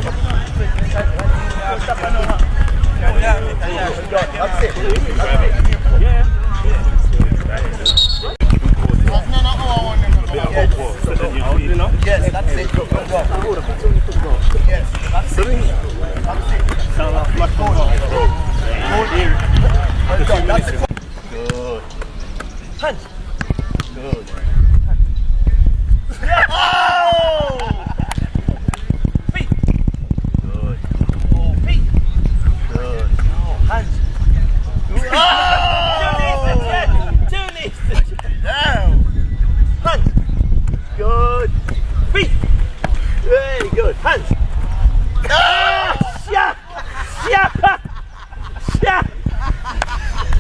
Yes, that's it. Yes, that's it. That's it. Good. Hands. Good. Oh! Feet. Good. Oh, feet. Good. Oh, hands. Oh! Two knees. Down. Hands. Good. Feet. Very good. Hands. Ah! Yeah. Yeah. Yeah.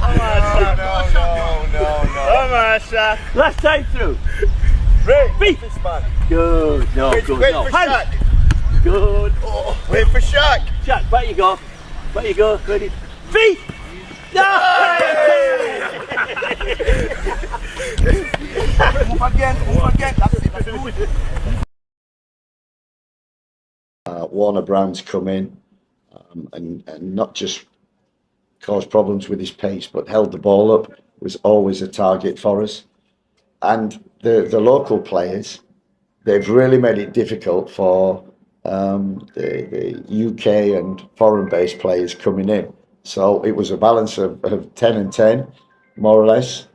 Come on, no. Come on, Shaq. Last time through. Right. Feet. Good. No, wait, good. wait No. for Hands. Shaq. Good. Oh, wait for Shaq. Shaq, back you go. Back you go. Ready. Feet. No. Move again. That's it. Let's do it. Warner Brown's come in and not just caused problems with his pace, but held the ball up, was always a target for us. And the local players, they've really made it difficult for the UK and foreign-based players coming in. So it was a balance of 10 and 10, more or less.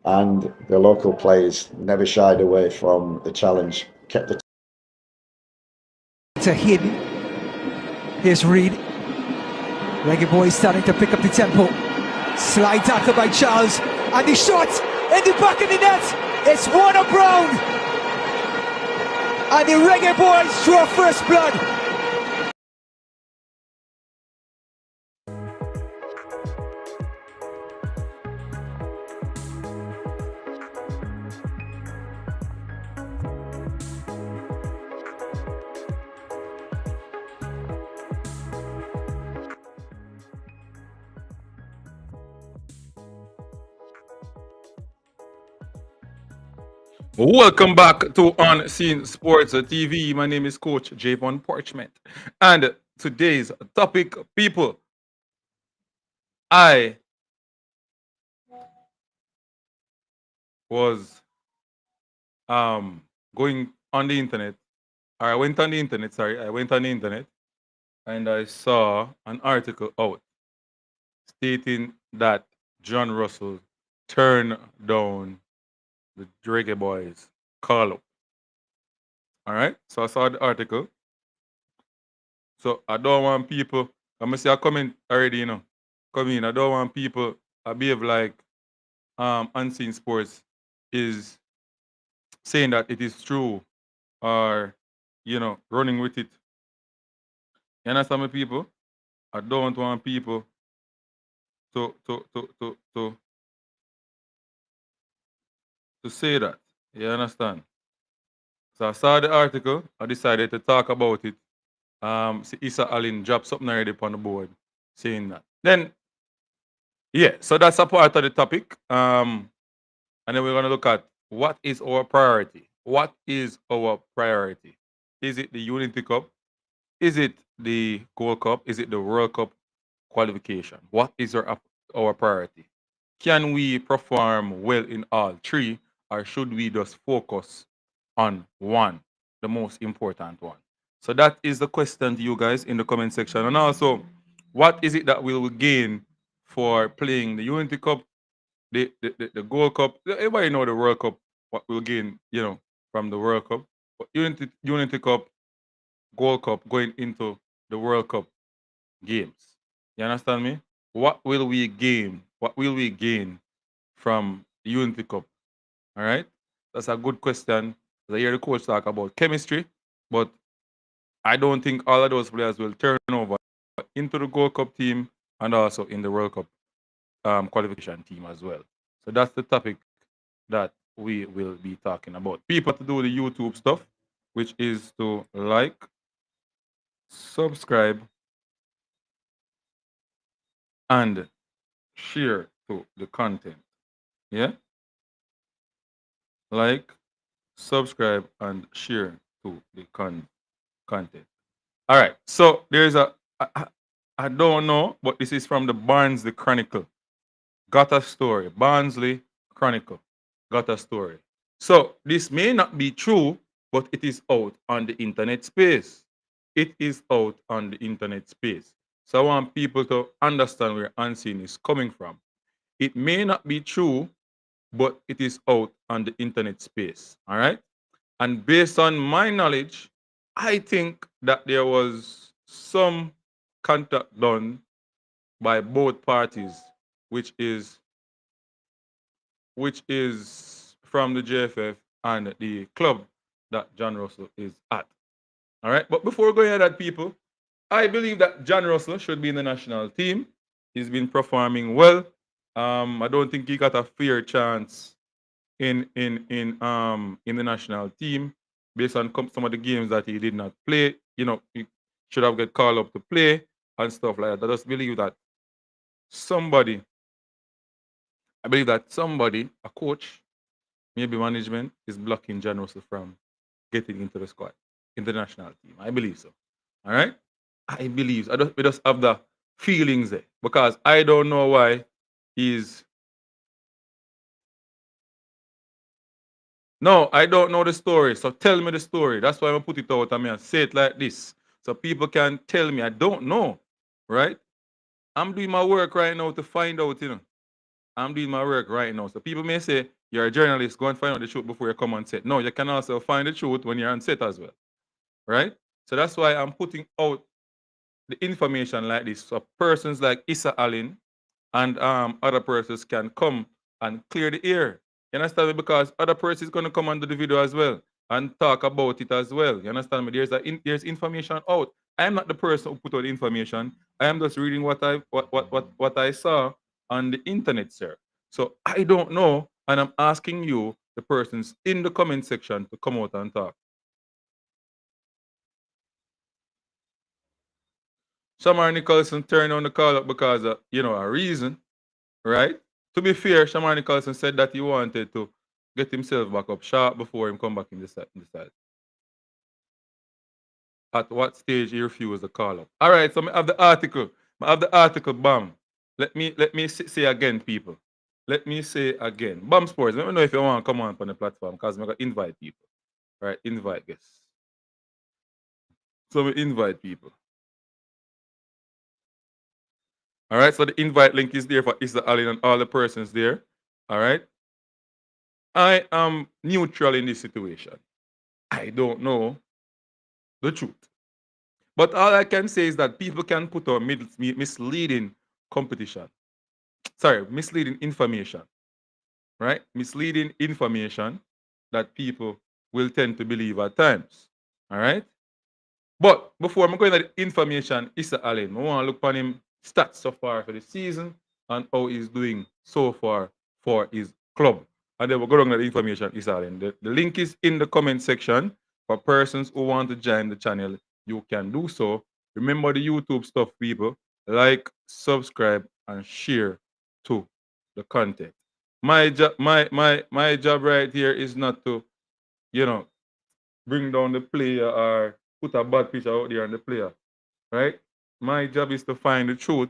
And the local players never shied away from the challenge, kept the to hidden. Here's Reed. Reggae Boyz starting to pick up the tempo. Slide tackle by Charles. And the shot in the back of the net. It's Warner Brown. And the Reggae Boyz draw first blood. Welcome back to Unseen Sports TV. My name is Coach Javon Parchment. And today's topic, people, I was going on the internet, or I went on the internet, and I saw an article out stating that John Russell turned down the Reggae Boyz call up. All right, so I saw the article. So I don't want people, I'm gonna say a comment already, come in. I don't want people I behave like Unseen Sports is saying that it is true or running with it. You understand me, people? I don't want people to say that. You understand? So I saw the article, I decided to talk about it. See Issa Allen dropped something already upon the board saying that. Then, yeah, so that's a part of the topic. And then we're gonna look at what is our priority. What is our priority? Is it the Unity Cup? Is it the Gold Cup? Is it the World Cup qualification? What is our priority? Can we perform well in all three, or should we just focus on one, the most important one? So that is the question to you guys in the comment section. And also, what is it that we will gain for playing the Unity Cup, the Gold Cup? Everybody know the World Cup, what we'll gain, from the World Cup. But Unity Cup, Gold Cup, going into the World Cup games. You understand me? What will we gain? What will we gain from the Unity Cup? All right? That's a good question. I hear the coach talk about chemistry, but I don't think all of those players will turn over into the Gold Cup team and also in the World Cup qualification team as well. So that's the topic that we will be talking about. People to do the YouTube stuff, which is to like, subscribe, and share to the content. Yeah? Like, subscribe, and share to the content. All right. So there's I don't know, but this is from the Barnsley Chronicle. Got a story. Barnsley Chronicle. Got a story. So this may not be true, but it is out on the internet space. It is out on the internet space. So I want people to understand where Unseen is coming from. It may not be true, but it is out on the internet space. All right. And based on my knowledge, I think that there was some contact done by both parties, which is from the JFF and the club that John Russell is at. All right. But before going at that, people, I believe that John Russell should be in the national team. He's been performing well. I don't think he got a fair chance in the national team based on some of the games that he did not play. You know, he should have get called up to play and stuff like that. I just believe that somebody, a coach, maybe management, is blocking John Russell from getting into the squad, into the national team. I believe so. All right? I believe so. We just have the feelings there because I don't know why he's. No, I don't know the story. So tell me the story. That's why I put it out. I mean, I say it like this. So people can tell me. I don't know. Right? I'm doing my work right now to find out, you know. I'm doing my work right now. So people may say, you're a journalist, go and find out the truth before you come on set. No, you can also find the truth when you're on set as well. Right? So that's why I'm putting out the information like this. So persons like Issa Allen and other persons can come and clear the air. You understand me? Because other persons going to come under the video as well and talk about it as well. You understand me? There's information out. I am not the person who put out the information. I am just reading what I saw on the internet, sir. So I don't know, and I'm asking you, the persons in the comment section, to come out and talk. Shamar Nicholson turned on the call up because of, a reason, right? To be fair, Shamar Nicholson said that he wanted to get himself back up sharp before him come back in the side. At what stage he refused the call up. All right, so I have the article. Bam. Let me say again, people. Let me say again. Bam Sports, let me know if you want to come on the platform because I'm going to invite people. All right, invite guests. So we invite people. All right, so the invite link is there for Issa Allen and all the persons there. All right. I am neutral in this situation. I don't know the truth. But all I can say is that people can put out misleading competition. Sorry, misleading information. Right? Misleading information that people will tend to believe at times. All right? But before I'm going to the information, Issa Allen, I want to look on him stats so far for the season and how he's doing so far for his club. And then we're going to the information, Issa Allen. The link is in the comment section for persons who want to join the channel. You can do so. Remember the YouTube stuff, people. Like, subscribe, and share to the content. My job right here is not to, bring down the player or put a bad picture out there on the player. Right? My job is to find the truth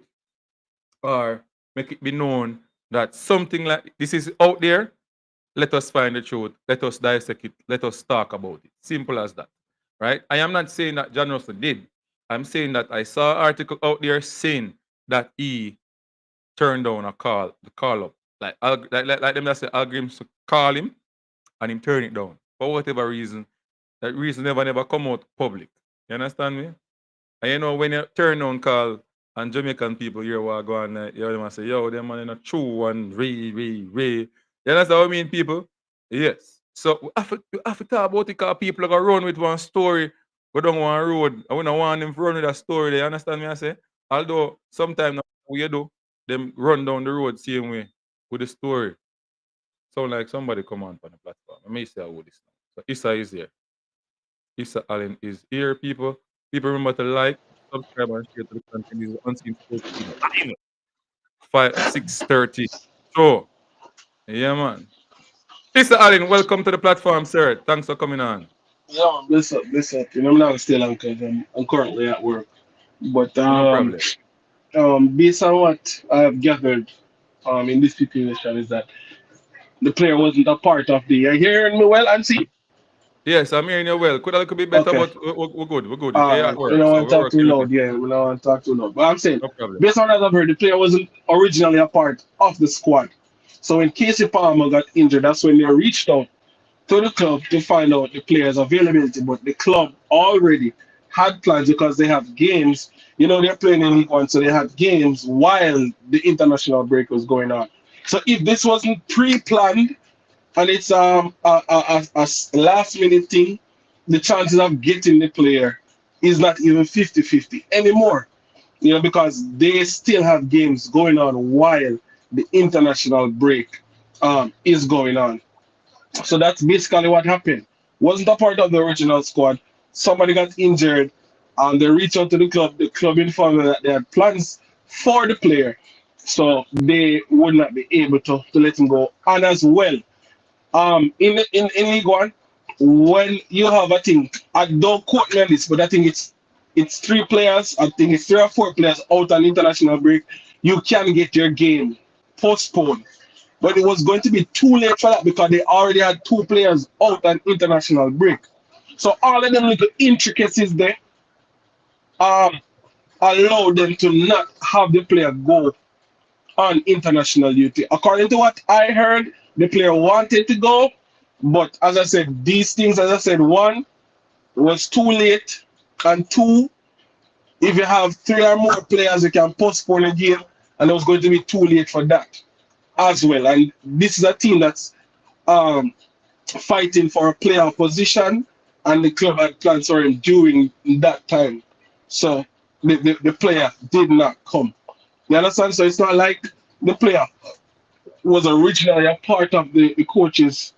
or make it be known that something like this is out there. Let us find the truth. Let us dissect it. Let us talk about it. Simple as that. Right? I am not saying that John Russell did. I'm saying that I saw an article out there saying that he turned down the call up. Like them that say algorithms to call him and him turn it down. For whatever reason, that reason never come out public. You understand me? And when you turn down call and Jamaican people here who are going, them say, yo, them man in a true one, Ray. You understand what I mean, people? Yes. So we have to talk about it because people are going to run with one story, go down one road. I don't want them to run with a story. They understand me? I say? Although sometimes what you do, them run down the road same way with the story. Sound like somebody come on the platform. I may say I would this now. So Issa is here. Issa Allen is here, people. People remember to like, subscribe, and share to the content. This is Unseen Sports TV. 6:30. So, yeah, man. Issa Allen, welcome to the platform, sir. Thanks for coming on. Yeah, bless up. You know, I'm not still on because I'm currently at work. But No problem. based on what I have gathered in this situation is that the player wasn't a part of the. Are you hearing me well, Ansi? Yes, I'm hearing you well. Could a little bit better, Okay. but we're good. We're good. All You're at right. We work, don't so want to we're talk too working with it. loud. Yeah, we don't want to talk too loud. But I'm saying, No problem. based on what I've heard, the player wasn't originally a part of the squad. So when Casey Palmer got injured, that's when they reached out to the club to find out the player's availability. But the club already had plans because they have games. You know, they're playing in League One, so they had games while the international break was going on. So if this wasn't pre-planned and it's a last minute thing, the chances of getting the player is not even 50-50 anymore. You know, because they still have games going on while the international break is going on. So that's basically what happened. Wasn't a part of the original squad. Somebody got injured, and they reached out to the club. The club informed them that they had plans for the player, so they would not be able to let him go. And as well, in League One, when you have a thing, I don't quote me on this, but I think it's 3 players. I think it's 3 or 4 players out on international break. You can get your game postponed, but it was going to be too late for that because they already had 2 players out on international break. So all of them little intricacies there um allow them to not have the player go on international duty. According to what I heard, the player wanted to go, but as I said, these things, as I said, one was too late, and two, if you have 3 or more players, you can postpone a game, and it was going to be too late for that as well. And this is a team that's um, fighting for a player position, and the club had plans for him during that time. So the player did not come. You understand? So it's not like the player was originally a part of the coach's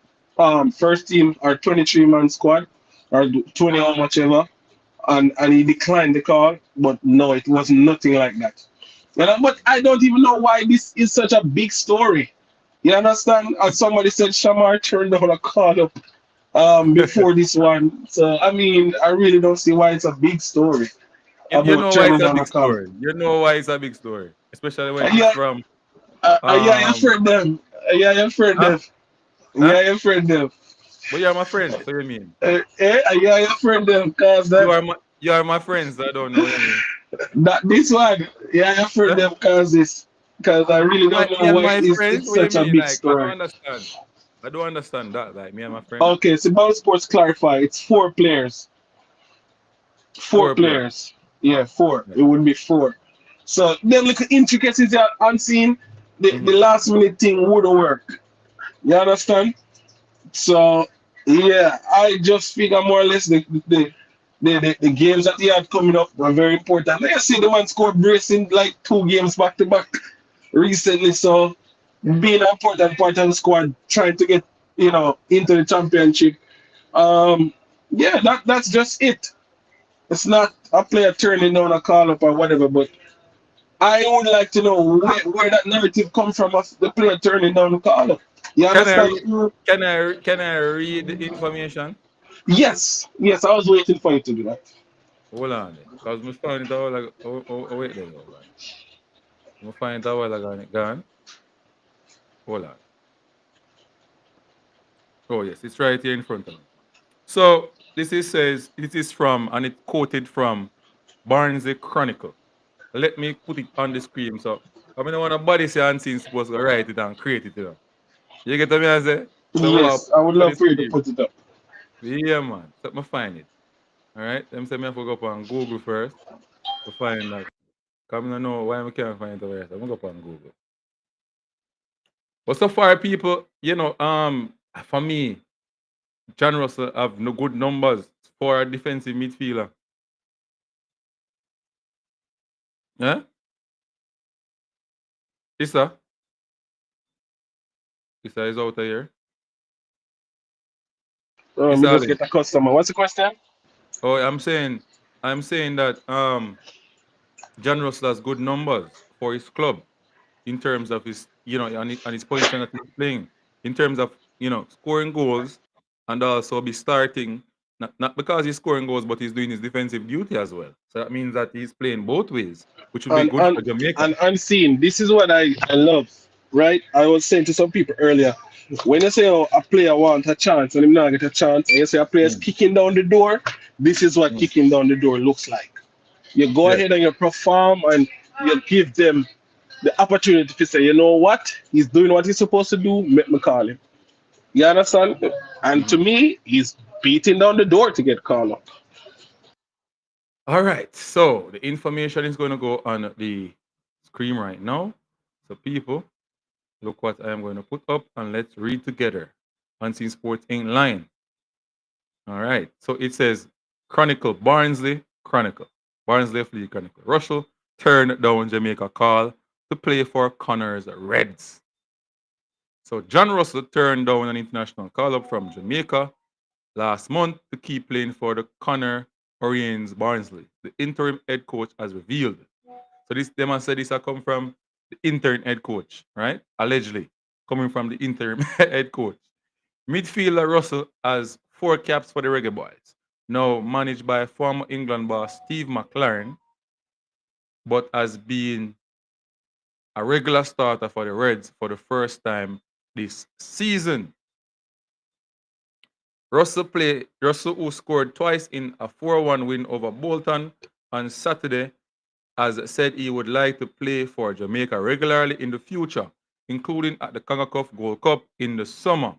first team or 23-man squad or 20 or whichever, and he declined the call. But no, it was nothing like that. But I don't even know why this is such a big story. You understand? As somebody said, Shamar turned down a call up before this one. So I mean, I really don't see why it's a big story You about know why turning it's a down a big call. story. You know why it's a big story, especially when it's Yeah, from yeah, you've um heard them. Yeah, you've heard huh? them. Huh? Yeah, you've heard them. But you're my friend, so you mean Yeah, you've heard them. Cause that you are my friends. I don't know what you mean. that this one. Yeah, you've heard Huh? them. Cause this. Cause I really don't Me know and why my friends, it's what you such a mean? big Like I don't story. understand. I don't understand that. Like me and my friend, Okay, so Ball Sports clarify. It's 4 players. Four 4 players. players. Yeah, four. Yeah. It would be four. So them little intricacies are unseen. The Mm-hmm. last minute thing wouldn't work. You understand? So yeah, I just figure more or less the games that he had coming up were very important. Like I see the man scored brace in like 2 games back to back recently. So being an important part of the squad, trying to get into the championship. Um, yeah, that's just it. It's not a player turning down a call up or whatever, but I would like to know where that narrative comes from of the player turning down the call up. You Can I understand? re- can I read the information? Yes, yes, I was waiting for you to do that. Hold on, because we found it out like wait there, man. We find it out like gone. Hold on. Oh yes, it's right here in front of me. So this is from and it quoted from Barnsley Chronicle. Let me put it on the screen. So I mean I want a body say and since supposed to write it and create it, you know. You get what I say? So we will Yes, I would put love the for you to screen. put it up. Yeah man. So me find it. Alright? Them say me have to go up on Google first to find that. Because I don't know why I can't find it over here. So I'm gonna go up on Google. But so far people, for me, John Russell have no good numbers for a defensive midfielder. Yeah? Issa? Issa is out of here. We Issa just Allen. get a customer. What's the question? Oh, I'm saying that John Russell has good numbers for his club in terms of his on his position that he's playing. In terms of, scoring goals and also be starting Not because he's scoring goals, but he's doing his defensive duty as well. So that means that he's playing both ways, which would be And good and for Jamaica. and unseen. This is what I love, right? I was saying to some people earlier, when you say, oh, a player want a chance and him not get a chance, and you say a player's kicking down the door, this is what kicking down the door looks like. You go Yeah. ahead and you perform and you give them the opportunity to say, you know what, he's doing what he's supposed to do, make me call him. You understand? And to me, he's beating down the door to get called up. All right. So the information is going to go on the screen right now. So people, look what I am going to put up and let's read together. Unseen Sports Inc. line. All right. So it says Chronicle Barnsley Chronicle. Barnsley Fleet Chronicle. Russell turned down Jamaica call to play for Connors Reds. So John Russell turned down an international call up from Jamaica last month to keep playing for the Connor Oriens Barnsley. The interim head coach has revealed. So this them have said this has come from the interim head coach, right? Allegedly coming from the interim head coach. Midfielder Russell has 4 caps for the Reggae Boyz, now managed by former England boss Steve McLaren, but has been a regular starter for the Reds for the first time this season. Russell, who scored twice in a 4-1 win over Bolton on Saturday, has said he would like to play for Jamaica regularly in the future, including at the CONCACAF Gold Cup in the summer.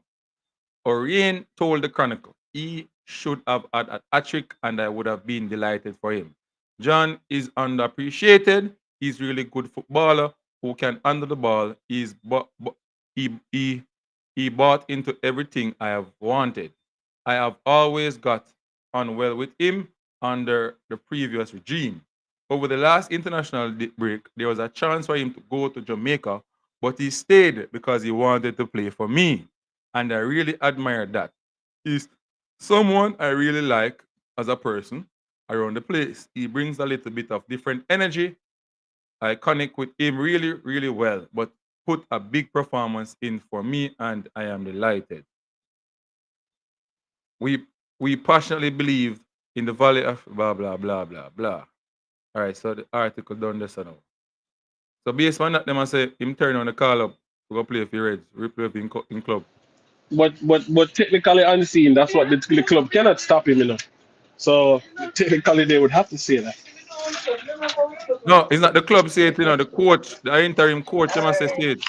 Orien told the Chronicle he should have had a hat-trick and I would have been delighted for him. John is underappreciated. He's really good footballer who can handle the ball. He bought into everything I have wanted. I have always got on well with him under the previous regime. Over the last international break, there was a chance for him to go to Jamaica, but he stayed because he wanted to play for me. And I really admire that. He's someone I really like as a person around the place. He brings a little bit of different energy. I connect with him really, really well, but put a big performance in for me, and I am delighted. We passionately believe in the value of blah blah blah blah blah. All right, so the article done this now. So based on that, them I say him turn on the call up to go play for Reds, replay in club. But technically unseen, that's what the club cannot stop him, you know. So technically they would have to say that. No, it's not the club say it, the coach, the interim coach, them I say it.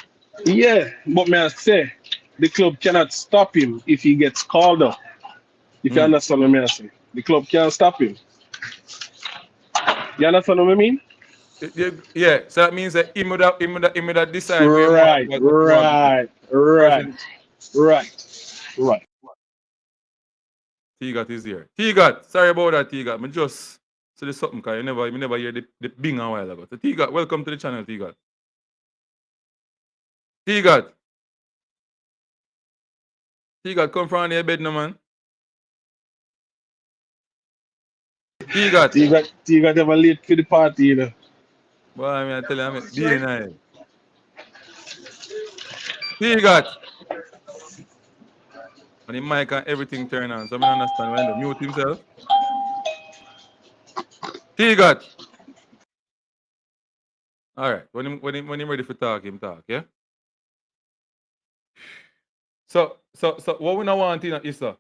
Yeah, but may I say, the club cannot stop him if he gets called up. If you understand what I say. The club can't stop him. You understand what I mean? Yeah, so that means that him would have decide where Right, right, right, right. T-Got is here. T-Got, sorry about that, T-Got. I just say there's something because you never hear the bing a while ago. So T-Got, welcome to the channel, T-Got. T-Got. T-Got, come from your bed, no man. T-Got. T-Got ever late for the party, you know. Boy, I mean, I tell you, I'm DNA. T-Got. And the mic and everything turn on, so I don't understand when he mute himself. T-Got. All right, when he ready for talk, him talk, yeah? So what we now want is that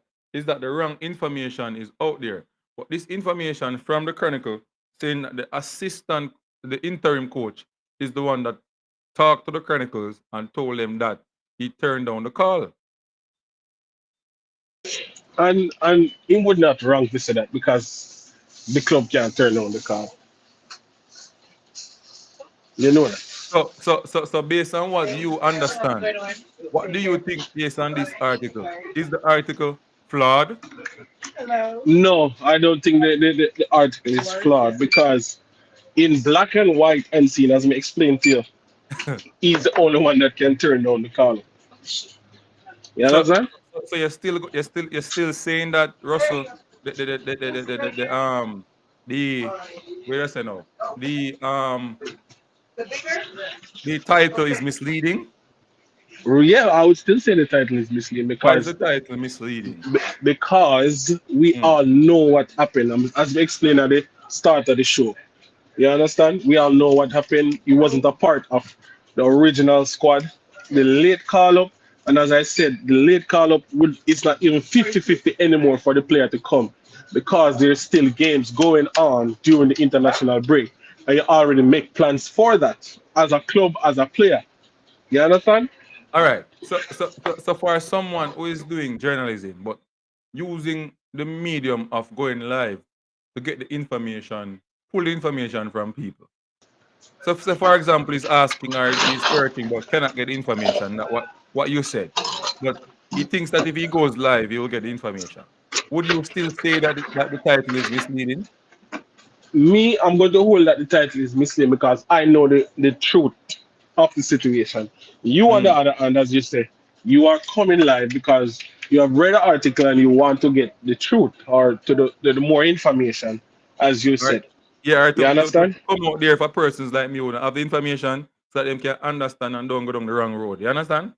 the wrong information is out there. But this information from the Chronicle saying that the interim coach, is the one that talked to the Chronicles and told them that he turned down the call. And he would not wrong to say that because the club can't turn down the call. You know that. So based on what you understand, what do you think based on this article? Is the article flawed? No, I don't think the article is flawed because in black and white and seen, as I explained to you, he's the only one that can turn down the call. You understand? So you're still saying that Russell where I say now the title is misleading. Yeah, I would still say the title is misleading Why is the because title misleading? we Hmm. all know what happened. As we explained at the start of the show. You understand? We all know what happened. He wasn't a part of the original squad. The late call up, and as I said, the late call up would it's not even 50-50 anymore for the player to come because there's still games going on during the international break. And you already make plans for that as a club, as a player. You understand? All right. So for someone who is doing journalism, but using the medium of going live to get the information, pull the information from people. So for example, he's asking or he's searching but cannot get information, not what you said. But he thinks that if he goes live, he will get the information. Would you still say that the title is misleading? Me, I'm going to hold that the title is misleading because I know the truth of the situation. You, on the Mm. other hand, as you say, you are coming live because you have read an article and you want to get the truth or to the more information, as you Right. said. Yeah, right, You to understand? come out there for persons like me who don't have the information so that them can understand and don't go down the wrong road. You understand?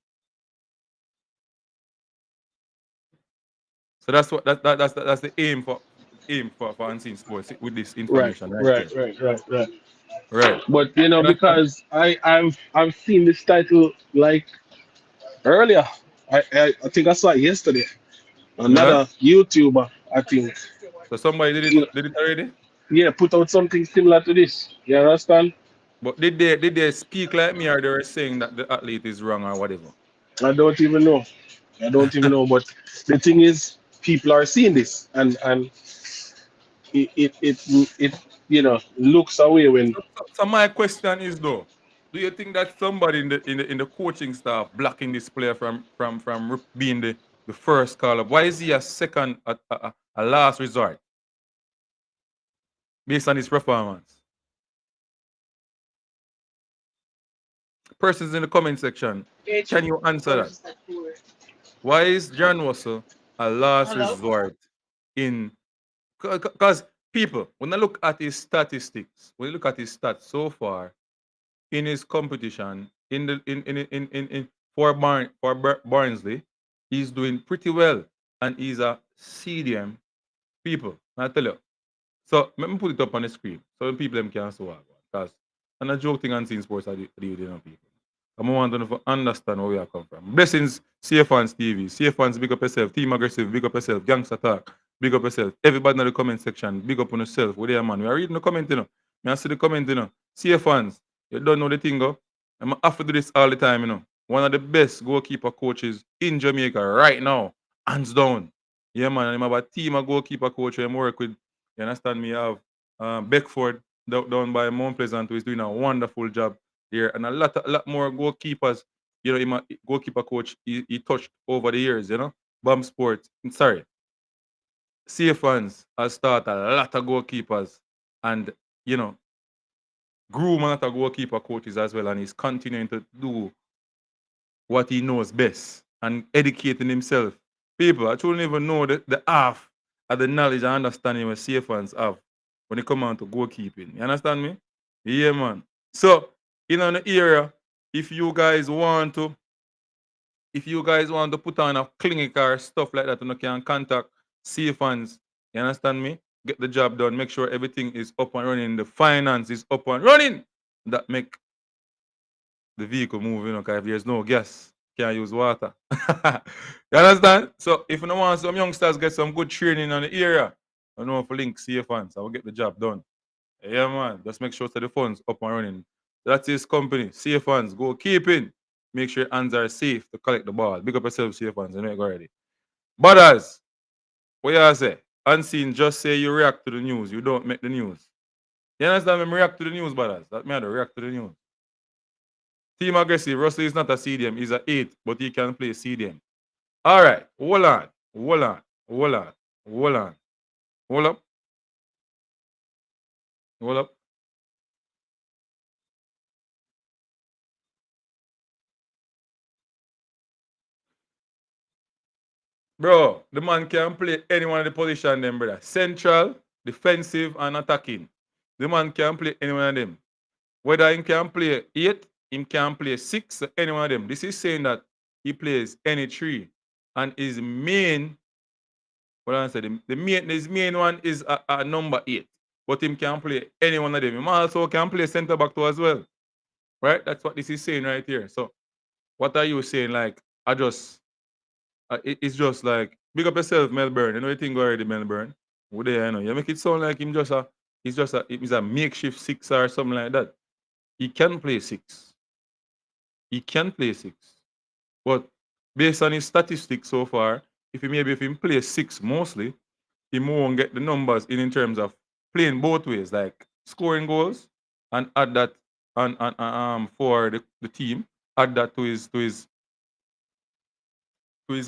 So that's what that's the aim for unseen sports with this Right, information right right, here. right, right, right. Right. But You understand? because I've seen this title like earlier. I think I saw it yesterday. Yeah. Another YouTuber, I think, So somebody you know, did it already? yeah, put out something similar to this. You understand? But did they speak like me or they were saying that the athlete is wrong or whatever? I don't even know. I don't even know. But the thing is, people are seeing this, and it looks away when So my question is though, do you think that somebody in the coaching staff blocking this player from being the first call up? Why is he a second a last resort based on his performance? Persons in the comment section, can you answer that? Why is John Russell a last resort in because people, when I look at his statistics, when you look at his stats so far in his competition for Barnsley, he's doing pretty well and he's a CDM people. I tell you. So let me put it up on the screen so the people them can see what because I'm a joke thing and seeing sports I do with people. I want them to understand where we are come from. Blessings, CFans TV. CFans, big up yourself. Team Aggressive, big up yourself. Gangster Talk, big up yourself. Everybody in the comment section, big up on yourself. Where there, man? We are reading the comment, you know. I see the comment, you know. CFans, you don't know the thing, go. I'm have to do this all the time, you know. One of the best goalkeeper coaches in Jamaica right now, hands down. Yeah, man. And I'm a team of goalkeeper coach who I'm work with. You understand me? I have Beckford down by Mount Pleasant who is doing a wonderful job there, and a lot more goalkeepers. You know, him a goalkeeper coach he touched over the years. You know, Bomb Sports. Sorry, CA fans has started a lot of goalkeepers, and you know, groom a lot of goalkeeper coaches as well, and he's continuing to do what he knows best and educating himself. People, I don't even know the half of the knowledge and understanding what CA fans have when it come on to goalkeeping. You understand me? Yeah, man. So, in an area, if you guys want to, put on a clinic or stuff like that, you can contact CA fans. You understand me? Get the job done. Make sure everything is up and running. The finance is up and running. That make the vehicle move, because if there's no gas, can't use water. You understand? So if you don't want some youngsters get some good training on the area, I know for link CA fans, I will get the job done. Yeah, man. Just make sure that the funds up and running. That's his company. Safe funds. Go keeping. Make sure your hands are safe to collect the ball. Big up yourself, safe funds, and make it ready. Brothers, what you say? Unseen, just say you react to the news. You don't make the news. You understand me? React to the news, brothers. That matter. React to the news. Team aggressive. Russell is not a CDM. He's a 8, but he can play CDM. All right. Hold on. Hold on. Hold on. Hold on. Hold up. Hold up. Bro, the man can play any one of the position them, brother. Central, defensive, and attacking. The man can play any one of them. Whether he can play 8, he can play 6, any one of them. This is saying that he plays any three. And his main, what I said, his main one is a number 8. But him can play any one of them. He also can play centre back too as well. Right? That's what this is saying right here. So what are you saying? Like, it's just like, big up yourself, Melbourne. You know you think already, Melbourne. What there, you know. You make it sound like he's a makeshift 6 or something like that. He can play 6. He can play 6. But based on his statistics so far, if he plays 6 mostly, he won't get the numbers in terms of playing both ways, like scoring goals and add that for the team, add that to his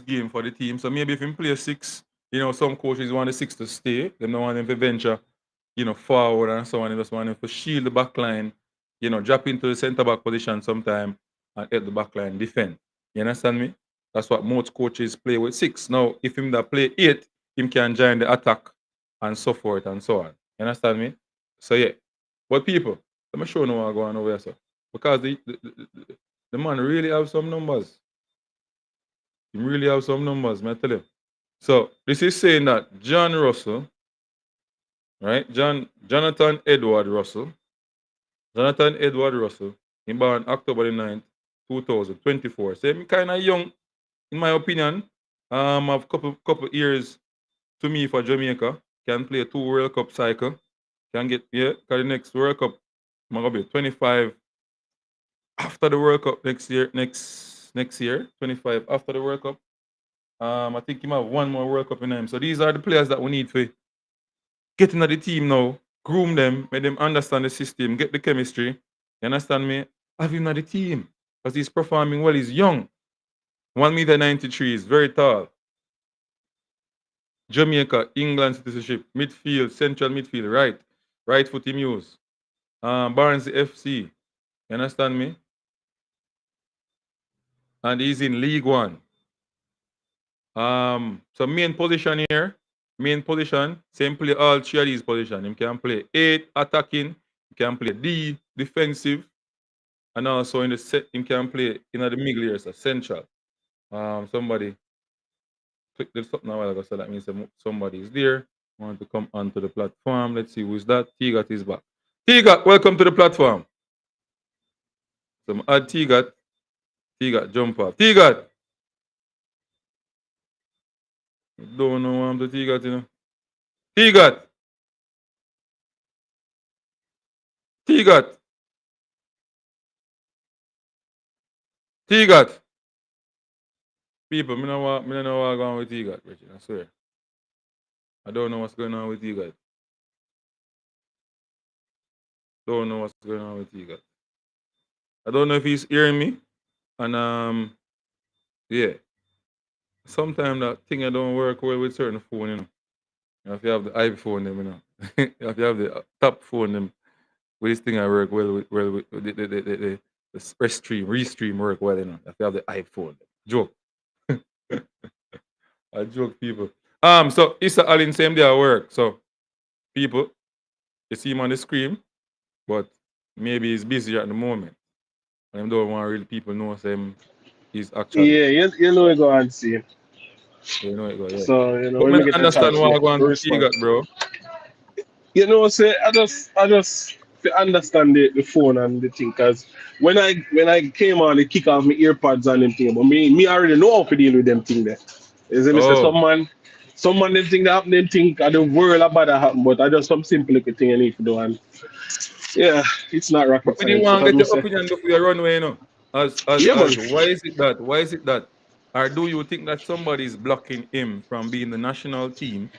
game for the team. So maybe if he plays 6, some coaches want the 6 to stay. They don't want him to venture, forward and so on. They just want him to shield the back line, drop into the centre back position sometime and help the back line defend. You understand me? That's what most coaches play with 6. Now, if him that play 8, him can join the attack and so forth and so on. You understand me? So yeah. But people, let me show you what's going on over here, sir. Because the man really have some numbers. He really have some numbers, man, I tell you. So this is saying that John Russell, right? Jonathan Edward Russell, he born October the 9th, 2024. So I'm kind of young, in my opinion. I've couple years to me for Jamaica. Can play 2 World Cup cycle. Can get, because the next World Cup, I'm going to be 25 after the World Cup next year, 25 after the World Cup. I think he might have 1 more World Cup in him. So these are the players that we need to get into the team now, groom them, make them understand the system, get the chemistry. You understand me? Have him on the team. Because he's performing well, he's young. 1.93 m, is very tall. Jamaica, England citizenship, midfield, central midfield, right foot him use. Barnsley FC. You understand me? And he's in League 1. So main position here, same play all 3 of these positions. He can play 8 attacking, he can play D defensive, and also in the set, he can play in the middle here, so central. Somebody clicked this up now, so that means somebody is there. Want to come onto the platform. Let's see who's that. T-Gat is back. T-Gat, welcome to the platform. So add T-Gat. T-Gat, jump up. T-Gat. Don't know what I'm to T-Gat, you know. T-Gat. T-Gat. T-Gat. People, I don't know what's going on with T-Gat, Richard, I swear. I don't know what's going on with T-Gat. Don't know what's going on with T-Gat. I don't know if he's hearing me. And yeah. Sometimes that thing I don't work well with certain phone, you know. If you have the iPhone, them, you know. If you have the top phone, them, with this thing I work well with the restream work well, you know. If you have the iPhone. Joke. I joke, people. So Issa Allen same day at work. So people, you see him on the screen, but maybe he's busy at the moment. And I don't want real people know him. He's actually. Yeah, you know we go and see. You know it go, yeah. So But when we man, get the understand chance, what we I go on to see respond. that, bro. Say I just to understand the phone and the thing, cause when I came on, they kick off my earpods and them thing, but me already know how to deal with them thing there. You see me say Oh, someone them thing that happen, them think the world about that happen, but I just some simple little thing I need to do, and yeah, it's not but rocket we didn't science. want So to as get me your say, opinion before you run away, you know. yeah, man. Why is it that? Why is it that? Or do you think that somebody is blocking him from being the national team?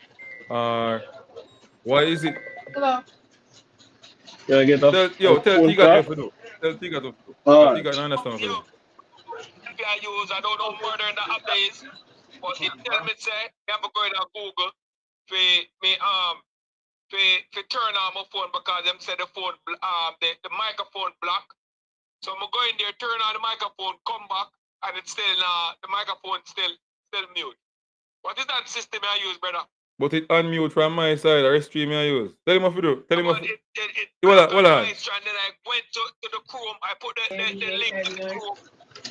Or why is it? Can I get a Tell phone Tiga call? to do. Tell Tiga to do. Because Tiga Alright. don't understand what to do. I use, I don't know further in the app days, but it tell me say you have to go in Google for me for turn on my phone because them say the phone the microphone block. So I'm going there, turn on the microphone, come back, and it's still the microphone still mute. What is that system I use, brother? But it unmute from my side, or stream I use. Tell him what to do. Tell him what But to do. it Hold on. nice, and then I went to the Chrome, I put the link to the Chrome.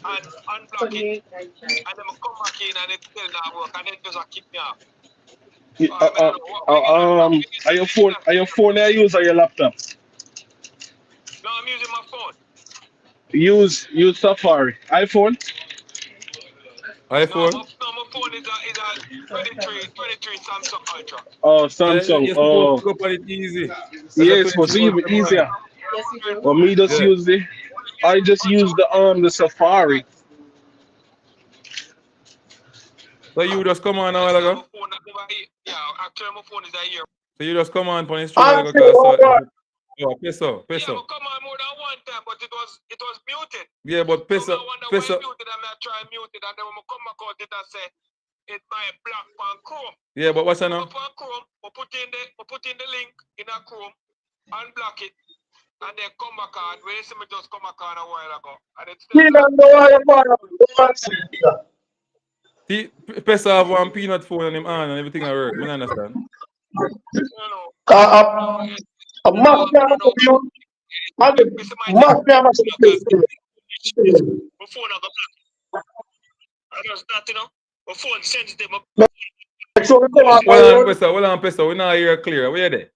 and unblock it, and then I come back in and it still not work, and then just kick me out. Are your phone I use or your laptop? No, I'm using my phone. Use Safari. iPhone? iPhone? No, my phone is a 23 Samsung Ultra. Oh, So Samsung. you're supposed Oh, to go for it easy. yeah, it's supposed to be even easier. But me just use I just use the Safari. So you just come on a while ago? Yeah, actually my phone is here. So you just come on for the stream a while ago, oh, peso. Yeah, but come on more than one time, but it was muted. Yeah, but peso. I wonder why it muted, and I try and mute it, and then when I come back out, it and say it might block on Chrome. Yeah, but what's that now? Up on Chrome, we put in the link in a Chrome, unblock it, and then come back on. When you see me just come back on a while ago, and it's still Peso have one peanut phone on him on and everything I work. I understand. My phone sensitive. Hold on, Peso. We not hear clear. Where they?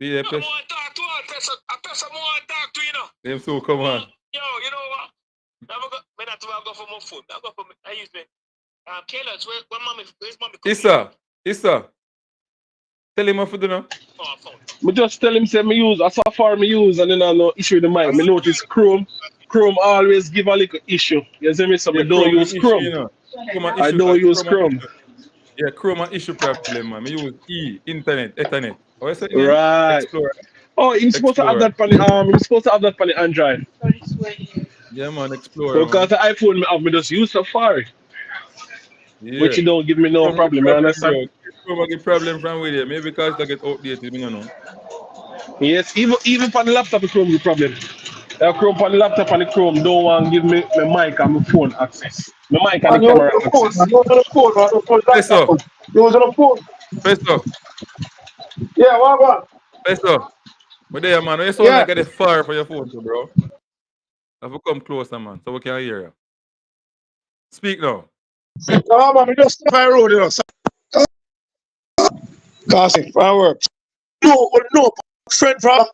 Yeah, Peso. I talk to her, Peso. Peso, I want to talk to you, know. Them so come on. Yo, you know what? I'm not going to go for my phone. I use me. Kayla's where's mommy? Issa. Tell him what to do now. Oh, phone. Me just tell him say me use a Safari me use and then I no issue with the mic. Me notice Chrome always give a little issue. You see me? So me don't use Chrome. You know. I don't use Chrome. Yeah, Chrome an issue problem, man. Me use Ethernet. Right. Explorer. Oh, you're supposed to have that on the you're supposed to have that on the Android. Yeah, man, Explorer. Because the iPhone me just use Safari. Yeah. Which you don't give me no problem, you understand? Chrome get problem from with you. Maybe because they get outdated, you know. Yes, even for the laptop, the Chrome the problem. The Chrome on the laptop and the Chrome don't want to give me my mic and my phone access. My mic and the camera access. Peso. Yeah, what? Peso. But there, man, you sound like I get far for your phone, too, bro. I have to come closer, man, so we can hear you. Speak now. No, man, we just step by road, you know. Causing fireworks. No, friend from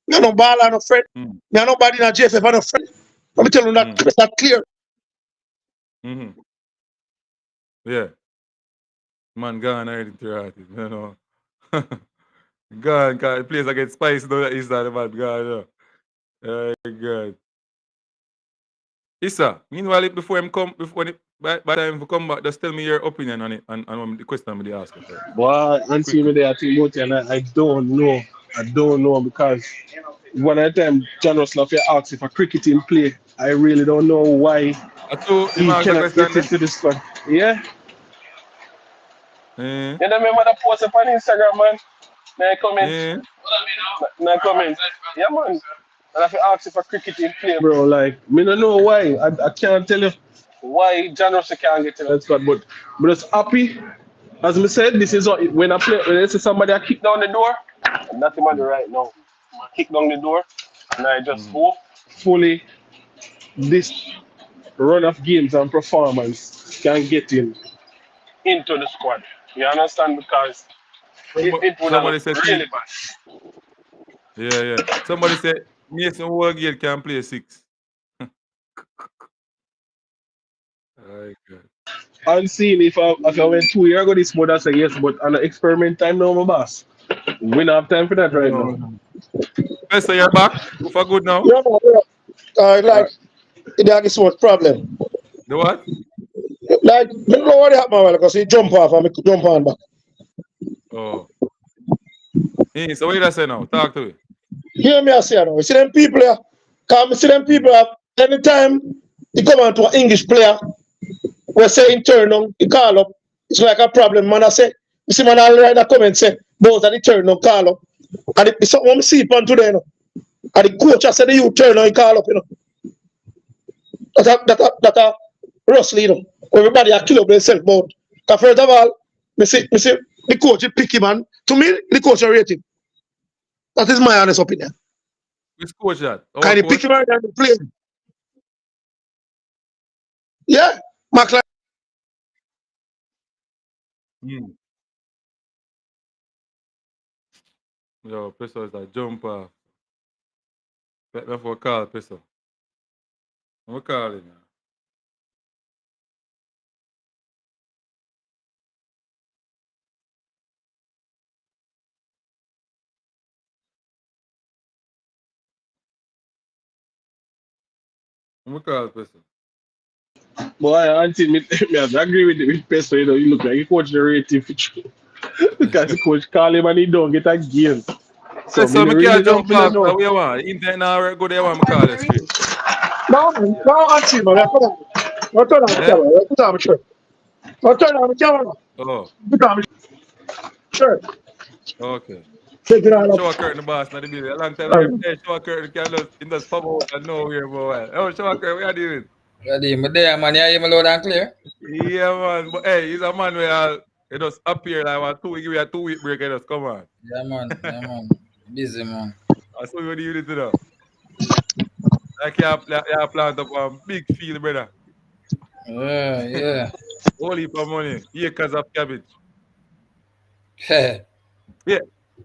me, no ball, no friend. Me, nobody in a JFF, no friend. Let me tell you that it's not clear. Yeah. Man, gone already to your artist, you know. Gone, the place I get spicy, though, that is that about gone, you know. God. Issa, meanwhile, before him come, by the time he come back, just tell me your opinion on it and the question I'm asking for. Well, answer me there, Timothy, and I don't know. I don't know because one of the time John Russell asked if a cricket team play, I really don't know why he cannot get into this squad. Yeah. You know, remember that post up on Instagram, man? Now comment. Now comment. Yeah, man. And if you ask if a cricket team play, bro, like, me don't know why. I can't tell you why John Russell can't get in that squad, but I'm just happy. As I said, this is what, when I see somebody I kick down the door, I'm not him on the right now. I kick down the door, and I just hope fully this run of games and performance can get him into the squad. You understand? Because it would have really bad. Yeah. Somebody said Mason Walgate can play 6. Unseen if I went 2 years ago this month, I say yes, but on the experiment time now, my boss. We don't have time for that right now. So you're back for good now? Like, this was problem. The what? Like, I don't know what happened a while because he jump off and I jump on back. Oh. Hey, so what did I say now? Talk to me. Hear me, I say now. You see them people here? Come see them people here. Anytime you come on to an English player, we say internal, you call up. It's like a problem, man. I say, you see, man, I'll write a comment say, both are the internal, call up. And it's something we see upon today, you know. And the coach, I said, the you turn on, you call up, you know. That Russell, you know. Everybody are kill up themselves, but first of all, me see the coach pick him, man. To me, the coach rate him. That is my honest opinion. Which coach that? Can he pick him and play him? Yeah, McLaren. Mm. Yo, Peso is a jumper. Let me for call Peso. I'm calling now. I'm call Peso. Boy, until me, me I agree with Pesto, you know, you look like you coach the rating for true. Because the coach call him and he don't get a game. So me Peso, no I really can't know, jump me no off. know. What you want? Internet now work good. You want me call you straight? No, man. No, Auntie, man. Don't turn on the Eh? camera. Put on my shirt. Don't turn on the camera. Oh, Put on my shirt. okay. Take it all Show a up. curtain the boss, not the building. A long time I Um, say show a curtain can just pop out and nowhere for a while. Oh, show a curtain, what you doing? Ready, me there, man. You hear me loud and clear? Yeah, man. But hey, he's a man where he just appear like one 2 week, give you a 2 week break and just come on. Yeah, man. Yeah, man. Busy, man. I saw what you did to know. Like you plant up a big field, brother. Yeah, yeah. Whole heap of money, acres of cabbage. Heh. Yeah.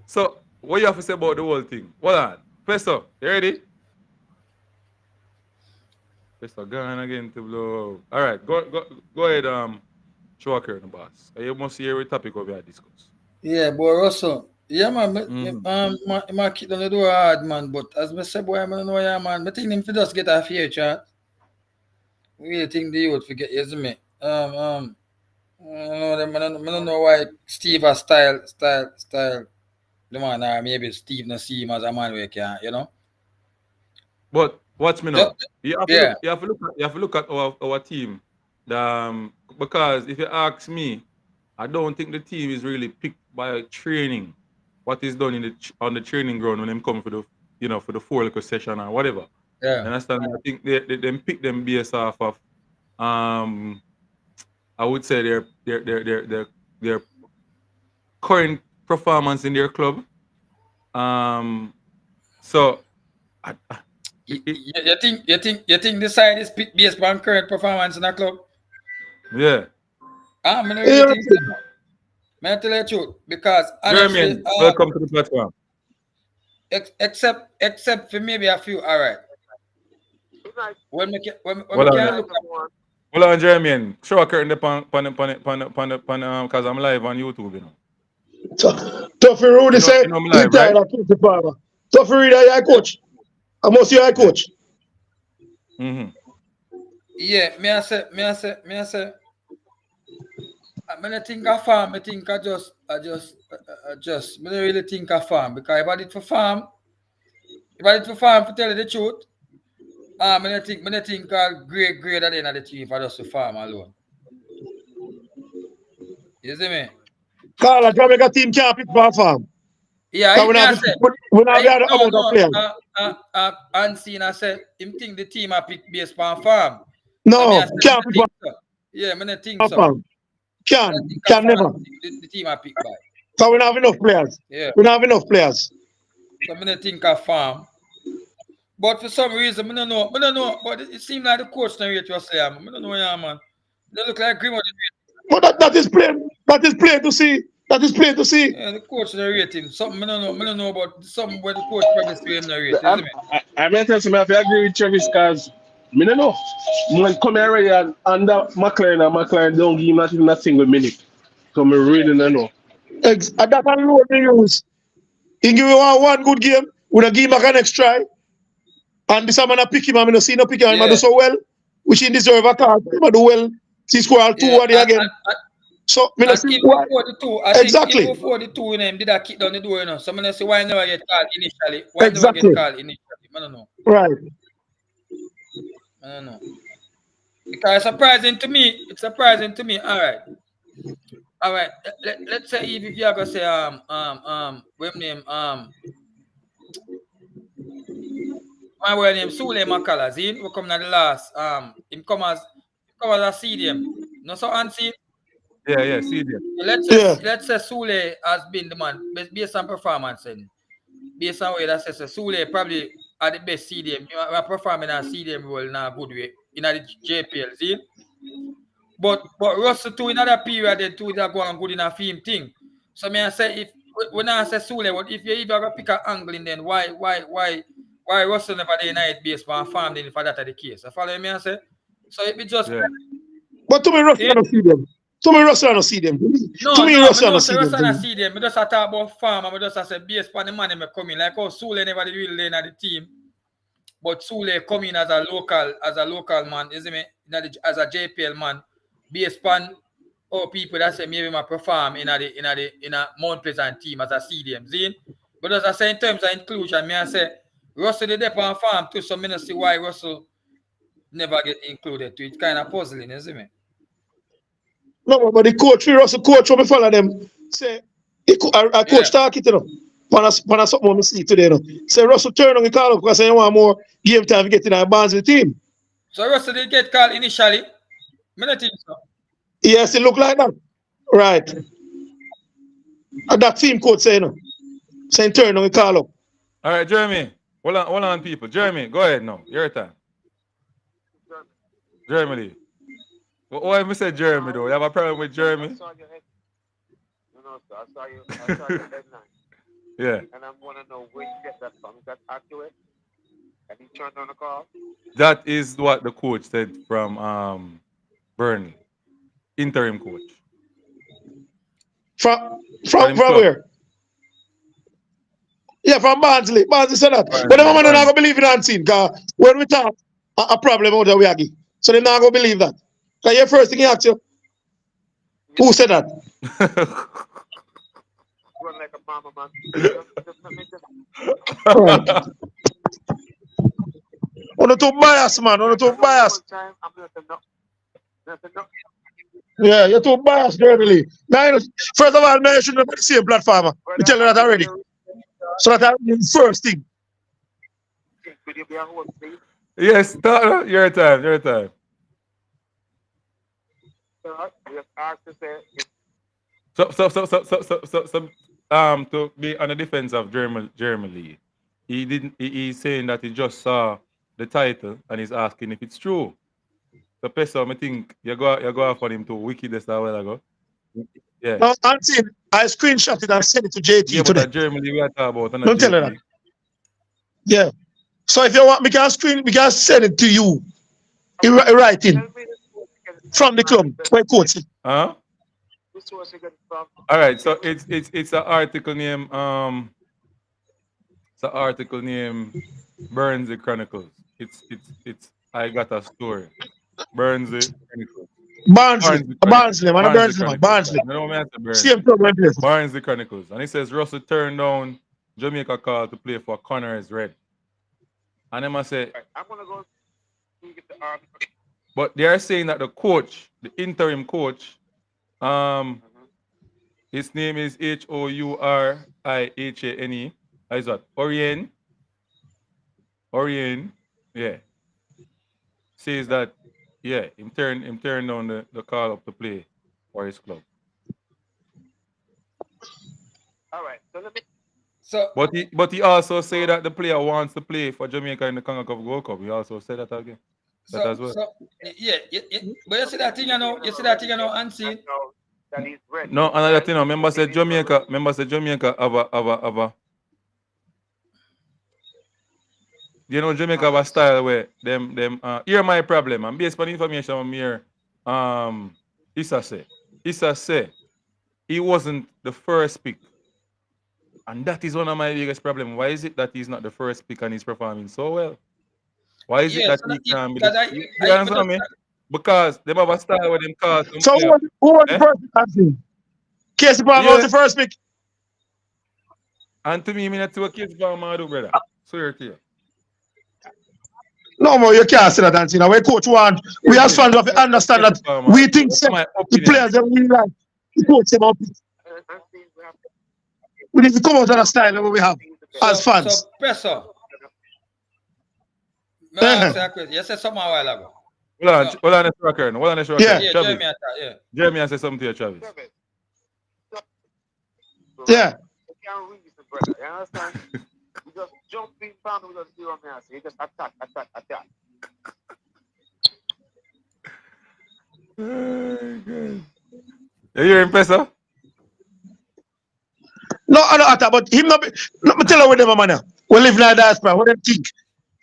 So, what you have to say about the whole thing? Hold on. Peso, you ready? Peso, gone again to blow. All right, go ahead, show a curtain, boss. You must hear a topic of your discuss. Yeah, boy, Russell. Yeah, man. Mm-hmm. My kid on the door hard, man. But as me say, boy, I don't know, yeah, man. I think him to just get a fair chance. Really think the youth forget, you see me? I don't know why Steve has style. The man, maybe Steve not see him as a man we can, you know? But watch me now. You have to Yeah. look. You have to look at our team. Because if you ask me, I don't think the team is really picked by training. What is done on the training ground when them come for the for the 4 little session or whatever. Yeah. You understand? I think they them pick them based off of I would say their current performance in their club. So I, You think the side is picked based on current performance in the club? yeah. I don't really yeah, think so. May I tell you the truth? Because honestly, Jeremy, welcome to the platform. except for maybe a few, all right. When we Hold can on. look at, Hold on, Jeremy. Show a curtain because I'm live on YouTube, you know. Toughy Rudy You say, know I'm he live, tired right? of Katie Palmer. Toughy Rudy, I coach. I must see I coach. Mm-hmm. yeah, me I say, I don't think I farm. I think I just. I don't really think I farm because if I did for farm, to tell you the truth, I don't think I'll grade at the end of the team if I just to farm alone. You see me? Carla, Jamaica team can't pick for a farm. Yeah, Because me I say. we not have the amount of No. players. Unseen, I said, him think the team I pick based on farm. I mean, I No, said, can't pick think so. Yeah, I don't think for a so. farm. I Can think I never. farm the team I pick by. So we don't have enough players. Yeah. We don't have enough players. So I don't think I farm. But for some reason, I don't know. But it seems like the coach not rate was saying. I don't know, yeah, man. They look like Greenwood. But that is plain. That is plain to see. That is plain to see. Yeah, the coach not rate him. Something I don't know about something where the coach probably say him not rate. Isn't it? I may tell you, I agree with Travis because I don't know. When come here already and under McLaren don't give him not even a single minute. So I really don't know. And that alone they use. He give you one good game. We don't give him a next try. And this man I pick him. I mean, see no pick him. He do so well, which he deserve a card. He do well. He score 2 Yeah, again. So me not see why. 42. I Exactly. think 42 in him did that kick down the door, you know. So I say why never get called initially? Why never Exactly. get called initially? I don't know. Right. I don't know. Because it's surprising to me. It's surprising to me. All right. Let's say if you are gonna say what name my word name Sule Makala. Zin we come at the last him come as a CDM. No so unseen. Yeah, see there. Let's say Sule has been the man based on performance and based on way that says Sule probably are the best CDM. You are performing a CDM role in a good way in the JPL. See? But Russell too in other period they too that go on good in a film thing. So me I say if when I say Sule, but if you even gonna pick an angle in then why Russell never there in night base for a farm then if that are the case. I follow me I say. So it be just But to me, Russell, I don't see them. To me, Russell, I don't see them. No, to me, no, Russell, I no, don't say see Russell I them. see them. I just talk about farm and I just say base for the money me come in. Like how Sule never did really in the team. But Sule come in as a local man, isn't it? As a JPL man, based on all people that say maybe I perform in a Mount Pleasant team as a CDM. See? But as I say in terms of inclusion, I say Russell the depth on farm too, so I don't see why Russell never get included too. It's kind of puzzling, isn't it? No, but the coach, Russell coach, when we follow them, say, I coach talk it, you know. When something we see today, you know. Say Russell turn on the call up because I want more game time to get in our Barnsley team. So Russell did get called initially. I don't think so. Yes, it look like that. Right. And that team coach saying, you know, saying turn on the call up. All right, Jeremy. Hold on, people. Jeremy, go ahead now. Your time. Jeremy. Why have I said Jeremy though? You have a problem with Jeremy? I saw your head. No, sir. I saw your headline. Yeah. And I want to know where you get that from. Is that accurate? Have you turned on the call? That is what the coach said from Burnley. Interim coach. From where? Yeah, from Barnsley. Barnsley said that. But the woman not going to believe in unseen. Because when we talk, a problem out there we are. So they're not going to believe that. Because your first thing you ask you, who said that? Run like a mama, man. On the too biased, man. On the too biased. Yeah, you're too biased, really. Now, first of all, you shouldn't have the same platform. We tell you that already. So that's the first thing. Could you be a host, please? Yes, your time. So, to be on the defense of Germany, he's saying that he just saw the title and he's asking if it's true. So, Peso, I think you go off on him to Wiki this a while ago. Yeah. No, I screenshot it and sent it to JT yeah, today. But Germany we are talking about. Don't tell her that. Yeah. So if you want, we can send it to you. Writing from the club. Where coach? Huh? All right. So it's an article named Barnsley Chronicles. It's I got a story. Barnsley Chronicles. Barnsley, man. Barnsley. Same problem. Barnsley Chronicles. And it says Russell turned down Jamaica call to play for Connors Red. And then I say, I'm going to go get the article. But they are saying that the coach, the interim coach, his name is Houriane. Is that Orien? Yeah. Says that him turn down the call up to play for his club. All right. So let me. But he also say that the player wants to play for Jamaica in the CONCACAF Gold Cup. He also said that again. As well. But you see that thing, unseen. No, another thing. Remember, say Jamaica have a. You know, Jamaica have a style where them here my problem. And based on information I'm here, Issa say he wasn't the first pick. And that is one of my biggest problems. Why is it that he's not the first pick and he's performing so well? Why is it that he can be you understand me? Because they have a style where them call. So who was the first pick? Casey Palmer was the first pick. And to me, I not to Casey Palmer do, brother. Swear to you. No more, you can't say that, Anthony. When coach want, we as fans have to understand that we think the players that we like, the coach about it. We need to come out of the style that we have as fans. So, Professor, you said something a while ago. Hold on, Yeah, Jeremy has said something to you, Travis. Yeah. You understand? You just jump in, we just do what I say. You just attack. You hearing Pesa? No, I don't utter, but him not be, let me tell you what them man. We live in a diaspora. What them think?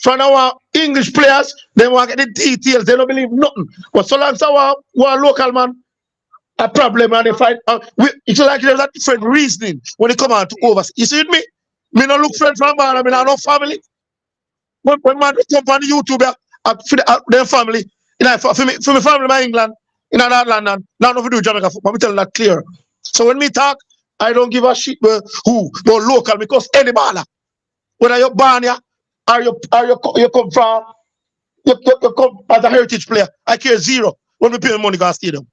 From our English players, they want to get the details. They don't believe nothing. But so long as our local man a problem and they fight, it's like there's a different reasoning when they come out to over. You see with me? Me no look friend from Barnsley. Me no family. When man come on YouTube, for their family, you know, for me family in England, in London, now no do Jamaica football. Me tell that clear. So when me talk, I don't give a shit who, but local, because any baller, whether you're born here or you come from, you come as a heritage player, I care zero when we pay the money go to stadium.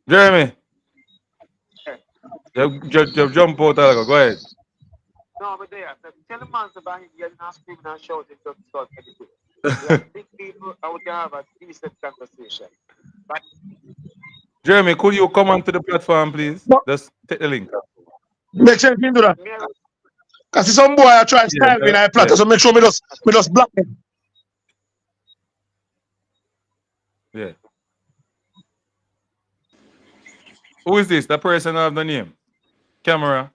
Jeremy. You jump out there, go ahead. No, but there. Tell the man about him getting and screaming and shouting to start anything. We are big people, and we can have a decent conversation. But Jeremy, could you come onto the platform, please? No. Just take the link. Make sure you do that. Because some boy I try to style me in a platter, so make sure me just block him. Yeah. Who is this? The person have the name? Camera.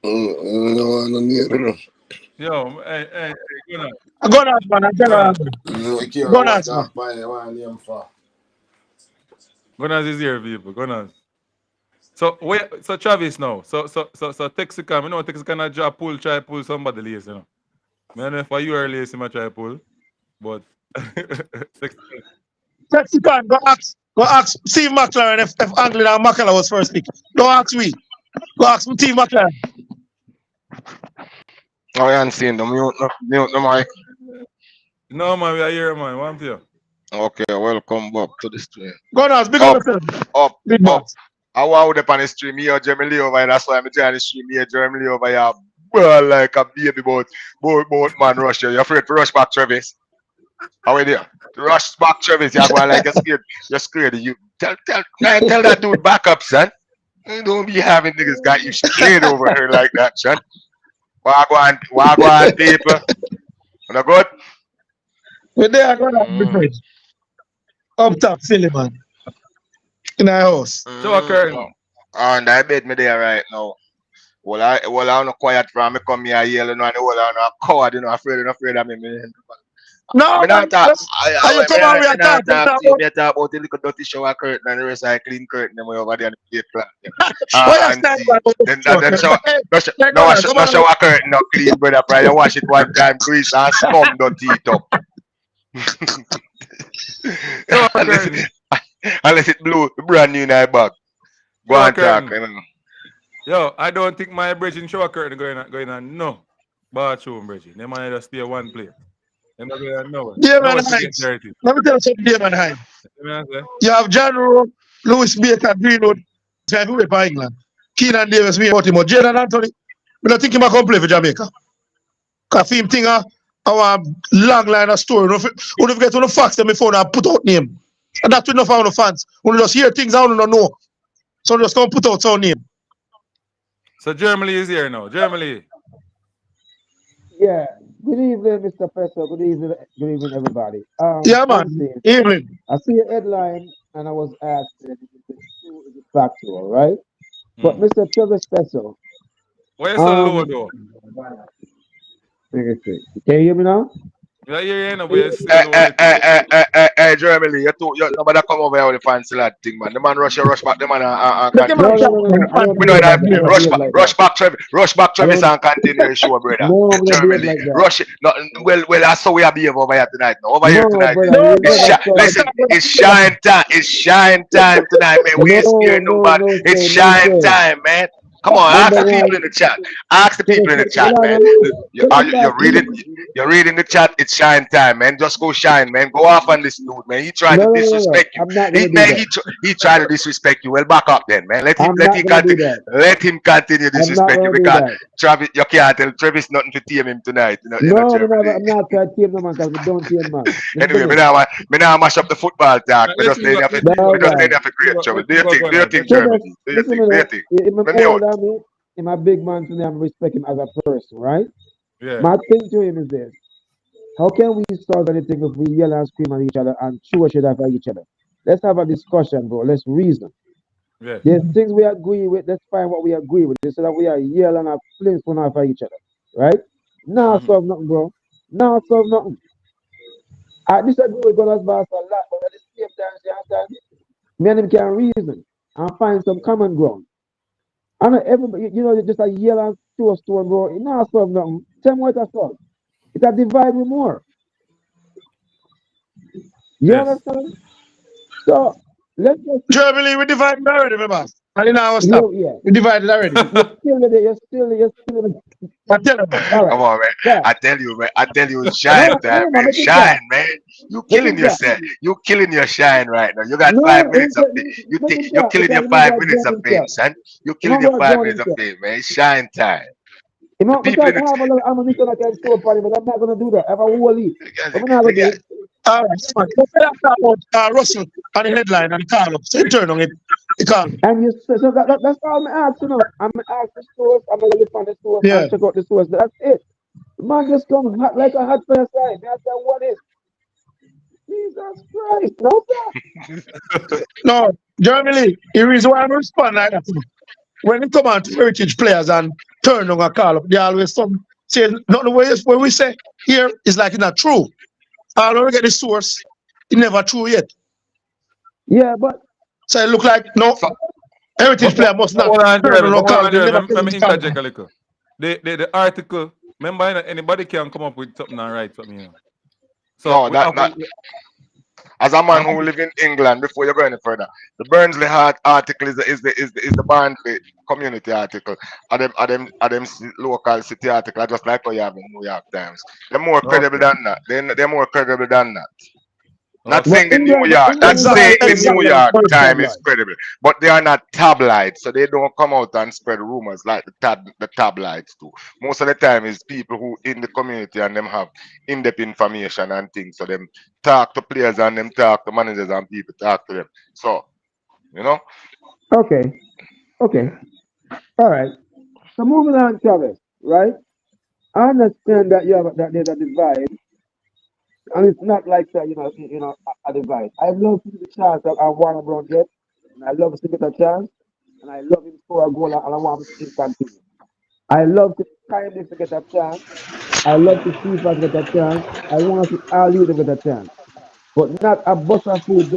No, no need to know. Yo, hey, go on. Go on, man. I tell her. No, I can't Go on, watch man. that my name for. Go on, is here, people. Go on. So Travis now. So Texicam, you know, Texicam not try pull somebody lace, you know. I don't know if you are lace, I try pull, but Texicam, go ask Steve McLaren if Anglin and Makala was first pick. Don't ask me. Go ask Steve McLaren. I ain't seen them. Mute the mic. no man, we are here, man. One here. Okay, welcome back to the stream. Go on, ask. Big up yourself. Up. Big boss. I wound up on the stream here, Jeremy Lee over here. That's why I'm trying to stream here, Jeremy Lee over here. Well, like a baby boat man rush you. You're afraid to rush back, Travis. How are you there? Rush back, Travis. You're going like you're scared. You tell that dude back up, son. You don't be having niggas got you scared over here like that, son. Wagwan, people. Wanna good? We're there, go on. Up top, silly man. In our house. So occurring. And I bet me there right now. Well, I'm not quiet from me come here yelling and well, I'm not coward, you know, afraid of me. No, I man, talk talk about the little dirty shower curtain and the rest I clean curtain them way over there and the plate then shower curtain not clean, brother. Probably wash it one time, grease and scum don't eat up. Unless it blew brand new in my bag. Go on talk. Yo, I don't think my bridge in shower curtain going on. No. Bathroom bridge. They might just stay one place. They're not going nowhere. Dearman Heights. Let me tell you something, Dearman Heights. You have John Rowe, Lewis Baker, Greenwood, who for England. Keenan Davis, me, Baltimore. Jadon Anthony, I don't think he might come play for Jamaica. Because him thing our long line of story. When you get on the fax them before and put out name. And that's enough for the fans. When you just hear things I don't know. So just come put out some name. So Germany is here now. Germany. Yeah. Good evening, Mr. Presser. Good evening, everybody. Yeah, man. Evening. I see a headline and I was asked if it's true, is it factual, right? But Mr. Travis Presser. Where's the low though? Can you hear me now? Yeah, Hey, Jeremy, nobody come over here with the fancy lad thing, man. The man rush back, the man rush back, Travis and continue the show, brother. Jeremy, rush it. Well, that's how we are behave over here tonight. Over here tonight. Listen, it's shine time. It's shine time tonight, man. We ain't scared nobody. It's shine time, man. Come on, ask the people in the chat. Ask the people in the chat, man. You're reading the chat. It's shine time, man. Just go shine, man. Go off on this dude, man. He tried to disrespect you. He tried to disrespect you. Well, back up then, man. Let him continue. Let him continue to disrespect you because Travis, you can't tell Travis nothing to team him tonight. I'm not trying to team him, man. Because we don't team, man. Anyway, me now mash up the football talk. We just need to create trouble. Do you think, Germany? Do you think? him a big man to me and respect him as a person, right? Yeah. My thing to him is this. How can we solve anything if we yell and scream at each other and throw shit at each other? Let's have a discussion, bro. Let's reason. Yeah. There's things we agree with. Let's find what we agree with. Instead of we are yelling and fling fun off at each other, right? Now solve nothing, bro. Now solve nothing. I disagree with Gunners Boss a lot, but at the same time, you understand? Me and him can reason and find some common ground. I know everybody, you know, just a yell and throw a stone, bro. It not solve nothing. Tell me what I solve. It's a divide with more. You Yes. understand? So let's just Germany, we divided already, remember? And in our stop. yeah. We divided already. You're still I tell you, man. all Come right. on, man. Yeah. I tell you, man. I tell you, No, shine time, no, man. make it Shine, that. man. You Make killing it that. yourself. You killing your shine right now. You got No, 5 minutes of fame. make it You're that killing your because 5 remember minutes of drown fame, himself. son. You're killing your Remember 5 drown minutes of himself. fame, man. Shine time. You The know, people because in I have a lot of ammunition I can throw upon him, but I'm not gonna do that. I have a whole heap. But I'm not the gonna do guy, it. All right, man. Let's say that about Russell on the headline and the call up. So you turn on it. You can't. And you so that's all I'm asking. I'm gonna ask the source, I'm gonna look on the source Yeah. and check out the source. That's it. The man just come hot like a hot fire side. That's what is. Jesus Christ, no sir. No, Germany, the reason why I respond like that, when it come on to heritage players and turn on a call up, they always some say nothing when we say here is like it's not true. I don't get the source, it never true yet. Yeah, but So it look like no heritage player must not turn on a call up. They never tell Let him me to stand. interject a little. The article, remember, you know, anybody can come up with something and write something, you know. So no, we that have not. As a man who live in England, before you go any further, the Barnsley article is the Barnsley community article. Are them local city article, are just like how you have in New York Times. They're more credible than that. They're more credible than that. Not Okay. saying the New York, not England saying the is New like York first Times is tabloid. credible, but they are not tabloids, so they don't come out and spread rumors like the tabloids do. Most of the time, is people who in the community and them have in-depth information and things, so them talk to players and them talk to managers and people talk to them. So, you know, Okay. All right. So moving on, Travis, right? I understand that you have that there's a divide, and it's not like that, a divide. I love to see the chance that I want Brown get, and I love to get a chance, and I love him to score a goal, and I want him to see him continue. I love to kindly to get a chance. I love to see if I get a chance. I want to see all you to get a chance, but not a bus of food,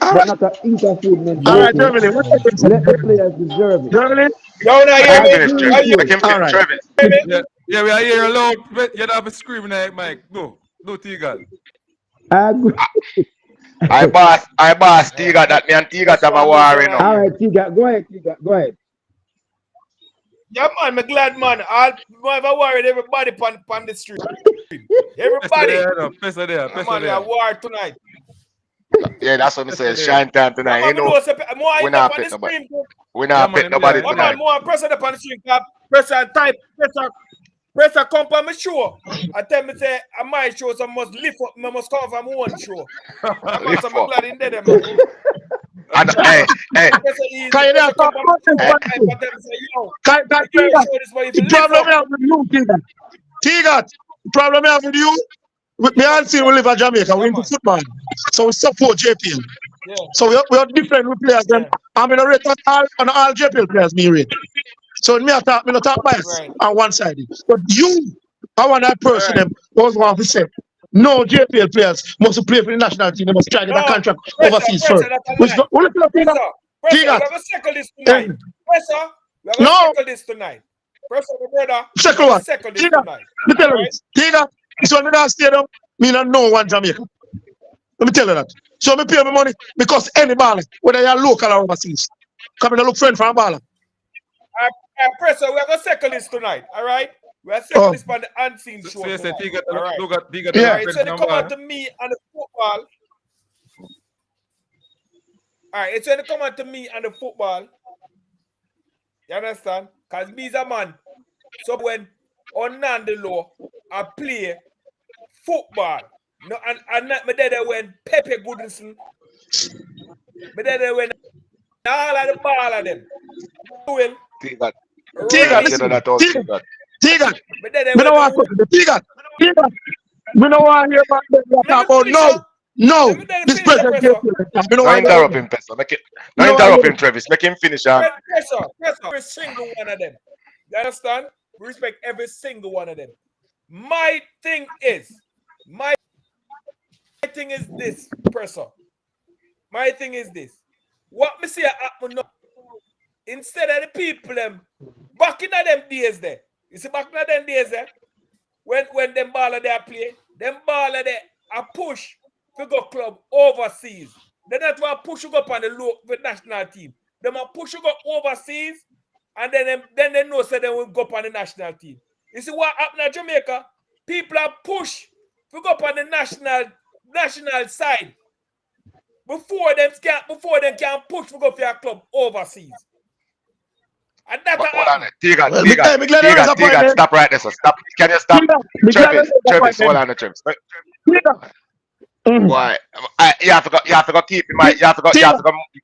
All but right, not a eat of food all right, mentality. Germany. What happened? Let the players deserve it. Germany? You wanna make hear him I me? finish, agree Travis. with Are you Make you. him All finish, right. Travis. hear me? Yeah, we are hearing loud. You don't have a screaming like Mike. No, Tigal. I agree. I boss Tiga that me and Tiga That's have a what me war, say you now know. All here. right, Tiga, go ahead, Tiga, go ahead. Yeah, man, me glad, man. I'll never worried everybody on the street. Everybody. Pesa there. Yeah, man, we are war tonight. Yeah, that's what I say. Pesa there. Shine time Yeah, tonight. You man, we know, know more we hit up not on pet the nobody. screen. We Yeah, not man, pet nobody Oh, tonight. man, more press it up on the screen. Press and type. Press a come on my show. I tell me say on my show, so I must lift up, I must come from one show. Yeah, man, Lift so I'm up. glad in there, man. And hey, Press a easy, Can you press a come talk on about this my show. hey, one I too? tell me say, yo, Can the girl Tiga? show this way, if The you lift problem up. I have with you, Tiga. Tiga, the problem I have with you, with me and see we live in Jamaica, Yeah, we into man. football. So we support JPL. Yeah, So we are different with players. Then yeah, I'm in a rate on all JPL players, me rate. So me not talk bias right. on one side. But you, I want that All person right. them was want to say, no JPL players must play for the national team, they must try to get a No, contract overseas pressure, first. that's a Which lie. what look at Tiga? Pressure, we're Tiga. going to settle this tonight. Pressure, we're going to No, settle this tonight. Pressure, my brother, we're second going to one. settle this Tiga, tonight. let me tell All you right? this. Tiga, this one in the stadium, me not know one Jamaica. Let me tell you that. So me pay my money because any baller, whether you're local or overseas, come in and look friend for a baller. Pressure, we're going to settle this tonight. All right? We're settle Oh, this on the unseen show So you say tonight. All right? Tiga All yeah. right, so they come out to me and the football. All right, it's when they come out to me and the football. You understand? Because me's a man. So when on the law, I play football. No, and not me there when Pepe Goodison, me there when all of the ball of them. Well, Tiga, Tiga, You know listen. that out. Tiga. But then they We don't went want to to Tiga. We don't want to hear about them talk about no. Let me then This finish the present pressure. game. We don't No want to interrupt him, Pesa. No interrupt him, Travis. Make him finish. Pressure. Every single one of them. You understand? We respect every single one of them. My thing is this, pressure. My thing is this. What me see happen now, instead of the people them back in them days there. You see back in them days there, when them baller they play, them baller they a push to go club overseas. They not want to push you up on the national team. They want push you go overseas, and then they know say they will go up on the national team. You see what happened in Jamaica? People are pushed to go up on the national side before them can push to go for your club overseas. And that Hold on, Tiga, stop right there, sir. Stop. Can you stop? Travis, hold on, Travis. Why? You have to go keep him. You have to go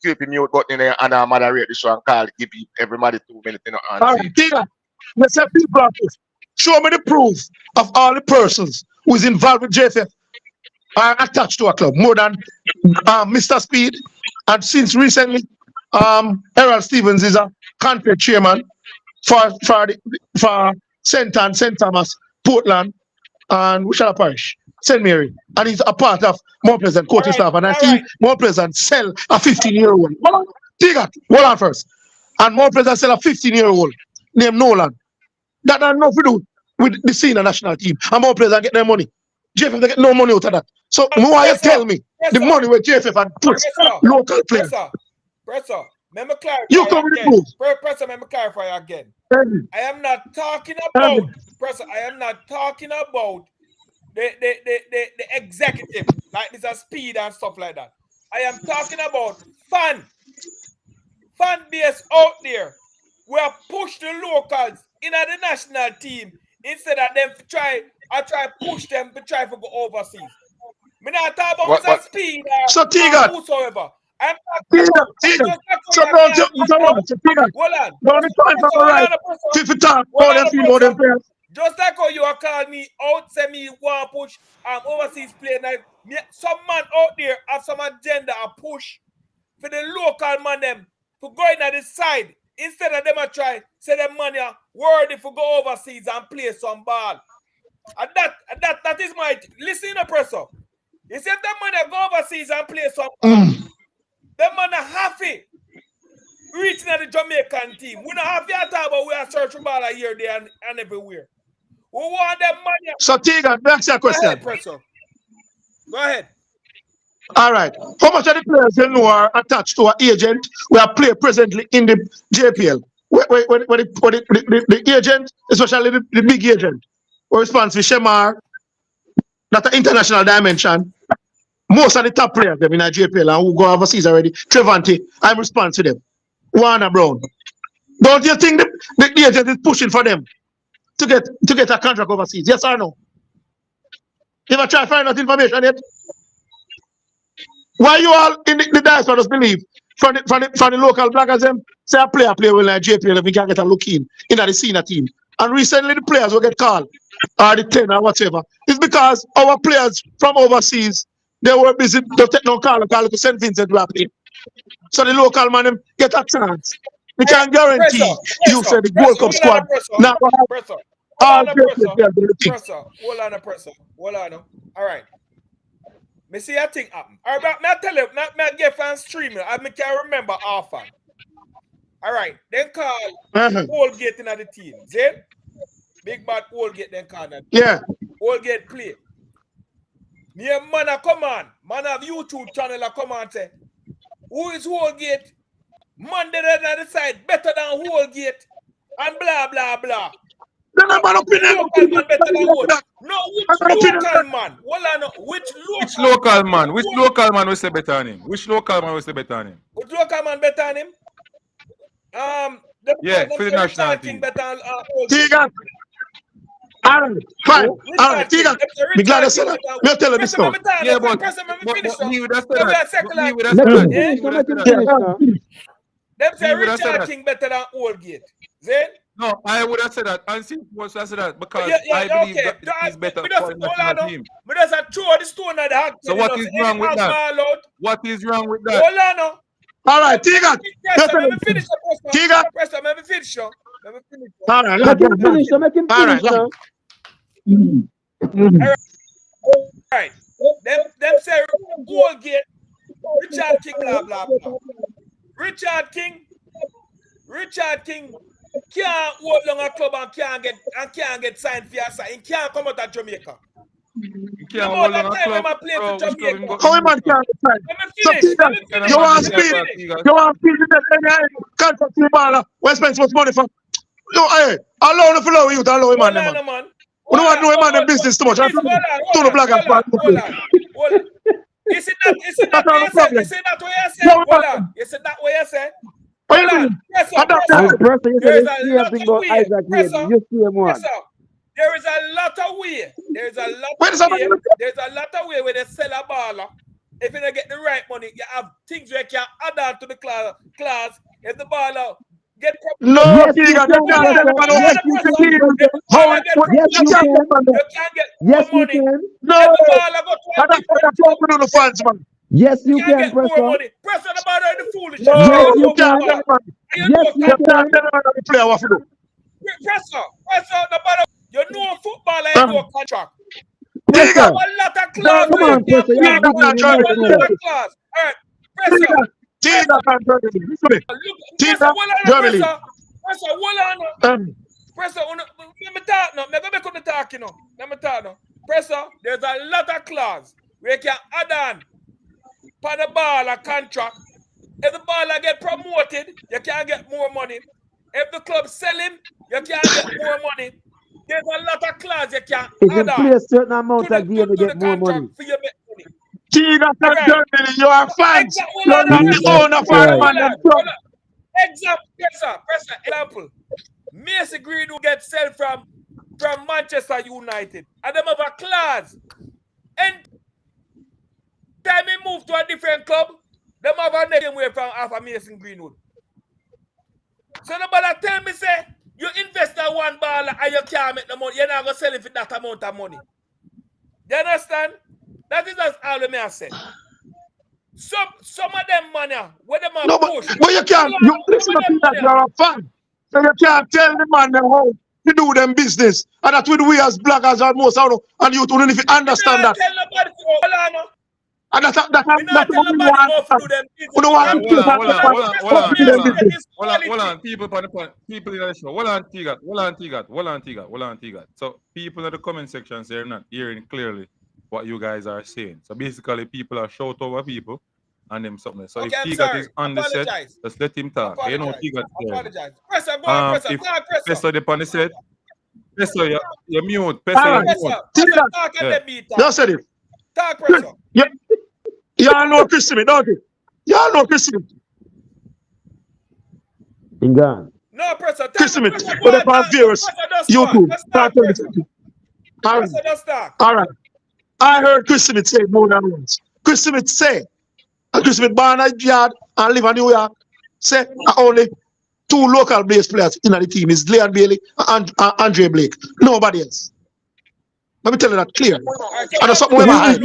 keep him mute button in there and moderate the show and call. Give everybody 2 minutes in the answer. All right, Tiga. Let's say people are this. Show me the proof of all the persons who is involved with JFF are attached to a club more than Mr. Speed, and since recently, Harold Stevens is a country chairman for St. Thomas, Portland, and Wishala Parish, St. Mary, and he's a part of More Pleasant coaching staff. And I see More Pleasant sell a 15-year-old. Hold on first. And More Pleasant sell a 15-year-old named Nolan. That has nothing to do with the senior national team. And More Pleasant get their money. JFF they get no money out of that. So why you tell me the money where JFF and put local players? Presser, let me clarify. You come with the proof. Presser, let me clarify again. I am not talking about Presser. I am not talking about the executive like Mr. Speed and stuff like that. I am talking about fan base out there. We have pushed the locals in the national team instead of them try push them to try to go overseas. Me not talk about Mr. Speed or whosoever. I'm talking about Tiga. So don't you Tiga. Hold on. Don't try to go right. If you talk about them people, them players. Just like how you are calling me out, say me want to push overseas play. Now, some man out there have some agenda a push for the local man them to go in at the side instead of them a try say them money are worthy for go overseas and play some ball. And that is my listen to Presser. You see if them money go overseas and play some ball, them money happy reaching at the Jamaican team. We don't have to talk about we are searching ball here, there, and everywhere. We want them money. So Tiga, that's your question. Go ahead, Presser. Go ahead. All right. How much of the players you know are attached to an agent who are play presently in the JPL? When the agent, especially the big agent, who responds for Shemar, that's an international dimension. Most of the top players them in the JPL and who go overseas already, Trevante, I'm responsible to them. Warner Brown. Don't you think the agent is pushing for them to get a contract overseas? Yes or no? You ever try to find out information yet? Why you all in the diaspora just believe from the local bloggers them say a player play well in JPL if we can get a look in the senior team. And recently the players will get called or the 10 or whatever. It's because our players from overseas they were busy to take no call to St. Vincent to play. So the local man them get a chance. We can guarantee you say the Gold Cup squad. Now Hold on a Presser. All right. Me see a thing happen. All right, me tell you, me get fans streaming. I can remember often. All right, then call Holgate in the team. See? Big bad Holgate then call that. Yeah. Holgate play. Me a man a come on. Man have YouTube channel a come on say, who is Holgate? Man they decide better than Holgate and blah blah blah. Then I'm an opinion. No, which local man? Which local man? Which local man will say better than him? Which local man will say better than him? Which local man better than him? Yeah, for the national team. Tiga. All right, fine. All right, Tiga. Be glad I said that. Let me tell you this now. Yeah, but he would have said that. Them say Richard King better than Holgate. Then No, I would have said that. And see, was I said that because Yeah, I believe okay. that he's better Me for just, the hold national on, team. me just a throw the stone at the hand. So what is wrong with that? What is wrong with that? Hold on now. All right, Tigat. Let me finish the pressure. Tigat. Pressure, let me finish. Let me finish. All right, Make him finish, so make him all right. finish now. All right. Them say goal gate. Richard King, blah blah blah. Richard King can't hold long a club and can't get signed for your side. He can't come out of Jamaica. You can't hold on a club. Bro, which club him How man can't sign? So Tigat, you want speed? You want speed to get any contract to the baller? Where spend so much money for? Yo, hey, allow him to follow you, allow him, man. We don't want to know him man business too much. Hold on. Is it that way you say? Is it that way you say? Hold on. Is it that way you say? Hold on. Press up. And person, you There is say a the lot thing of about way. Isaac here. You see him one. Press up. There is a lot of way. There's a lot of way where they sell a baller. If you don't get the right money, you have things where you can add on to the class. If the baller get no, yes, you can. Yes, you can. Yes, you can. You can't get Yes, more you money. can. No, If the baller go to a different club, to the fans, man. Yes, you can't can, get more Pressure. money. Press on the baller is the foolish. No, Yes, you can't can. tell him, Yes, you you can. can't tell him the player what to do. Pressure, the baller. You know footballer ain't no contract. Pressure. There's a lot of class. Come on, Pressure. You have to There's a lot of class. All right, pressure. Tina can't tell him. Listen to me. Tina, Germany. Pressure, hold on. Pressure, let me talk now. Let me talk, you know. Let me talk now. Pressure, there's a lot of clause where you can add on for the baller contract. If the baller get promoted, you can get more money. If the club sell him, you can get more money. There's a lot of clause you can if add you on play a certain amount of game, you to get the more contract money. for your money. Tina can't Germany. You are fans. Exactly. You're not the owner for the man. Example. Macy Greenwood gets sold from Manchester United. And them have a clause. And time he move to a different club, them have a name away from half Mason Greenwood. So nobody tell me say you invest in one ball and you can't make the money. You're not gonna sell it for that amount of money. You understand? That is just all I say. Some of them money, where them are push. But you can't. You listen to me that you're a fan. So you can't tell the man them how to do them business. And that we as bloggers are most out and you don't even understand that. Tell nobody to hold on. And that's what we want. We don't want Hold on. People in the show. Hold on, Tigat. So people in the comment sections they're not hearing clearly what you guys are saying. So basically people are shout over people and them something. So okay, if Tigat is on the set, just let him talk. You know Tigat. Apologize. Pressure, go on, pressure. If Pressure on the set, Pressure, you're mute. Pressure, you're mute. Just said it. Talk, Pressure. Y'all know Chris Smith, don't you? Y'all know Chris Smith. Gone. No, Pressure. Chris Smith. But if I'm virus, YouTube. All right. I heard Chris Smith say more than once. Chris Smith say, and Chris Smith born in yard and live in New York, say only two local based players in the team is Leon Bailey and Andre Blake. Nobody else. Let me tell you that clear. And that's something we have.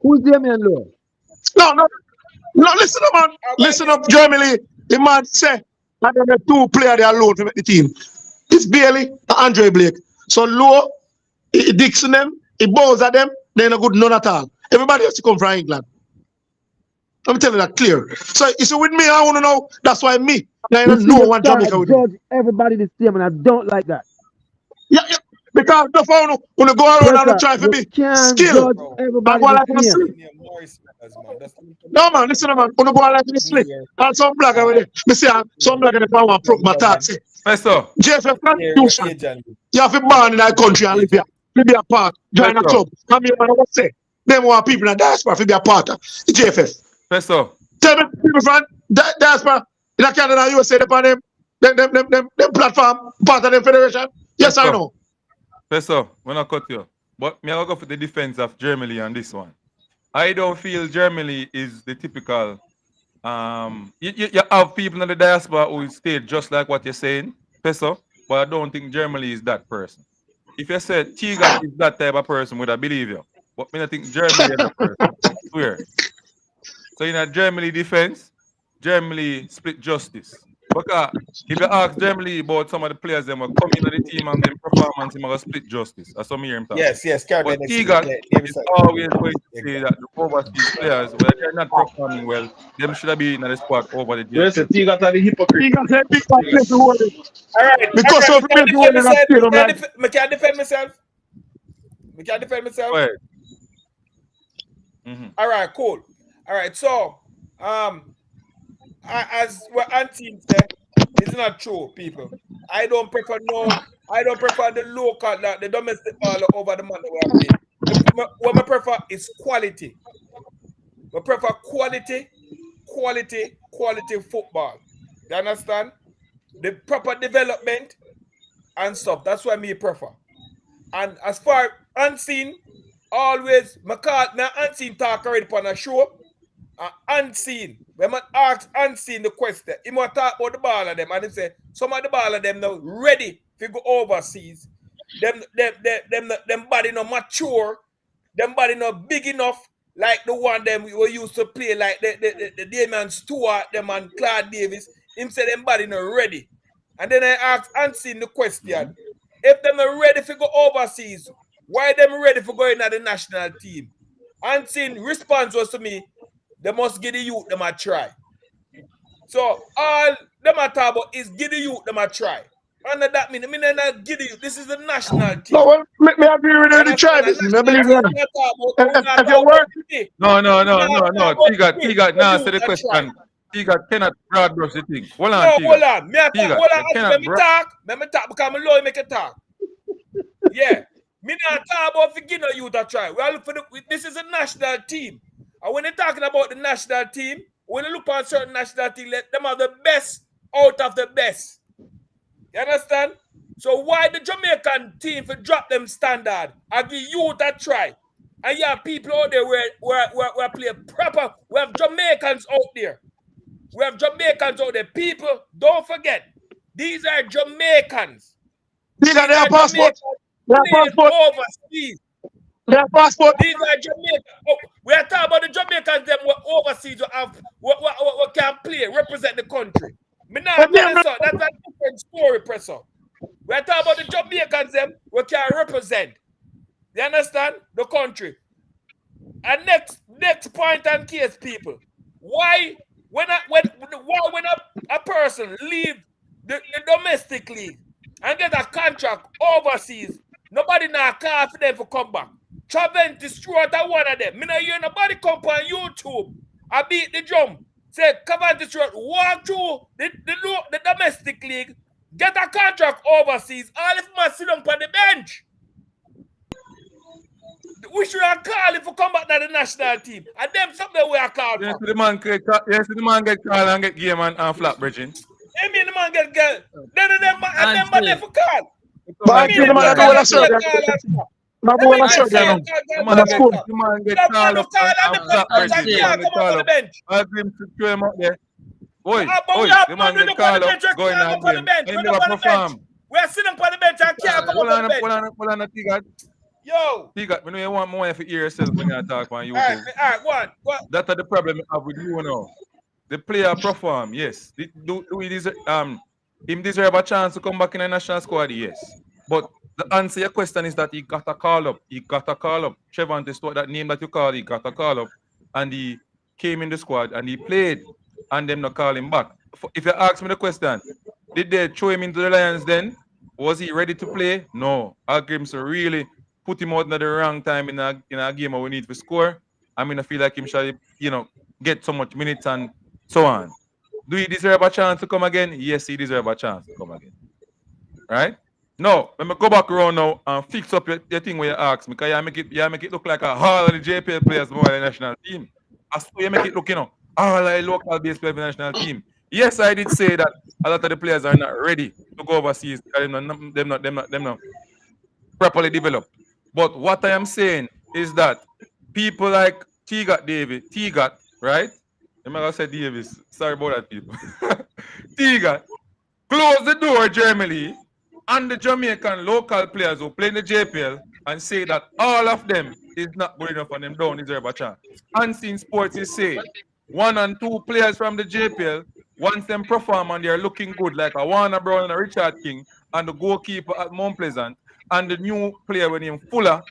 Who's Damien Lowe? No, listen up, man. Listen up, Germany. The man say, and then the two players they alone to make the team. It's Bailey and Andre Blake. So Lowe, Dixon them, Bows at them, they're not good none at all. Everybody has to come from England. Let me tell you that clear. So you see with me, I want to know, that's why me. Now I don't know what Jamaica would do. Everybody the same, and I don't like that. Yeah. Because the phone when you go around and try to be skill. Everybody no man, listen man, when you go like this slick, and some black over there. Me see some black in the power and prove my taxi. JFF constitution. You have to born in that country and live here. To be a part, join a club. Come here, man, what say? Them want people in the diaspora to be a part of the JFF. Tell me people from diaspora in Canada and USA upon them platform, part of the federation. Yes or no? Professor, when I cut you, but me I go for the defense of Germany on this one. I don't feel Germany is the typical. You have people in the diaspora who stayed just like what you're saying, Peso, but I don't think Germany is that person. If you say Tigat is that type of person, would I believe you? But me, I think Germany is that person. I swear. So in a Germany defense, Germany split justice. Because if you ask Germany about some of the players that will come into the team and them performance, they will split justice. That's what I hear him talk. Yes, carry But the next Tigat David is said. always going to say that the overseas players, where they're not performing well, them should have been in the squad over the Yes, JPL. he got the hypocrite. He can say big man play to hold it. All right. Because of play to hold it and steal him like. I can't defend myself. I can't defend myself. Go ahead. Mhm. All right, cool. All right, so as what Auntie said, it's not true, people. I don't prefer the local, the domestic ball over the money we are playing. What I prefer is quality. I prefer quality football. You understand? The proper development and stuff. That's what me prefer. And as far unseen, always unseen talk already on a show. Unseen. When I ask unseen the question, he might talk about the ball of them and he say some of the ball of them now ready to go overseas. Them body not mature, them body not big enough like the one them we were used to play, like the Damian Stewart, them and Claude Davis. Him say them body not ready. And then I ask unseen the question, if them are ready to go overseas, why them ready for going at the national team? Unseen response was to me, they must give the youth them a try. So all them a talk about is give the youth them a try. And that mean not give the youth. This is the national team. No, well, me agree with you. The try this. I believe you. If you work. No. Tigat, now answer the question. Tigat cannot broad brush the thing. Hold on, Tigat. Hold on. Let me talk because my lawyer make a talk. Yeah. Me not talk about forgetting you to try. We are look for this is a national team. And when they're talking about the national team, when you look at certain national team, let them have the best out of the best. You understand? So why the Jamaican team for drop them standard and give you that try? And you have people out there where play proper. We have Jamaicans out there. People, don't forget, these are Jamaicans. These are their passports. Overseas. Their passport. These are Jamaicans. Oh, we are talking about the Jamaicans them overseas what can play, represent the country. That's a different story, Professor. We are talking about the Jamaicans them what can represent. You understand? The country. And next point and case, people. Why when a person leave the domestic league and get a contract overseas, nobody now call for them to come back. Traventis Stewart are one of them. Me not hear nobody come on YouTube. I beat the drum. Say Traventis Stewart walk through the domestic league, get a contract overseas. All if man sit down on the bench. We should have called if we come back to the national team. And them something we are called Yes, for. the man get called and get game and flat bridging. I mean the man get girl. Then them man for call. But I think the man do what I said. Man do what I said. The man get called up and flat bridging. I him to throw him out there. Boy, the man get called up, going on game. He never perform. We are sitting on the bench and can't come on the bench. Hold on, Tigat. Yo. Tigat, when you want more for hear yourself when you talk on YouTube. All right, what? That's the problem I have with you now. The player perform, yes. Do he deserve, him deserve a chance to come back in the national squad? Yes. But the answer to your question is that he got a call up. Trevante Stewart, that name that you call, he got a call up. And he came in the squad and he played. And them not call him back. If you ask me the question, did they throw him into the Lions then? Was he ready to play? No. Algrim's really put him out at the wrong time in a game where we need to score. I mean, I feel like him should, get so much minutes and so on. Do he deserve a chance to come again? Yes, he deserves a chance to come again. Right? No, let me go back around now and fix up your thing where you ask me, because you make it look like a all of the JPL players more than the national team. I saw you make it look, all the local base players for the national team. Yes, I did say that a lot of the players are not ready to go overseas. Them not properly developed. But what I am saying is that people like Tigat, right? I'm not gonna say Davis. Sorry about that, people. Tigat close the door, Germany, and the Jamaican local players who play in the JPL and say that all of them is not good enough and them don't deserve a chance. Unseen Sports is saying 1 and 2 players from the JPL, once them perform and they're looking good, like a Warner Brown and a Richard King, and the goalkeeper at Mount Pleasant, and the new player with him Fuller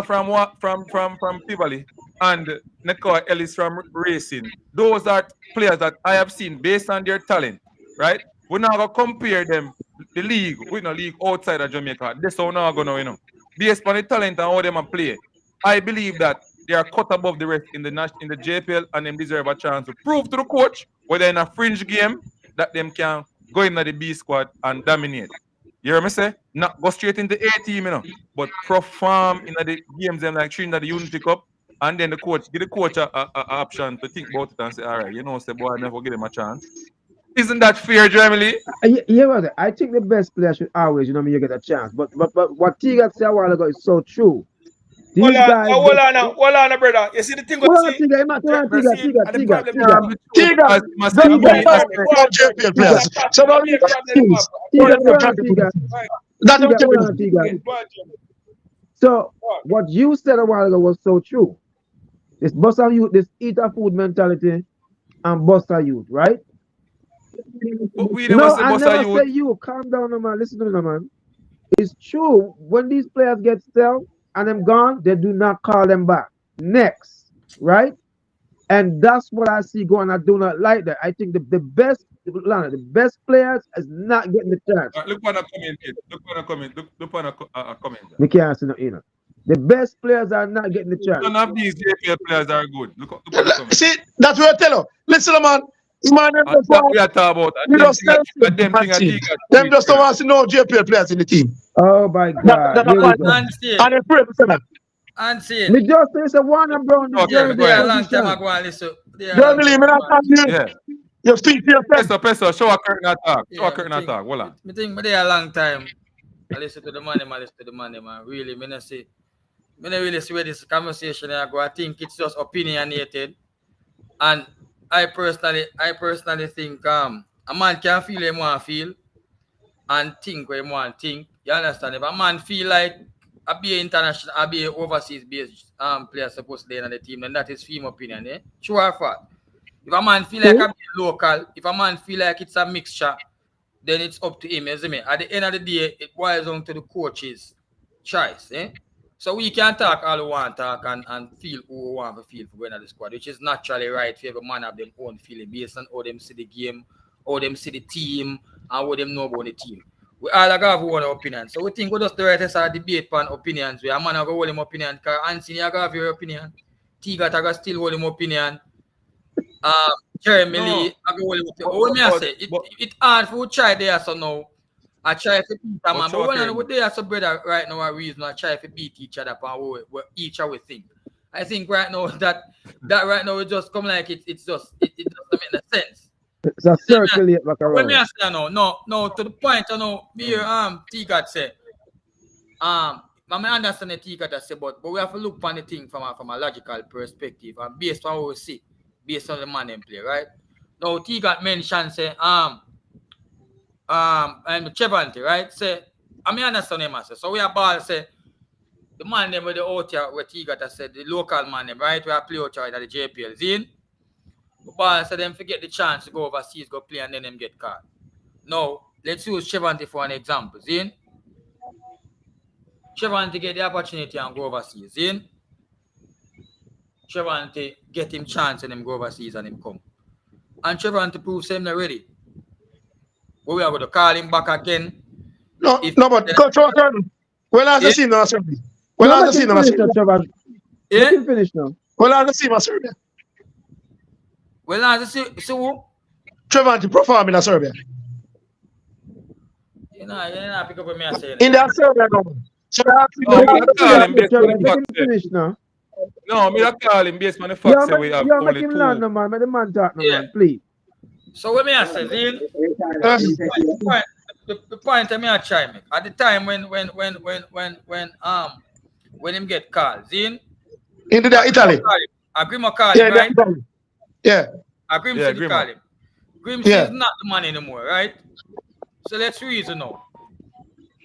from Tivoli, and Nicole Ellis from Racing. Those are players that I have seen based on their talent, right? We're not gonna compare them, the league, with the league outside of Jamaica. That's how we're not gonna, based on the talent and how them play. I believe that they are cut above the rest in the JPL, and them deserve a chance to prove to the coach whether in a fringe game that them can go into the B squad and dominate. You hear me say? Not go straight into A team, but perform in the games them like Trinidad the Unity Cup, and then the coach give the coach a option to think about it and say, all right, say, boy, I never give him a chance. Isn't that fair, Germany? Yeah, I think the best player should always, you get a chance. But what Tiga said a while ago is so true. These guys. Hold on, brother. You see the thing with Tiga. So what you said a while ago was so true. This Bossa youth, this eater food mentality, and Bossa youth, right? No, I never say you. Calm down, man. Listen to me, man. It's true. When these players get sold and them gone, they do not call them back. Next, right? And that's what I see going. I do not like that. I think the best players is not getting the chance. Look on a comment. Look on a comment. We can't see no. The best players are not getting the chance. None of these JPL players are good. Look on the comment. See, that's what I tell you. Listen, man. Man, we are talking about. Them just don't want to know JPL players in the team. Oh my God! And Unseen. Me just say Warner Brown. They a long time ago and listen. Germany, me not talking. You speak to yourself. Peso, show a curtain attack. Show a curtain attack. Voila. I think they a long time. I listen to the money, man. Really, me not really see where this conversation I go. I think it's just opinionated, and I personally think a man can feel what he want to feel and think what he want to think. You understand? If a man feel like I be international, I be overseas based player supposed to be in the team, then that is his opinion, eh? True or false? If a man feel like I be local, if a man feel like it's a mixture, then it's up to him, isn't it? At the end of the day, it boils down to the coach's choice, eh? So we can talk all we want to talk and feel who we want to feel for going to the squad, which is naturally right for every man have their own feeling based on how them see the game, how them see the team, and what them know about the team. We all have our own opinion. So we think we just the right to debate on opinions. We a man have hold him opinion, because Anthony have your opinion. Tiga have still hold him opinion. Jeremy Lee have hold him opinion. What me I say? It's hard for we try there so now. I try to beat them, man. But when we there, so brother, right now, a reason I try to beat each other upon what each other think. I think right now that right now it just come like it doesn't make sense. It's a circulate back around. When me I say no, to the point, me hear T-God say, I understand the T-God say, but we have to look on the thing from a logical perspective and based on what we see, based on the man and play, right? Now T-God mentioned say, and Chevante, right? Say, I understand him, say. So we are ball say the man name with the out here where Tiga said the local man name, right? We are play out here at the JPL. Zin. The ball say them forget the chance to go overseas, go play and then them get caught. Now, let's use Chevante for an example. Zin. Chevante get the opportunity and go overseas. Zin. Chevante get him chance and him go overseas and him come. And Chevante proves him not ready. We are going to call him back again. No, but Coach Walker, well, as I see now, sir. Well, as I see now, sir. Yeah, can finish now. Well, as I see, sir. Well, as I see, so Trevor to perform in Serbia. You know, pick up what me I say. In that Serbia, so finish now. No, me not call him based on the facts that we have only two. No, man. Let the man talk, no, man, please. So what me I say, Zin, the point I me I try make at the time when him get called, Zin, into the Italy. Agree call him, right? Yeah. Agree call him. Grim is not the man anymore, right? So let's reason now.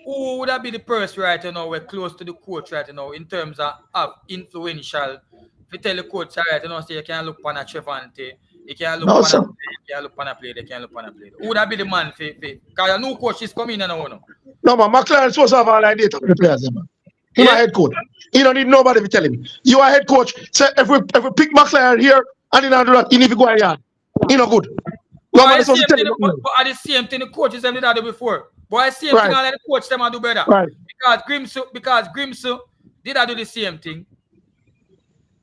Who would have been the person right now? We're close to the coach right now in terms of influential. If you tell the coach right now, say you can look on a Trevante, you can look No, on sir. a play, you can look on a play, you can look on a play. Who would have been the man for because a new coach is coming in now. No, man, McLaren supposed to have all idea of the players, man. He's Yeah. my head coach. He don't need nobody to tell him. You are head coach. Say if we pick McLaren here and he don't do that, he need to go a yard. He not good. But Nobody at the supposed same to tell thing, him. but at the same thing, the coaches them did that before. But at the same Right. thing, all the coach them do better. Right. Because Grimshaw did I do the same thing.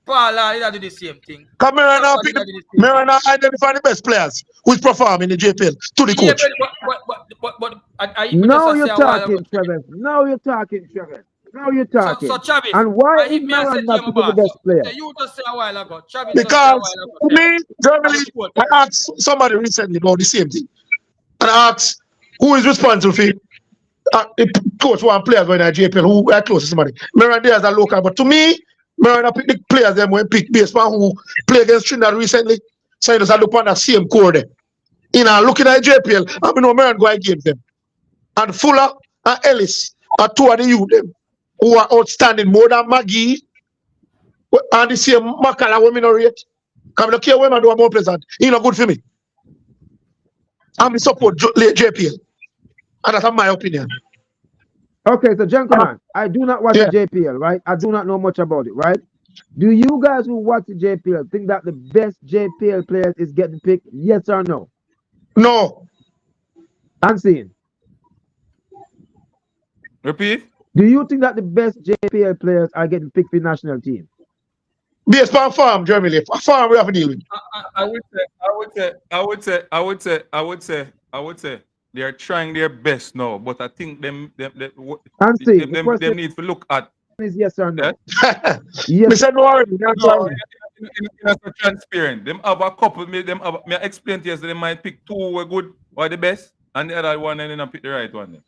Paula did I do the same thing. Come here and now identify the best players who's performing in the JPL to the Yeah, coach. but Now you're talking, Travis. Now you're talking, Travis. Now you're talking. So Travis, and why is me I said Maran not to you, picking the best player? So you just say a while ago. Travis Because just say a to while ago. me, generally, I asked somebody recently about the same thing. And I asked who is responsible for the coach one players when I JPL, who are close to somebody. Maran there as a local, but to me, Maran pick the players them when pick based on who play against Trinidad recently. So he does look on that same core there. You know, looking at JPL, I mean, Maran go against them. And Fuller and Ellis are two of the youth them who are outstanding more than Maggie and the same Makala women are rate. Come look here, women do a more pleasant. He not good for me. I'm support JPL. And that's my opinion. Okay, so gentlemen, I do not watch the JPL, right? I do not know much about it, right? Do you guys who watch the JPL think that the best JPL players is getting picked? Yes or no? No. Unseen. Repeat. Do you think that the best JPL players are getting picked for the national team? Based on farm, Germany. Farm we have to deal with. I would say they are trying their best now, but I think them need to look at is yes or no? Yes. Mr. No, it's transparent. Them have a couple. May I explain to you, so they might pick two who are good or the best, and the other one and then pick the right one. Then.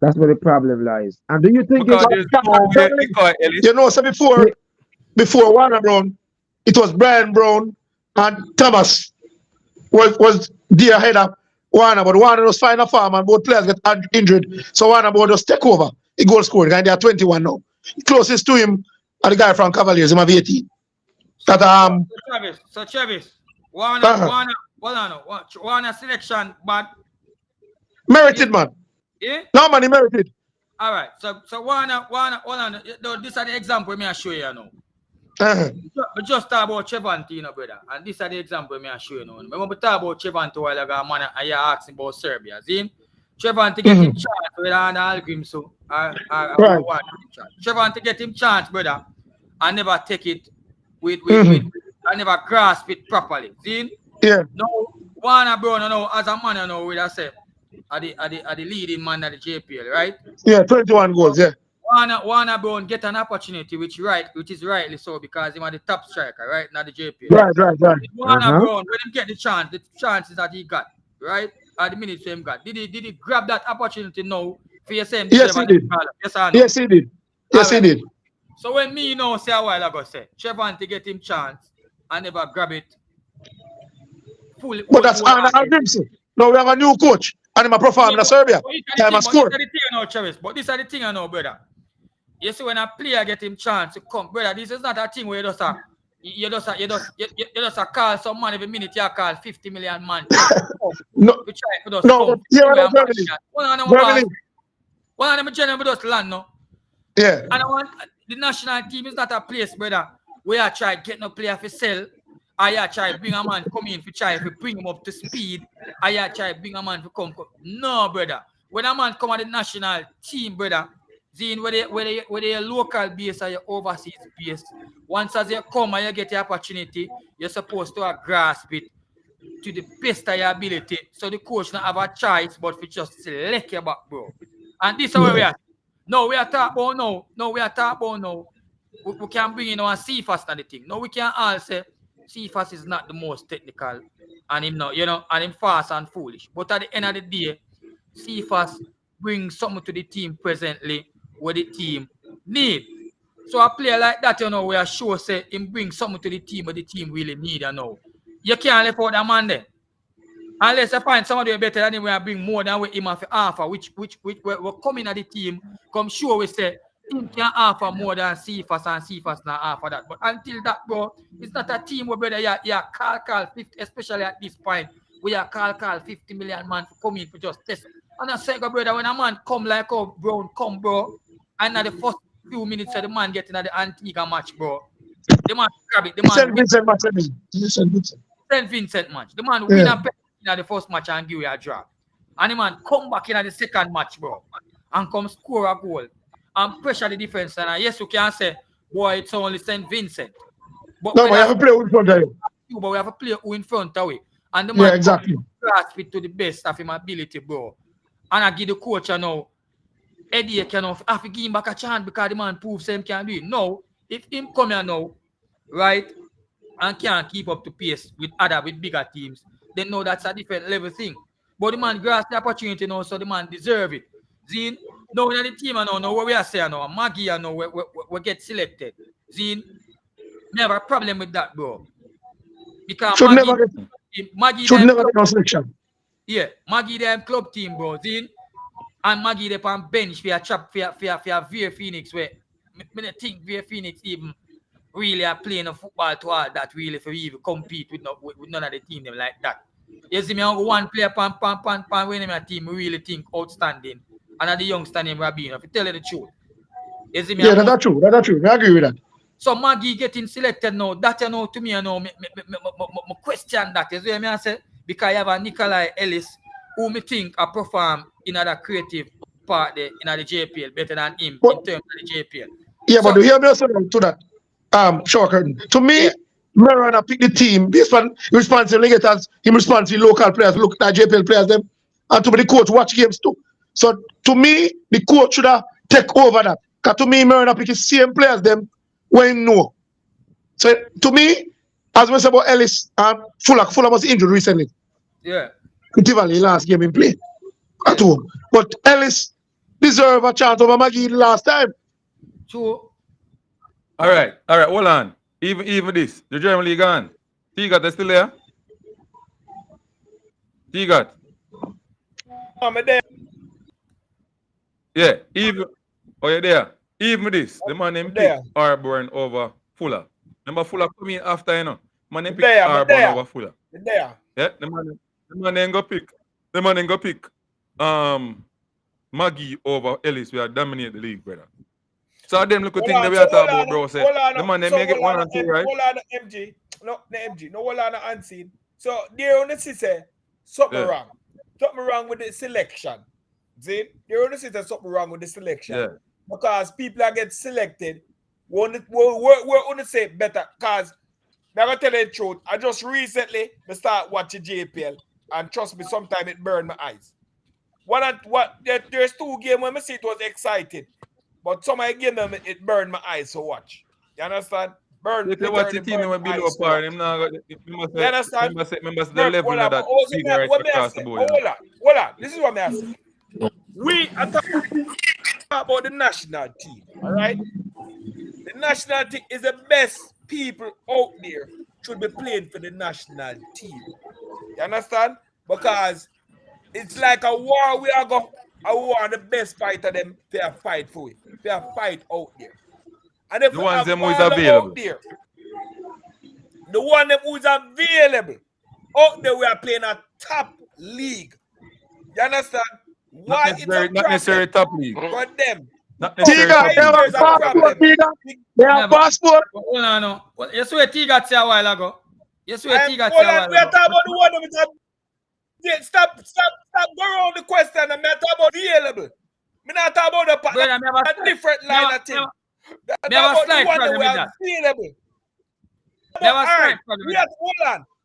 That's where the problem lies. And do you think you know, so before Warner Brown, it was Brian Brown and Thomas was there ahead of Warner, but Warner was fine a farm and both players get injured. So Warner Brown just take over. He goal scoring, and they are 21 now. Closest to him are the guy from Cavaliers, him have 18. That So Travis, Warner selection, but merited man. Yeah? No man, he merited. All right. So Warner, this are the example me I show you now. But just talk about Trevante, brother. And this are the example me I show you now. Remember talk about Trevante while ago, man, and you asking about Serbia. See? Trevante get him chance with an Grimshaw. Trevante get him chance, brother, and never take it with I never grasp it properly. See? Yeah. No, Warner Brown, as a man, with I say, are the leading man at the JPL, right? Yeah, 21 goals, yeah. Warner Brown get an opportunity, which is rightly so, because he was the top striker, right? Not the JPL. Right. Warner Brown, when him get the chances that he got, right? At the minute him got. Did he grab that opportunity now for your same? Yes, he did. Yes, I know. Yes, he did. Yes, he did. So when me say a while ago, say Trevante get him chance and never grab it fully. But that's Arnold Grimshaw. Now we have a new coach and him a perform in Serbia. Time a score. But this is the thing I know, brother. You see, when a player get him chance to come, brother, this is not a thing where you just call some man every minute. You call 50 million man. No, one of them generally just land no. Yeah. And I want the national team is not a place, brother, where I try get no player for sell. I try bring a man come in for try to bring him up to speed. I try bring a man to come. No, brother. When a man come on the national team, brother, Zine, whether you're local base or you're overseas base, once as you come and you get the opportunity, you're supposed to grasp it to the best of your ability. So the coach don't have a choice but to just select your back, bro. And this is where we are. No, we are talking about now. We can bring in our Cephas and the thing. No, we can all say Cephas is not the most technical and him not, and him fast and foolish. But at the end of the day, Cephas brings something to the team presently what the team need. So a player like that, we are sure say him bring something to the team what the team really need, You can't left out that man there. Unless I find somebody better than him, we bring more than we him for offer, which we're coming at the team, come sure we say team can offer more than Cephas and Cephas not offer that. But until that, bro, it's not a team where brother you call 50, especially at this point. We are call 50 million man for coming for just test. And I say, brother, when a man come like how Brown come, bro, and at the first few minutes of the man getting at the Antigua match, bro. The man grab it. The man St. Vincent match. St. Vincent. St. Vincent match. The man win a penalty in the first match and give you a draw. And the man come back in the second match, bro, and come score a goal and pressure the defense. And yes, you can say, boy, it's only St. Vincent. But no, but you have to play in front of you. But we have to play who in front of you. And the man exactly grasp it to the best of his ability, bro. And I give the coach now, Eddie can have to give him back a chance because the man proves him can do it. No, if him come here now, right, and can't keep up to pace with bigger teams, then no, that's a different level thing. But the man grasp the opportunity now, so the man deserve it. Zine, now in the team now what we are saying now, Maggie now we get selected. Zine, never a problem with that, bro. Because Maggie should never get no selection. Yeah, Maggie them club team, bro. Zine, and Maggie they on bench for a chap for Veer Phoenix where I think Veer Phoenix even really are playing a football to all that really for even compete with none of the team them like that. You see me one player pan when my team really think outstanding. And the youngster named Rabino, if you tell you the truth. You see me that's true. That's true. I agree with that. So Maggie getting selected now, that you know to me, you know, me question that. You see what I say? Because you have a Nikolai Ellis who me think I perform in other creative part there in the JPL better than him in terms of the JPL. Yeah, so, but you hear me also to that short curtain. To me, Merana pick the team based on responsibilities, him responsible local players, look at JPL players them, and to be the coach watch games too. So to me, the coach should have take over that. Because to me, Merana pick the same players them when no. So to me, as we said about Ellis, Fuller was injured recently. Yeah. Tivoli last game in play at home. But Ellis deserve a chance over Maggie the last time. True. All right, hold on. Even this, the German League on. T-Got is still there? T-Got. I'm there. Yeah, even. Oh, you're there. Even this, the man named pick Arborn over Fuller. Remember Fuller coming after, you know. Man named pick Arborn over Fuller. There. Yeah, the man ain't go pick. The man ain't go pick Maggie over Ellis. We are dominate the league, brother. So them look at thing that we are talking about, bro. Say the man they may get 1 and 2, right? Hold on, MG. No, hold on, unseen. So there on the say something wrong. Something wrong with the selection. See? There on the say something wrong with the selection. Yeah. Because people are get selected. We're on the say better. Because I'm gonna tell you the truth. I just recently start watching JPL, and trust me, sometimes it burned my eyes. There's 2 games when I see it was exciting, but some of the games it burned my eyes to watch. You understand? If you watch the team when below par, you understand? Remember the level of that figure across the board. Hold on. This is what I'm asking. We are talking about the national team, all right? The national team is the best people out there should be playing for the national team. You understand? Because it's like a war. We are going a war. The best fighter them they are fight for it. They are fight out there. And if the ones them who is available available. there, the one them who is available out there, we are playing a top league. You understand? Why not necessarily top league. For them. Not necessarily top league. They have passport. Hold on, no. You swear T-Got say a while ago. You swear T-Got say a while ago. We are talking about the one that stop go around the question and I'm talking about available. I'm not talking about a different line of thing. Never slide problem with that. Never slide problem with that.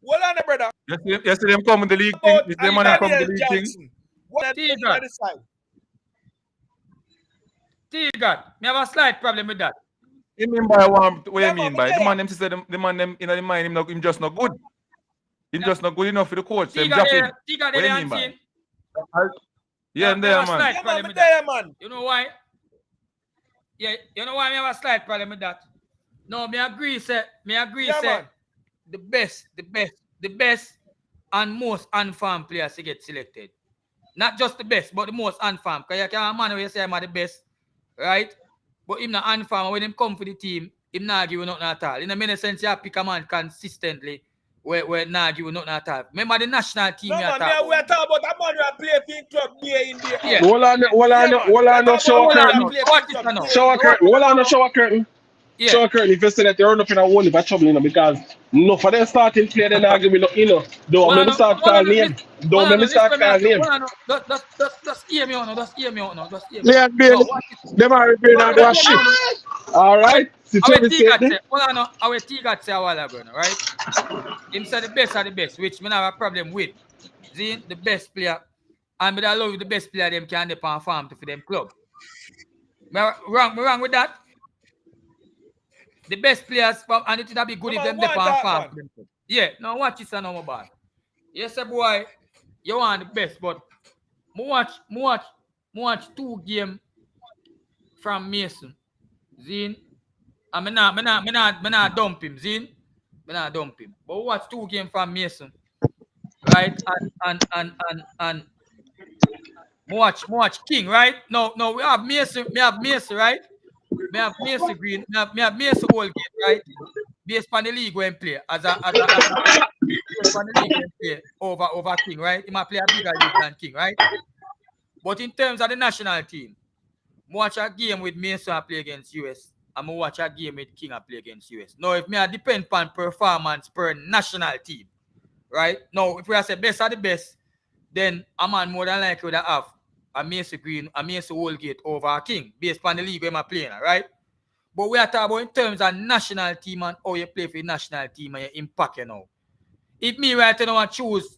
Hold on, brother. You see them come in the league thing. Is them man come in the league thing? T-Got. Never slide problem with that. You mean by what you mean by the man them said the man them in the mind him just not good. Him just not good enough for the coach. Them drop him. What do you mean by? Yeah, I'm there, man. You know why? Yeah, you know why I have a slight problem with that? No, me agree, say the best and most unfarmed players to get selected. Not just the best, but the most unfarmed. Because you can't man where you say I'm the best, right? But him not unfarmed. When him come for the team, him not give you nothing at all. In a many sense, you pick a man consistently where not give you nothing at all. Remember the national team No, man, we are talking about a man who play for club day in day out. Yeah. Hold on, no shower curtain. Shower curtain. Hold on, no shower curtain. Yeah. Shower curtain. If you say that you're not in a whole heap of trouble, you know, because no for them starting player, they not give me no, you know. Don't let me start calling name. Don't let me start calling name. Just hear me out now. Just hear me out now. Just hear me. Yeah, them are repairing and do shit. All right. Our T-God say a while ago, right? Him say the best are the best, which me have a problem with. See, the best player, and I love the best player them can depend on farm to for them club. Me wrong with that? The best players from and it would be good if them depend on farm. Yeah, now watch this and no more bad. Yes, boy, you want the best, but watch 2 games from Mason. Zin, and me not dump him, Zin. Me not dump him. But watch 2 games from Mason. Right? And watch King, right? No, we have Mason, right? Me have Mason Green, me have Mason Oldgate, right? Based on the league when play as a based on the league when play over King, right? He might play a bigger league than King, right? But in terms of the national team, I watch a game with Mason I play against US, and I watch a game with King I play against US. Now, if me I depend on performance per national team, right? Now, if we say best of the best, then a man more than likely would have a Mason Green, a Mason Oldgate over a King, based on the league where I'm playing, right? But we are talking about in terms of national team and how you play for the national team and your impact, you know. If me right now I choose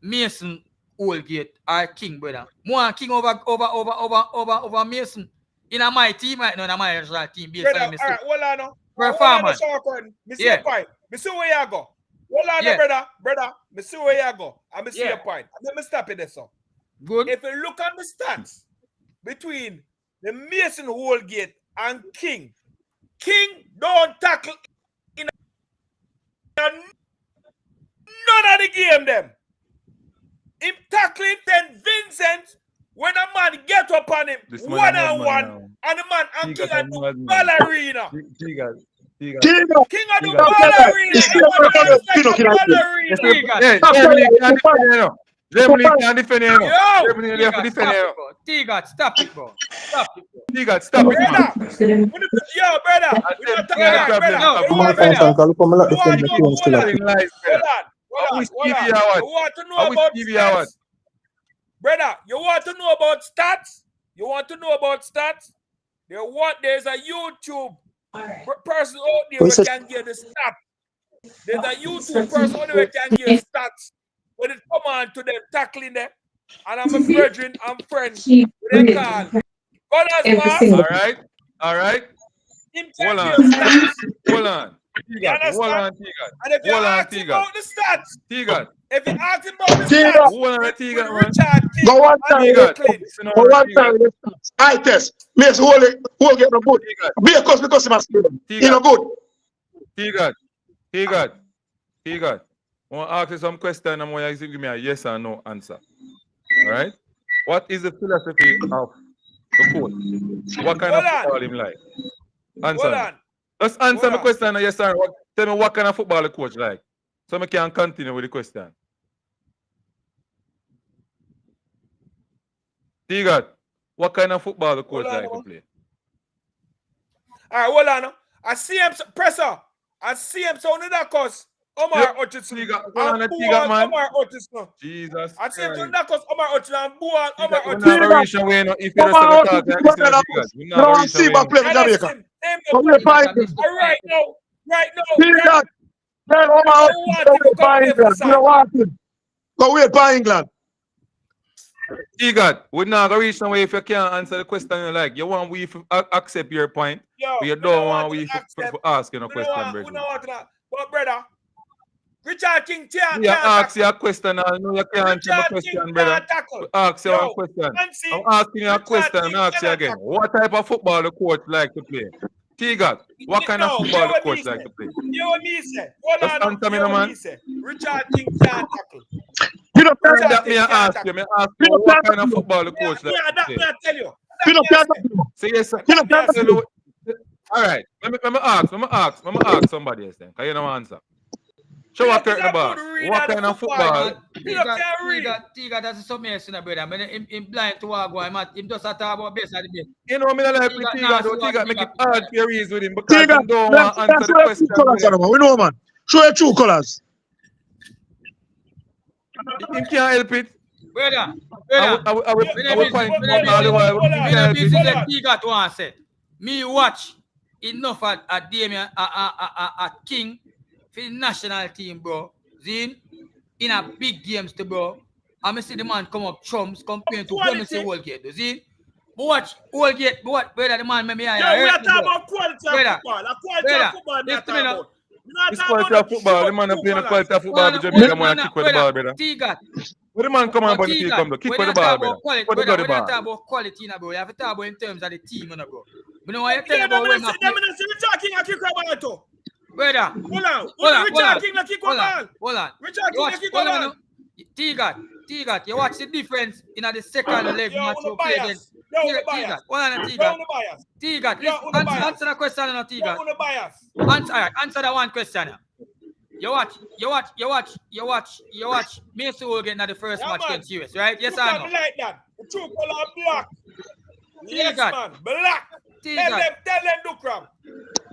Mason Oldgate or King, brother, more King over Mason in my team right now, in my national team. Brother, all right, hold on now. Performance. Me see your point. Me see where you go. Hold on, brother. Me see where you go. And me see your point. Let me stop it there, so. Good. If you look at the stats between the Mason Oldgate and King don't tackle in none of the game them. Him tackling then Vincent when a man get up on him one-on-one and the man and King at the ballerina. King at the ballerina. Germany can't defend you. Germany have to defend you. T-God, stop it, bro. T-God, stop it, man. Yo, brother. Brother, you want to know about stats? There's a YouTube person out there who can give the stats. There's a YouTube person out there who can give stats. When it come on to them tackling them, and I'm a brethren, I'm friends, they call. All right. Hold on. And if you ask him about the stats, T-God. if you ask him about the stats, Go one time. I test. Mason who get no good. Because he must you know good. T-God. I want to ask you some questions and I want you to give me a yes or no answer. All right? What is the philosophy of the coach? What kind of football him like? Answer. Just answer the question and yes or no. Tell me what kind of football the coach like. So I can continue with the question. T-God, what kind of football the coach like to play? All right, hold on. I see him, presser. I see him sounding that cause. Omar Hutchinson. Omar Hutchinson. Jesus. I see him to knock us Omar Hutchinson and Omar Hutchinson. If you don't talk, you don't see my play for Jamaica. Right now. Omar Hutchinson. Go wait for England. T-God, we're not going to reach nowhere if you can't answer the question you like. You want we to accept your point, but you don't want we to ask you no question, brother. But brother, Richard King can't ask you a question. I know you can't answer my question, brother. Ask you a question. I'm asking you a question and ask you again. What type of football the coach like to play? T-God, what kind of football the coach like to play? You and me say. Hold Just on. answer me, You no, and man. me say. Richard King can't tackle. You know, First Richard that me King I can't ask tackle. you, what kind of football the coach like Yeah, to that play? me I tell you. you know, That me I say. Say yes, sir. you know, That me I say. All right, let me ask somebody else then, because you don't answer. Show You a know, curtain the boss. good reader What of kind of football, football? man. You know, can't read. Tiga, that's something else, brother. I mean, him blind to walk, him just talk about best of the best. You know me not like with Tiga, Tiga, though. nah, Tiga make it Tiga. hard for your reason with him because Tiga, him don't let's want to answer show the your question. true colors, man. We know, man. Show your true colors. Him can't help it. Brother, I will point out all the while. Him can't help business it. that Tiga to answer. Me watch enough at Damien, at King for the national team, bro. Zin, in a big games, to bro. I see the man come up trumps comparing to when I say Holgate. Zin, but watch Holgate, but what, brother, the man made me Yo, we are talking about quality of football. A quality of football, we are talking about. This quality of football, the man playing a quality of football for Jamaica, man, kick with the ball, brother. Where the man come on, but he come, kick with the ball, brother. Kick with the bloody ball. When you talk about quality, bro, you have to talk about in terms of the team, bro. You know what you tell about when I play. Richard King a kick a ball too. Brother, hold on. Richard King a kick a ball. Hold on. Richard King a kick a ball. T-God, you watch the difference in the second leg match you play against. T-God, hold on, T-God. T-God, answer the question, no, T-God. Answer that one question. You watch. Mason will get in the first match against US, right? Yes or no? Like that. True color black. Yes, man. Black. Tell them do crap.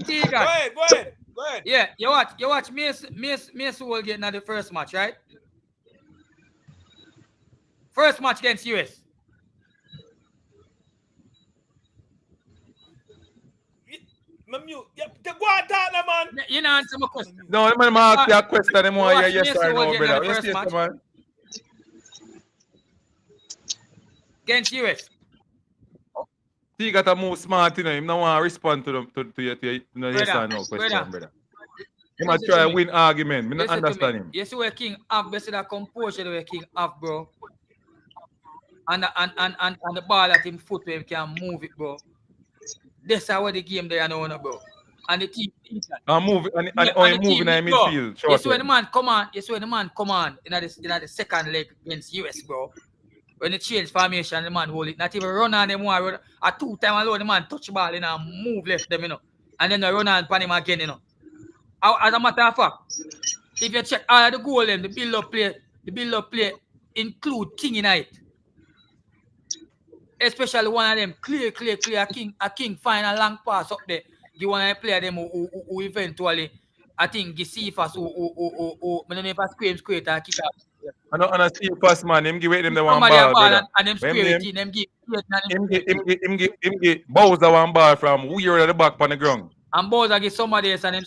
T-God. Go ahead. Yeah, you watch Mason will get in the first match, right? First match against US. Go and talk, man. You know, answer my question. No, I'm going to ask you a question. I'm going to yes or no, brother. Yes, man. Against US. He got to move smart, you know. Him don't want to respond to your yes or no question, brother. He might try to win argument. I don't understand him. You see where King have, you see that composure where King have, bro. And the ball at him foot where he can move it, bro. That's how the game there, bro. And the team. Moving in the midfield. You see when the man come on in the second leg against US, bro. When they change formation, the man hold it. Not even run on them one run. A 2 times alone, the man touch the ball and move left them, and then they run on him again, As a matter of fact, if you check all the goal them, the build-up play include King in it. Especially one of them clear. A King find a long pass up there. Give one of the player them who eventually, I think, give Cephas who I don't know if I scream straight or kick out. And a Cephas man, him give them the one ball. And them square it in, them give. Him give Bowser one ball from weird at the back on the ground. And Bowser give somebody else and him.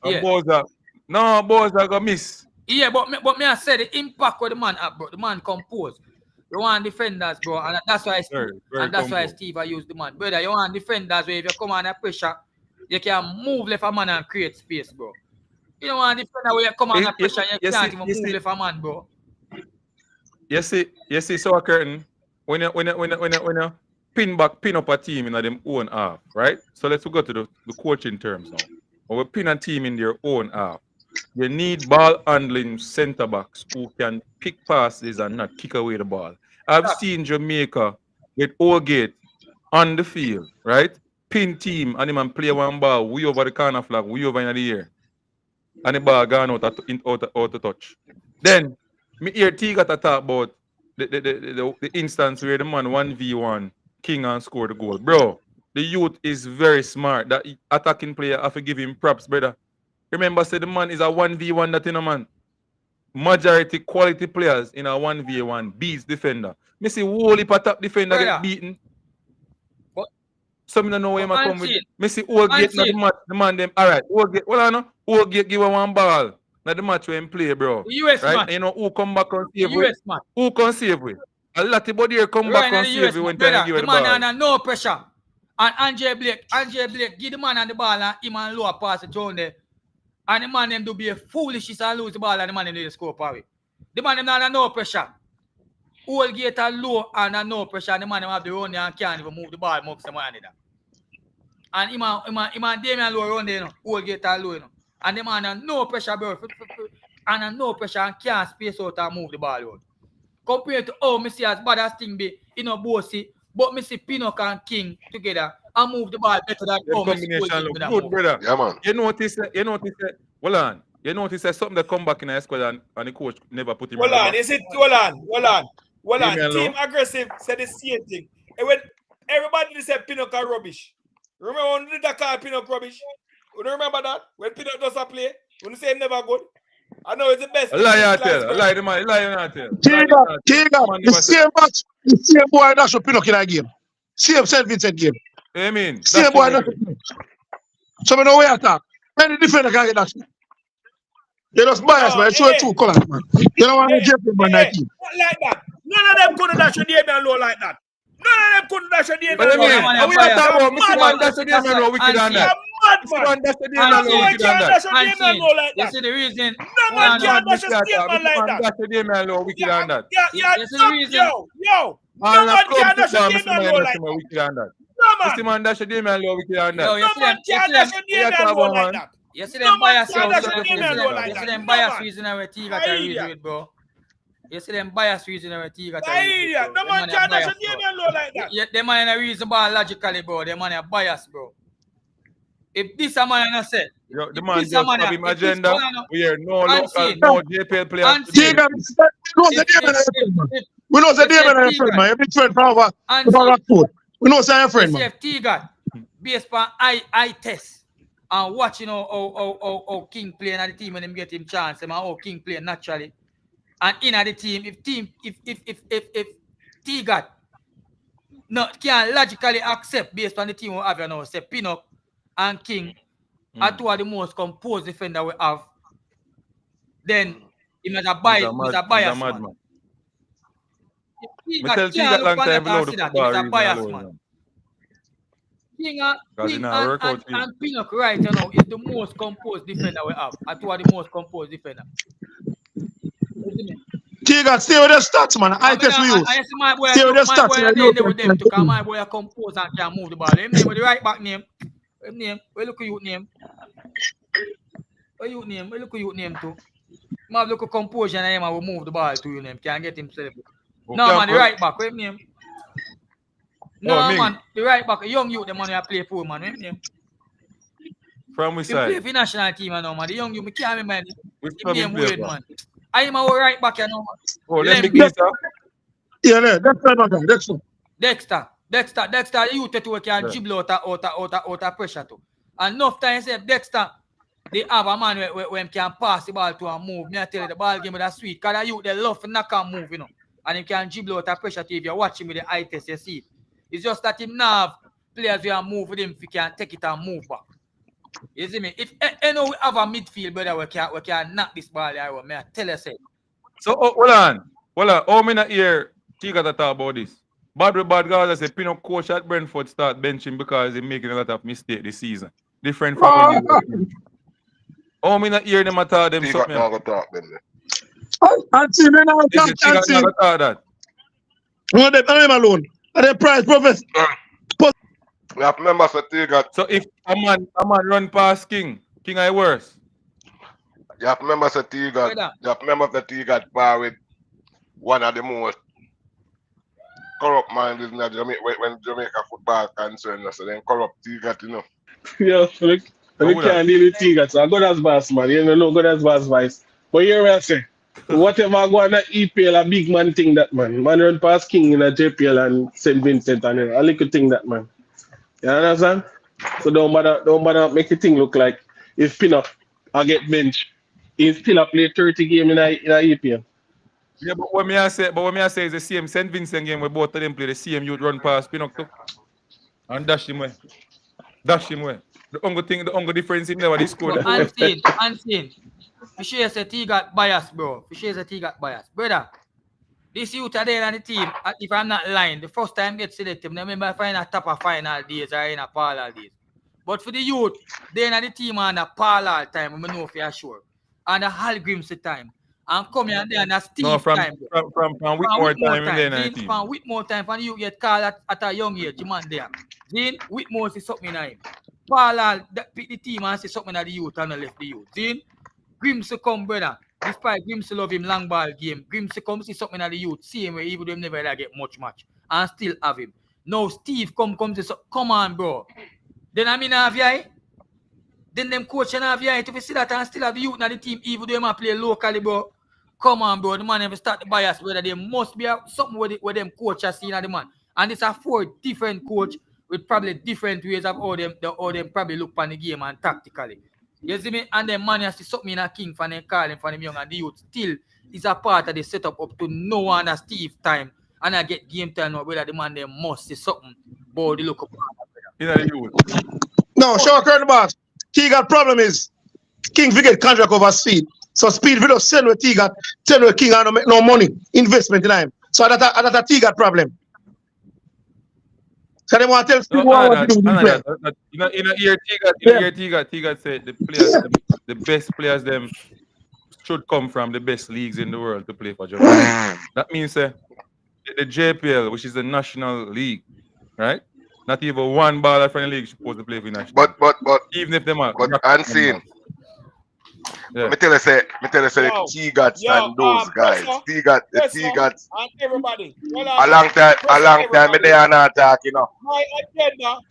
Yeah. Bowser got miss. Yeah, but me I said the impact with the man up, bro. The man compose. You want defenders, bro, and that's why Steve I use the man. Brother, you want defenders where if you come under pressure, you can move left a man and create space, bro. You don't want defender where you come under pressure and you can't even move left a man, bro. You see, so a curtain when you pin up a team in them own half, right? So let's go to the coaching terms now. When we pin a team in their own half, you need ball handling centre backs who can pick passes and not kick away the ball. I've seen Jamaica with Holgate on the field, right? Pin team and him play one ball way over the corner flag, way over in the air. And the ball gone out of touch. Then me hear T got to talk about the instance where the man 1v1 King and score the goal. Bro, the youth is very smart. That attacking player, I have to give him props, brother. Remember, say the man is a 1v1 that in a man. Majority quality players in a 1v1 beats defender. Me see whole heap of top defender get beaten. What? Some don't know where I come with. Me see Holgate not the man them. Alright, Holgate give one ball. Not the match when play, bro. The US right? man. You know who come back and save US man. Who can save with? A lot of body here come back and save you when time you give the the ball. man under no pressure. And Andre Blake give the man on the ball and him and lower pass it down there. And the man them do be a foolish and lose the ball and the man them do score power. The man them under no pressure. Holgate are low and no pressure and the man them have the run and can't even move the ball more some money that. And him and Damian Lowe around there, whole gate low, and the man have no pressure, bro. And no pressure and can't space out and move the ball out. Compared to me see as bad as thing be, bossy, but me see Pinnock and King together and move the ball better than The combination look good, brother. Yeah, man. You notice hold on. You notice that something that come back in the squad and the coach never put him Hold on on, the back. is it? Hold on. Damian Team Lowe. aggressive said the same thing. And when everybody said Pinnock are rubbish. Remember when did that call Pinnock rubbish? You don't remember that? When Pinnock does a play, when you say him never good. I know it's the best. A lie you tell. A lie the man. A lie you not tell. Tiga, the same match, the same boy that should Pinnock in a game. Same St. Vincent game. I mean, Same boy that should. So I know where you attack. Any defender can get that. You just bias, man. Show two colors, man. You don't want to get them on that team. Not like that. None of them couldn't dash a Damian Lowe like that. None of them couldn't dash a Damian But I Lowe. mean, are we not talking about Mr. Man dash a Damian Lowe wicked on that? Mr. Man dash a Damian Lowe wicked on that. You see the reason? No man can't dash a statement like that. Dash a Damian Lowe wicked on that. Yeah, You see the reason? Yo. No man can't dash a Damian Lowe like that. wicked on that. No man. Mr. Man dash a Damian Lowe wicked on Yo, that. you No see man them? can't dash a Damian Lowe like that. You see No them man bias can't dash a reason. Damian Lowe like You see that. them No bias man. reason where T got a reason with, bro. You see them bias reason where T got a The reason. idiot. No man can't dash a Damian Lowe like that. Yeah, them man a reason biologically, bro. Them man a bias, bro. If this a man not say, Yo, the man just have him agenda. We hear no local, Unseen. no JPL players. Tiga, we know the Damian is a friend, man. Every friend from our foot. We know say a friend, man. if T got based on eye test and watching how King play and the team and them get him chance, and how King play naturally. And in the team, if T got can logically accept based on the team we have now, say Pinnock and King are two of the most composed defender we have, then he is a bias man. Me tell T got long time below the football he's a bias reason man. Because and Pinnock right now is the most composed defender we have. Are two of the most composed defender. Tiga, stay with the stats, man. I test we use. Stay with the stats. Because my boy compose and can move the ball. Him name with the right back name. Him name. Where look at you name? Where you name? Where look at you name too? Man look at composure and him will move the ball to you name. Can get himself. No man, the right back. Where him name? No man, the right back. Young youth, the man who play for man. Where him name? From which He side? play for national team now, man. The young youth, me can't remember. Which Him club he name play weird, for? man. I am our right back, you know. Oh, let me guess, sir. Yeah, Dexter. Dexter, you two can dribble out of pressure too. And enough time say Dexter, they have a man where can pass the ball to and move. Me I tell you the ball game with a sweet. Because you they love to knock and move, you know. And he can dribble out of pressure too. If you watch him with the eye test, you see it. It's just that him now have players who can move with him if he can take it and move back. You see me? If we have a midfield brother we can knock this ball out, me I tell you say. So hold on. How many hear Tiga to talk about this? Bad guys, I say Pinnock coach at Brentford start benching because he's making a lot of mistakes this season. Different from when you. How many hear them at all them something? And see, then I can't see. No, them alone. And the price professor. We have members of Tiga. So if a man run past King is worse. You have members of Tiga. You have members of Tiga bar with one of the most corrupt minds in Jamaica when Jamaica football concerned. So then corrupt Tiga, you know. Yeah, look, we can't deal with Tiga. So I go as boss, man. You know, go as boss vice. But here I say, whatever I go on that EPL, a big man thing that man. Man run past King in a JPL and St. Vincent and a little thing that man. You understand? So don't bother make the thing look like if Pinnock I get bench, he still a play 30 game in a EPL. Yeah, but what me I say is the same St. Vincent game where both of them play the same youth run past Pinnock too. And dash him away. The only difference in there they scored. Unseen. Fisher said he got bias, bro. Brother, this youth are there on the team, if I'm not lying, the first time get selected, I remember I find a top of final days or in a parallel days. But for the youth, they're on the team on a parallel time, I know for sure. And a Hal Grimsey time. And come here and there and a Steve time. From Whitmore time in there. From Whitmore time, and you get called at a young age, man there. Then Whitmore is something in him. Paul pick the team and say something at the youth and left the youth. See? Grimsey come, brother. Despite Grimsey love him long ball game, Grimsey come see something at the youth, see him where even them never get much match and still have him. Now Steve come to say, come on, bro. Then I mean have you? Then them coach and have you if you see that and still have the youth in the team, even though they might play locally, bro. Come on, bro. The man never start the bias, whether there must be something where them coach are seeing at the man. And it's a 4 different coach with probably different ways of how them probably look on the game and tactically. You see me? And then man has to something in a king for them calling for them young and the youth still is a part of the setup up to no one as Steve time. And I get game time now whether the man they must say something about the local part. No, sure, current boss. T-Got problem is King forget contract over speed. So speed will just send with T-Got, send with King and don't make no money, investment in him. So that's a T-Got problem. So they want to tell Steve what to do with the player. In a year, T-Got said the best players them should come from the best leagues in the world to play for Jamaica. That means the JPL, which is the national league, right? Not even one baller from the league supposed to play for national. But even if them are unseen. Yeah. Me tell you say the T-Gots and those guys. T-Gots. And everybody. A long time me there not talk, you know.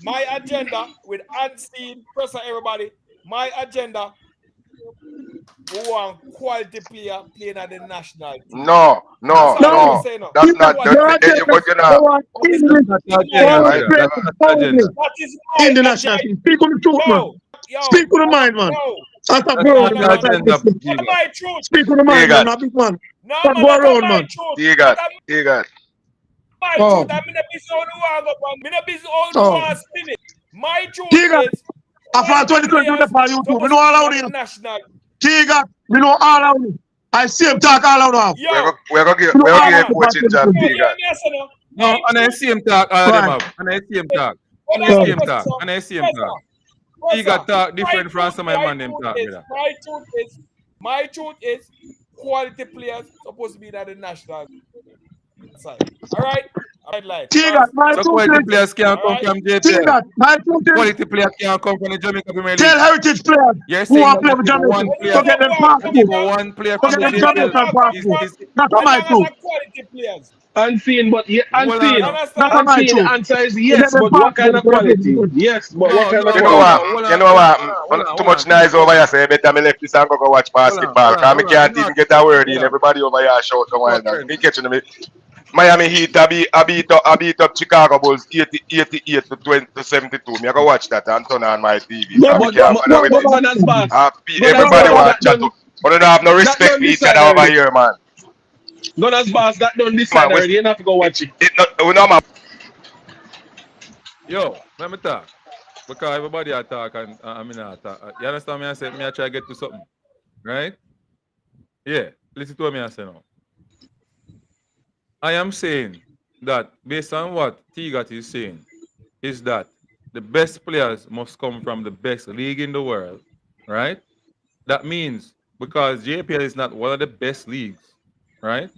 My agenda with unseen pressure everybody. My agenda. We want quality player playing at the national team. No. That's not but you know. In the national team. Speak on the truth, man. Speak on the mind, man. Speak on the mind, man. Not big man. Stop go around, man. T-Got. My truth, I'm in a busy on the one spin it. My truth is after 2020 on YouTube, we know all around national. T-Got, we know all around. I see him talk all around. We're going to get coaching job, T-Got. No, and I see him talk all them up. And I see him talk. T-Got talk different from some of my man them talk. My truth is quality players supposed to be at the national side. All right? T-Got, my so quality players can't come from JPL. T-Got, my truth is quality players can't come from the Jamaica Premier League. tell heritage players who are playing with Jamaica to get them passport. One player from To the get them Jamaican passport. JPL. That's my truth. Quality players. Unseen, but unseen. That's my Unseen, truth. the answer is yes, but what kind of quality? Yes, but what kind of You quality? know what? Too much noise over here, so I better me left this and go watch basketball. Because I can't even get a word in. Everybody over here shout a while now. Me catching me. Miami Heat I beat up Chicago Bulls 88 to 72. Me I go watch that and turn on my TV. Everybody watch chat. But they don't have no respect for each other over here, man. Gunners boss, that done this side already. You don't have to go watch it. Yo, let me talk. Because everybody talk and I mean I talk. You understand me? I said me I try to get to something. Right? Yeah. Listen to what I say now. I am saying that based on what T-Got is saying, is that the best players must come from the best league in the world, right? That means because JPL is not one of the best leagues, right?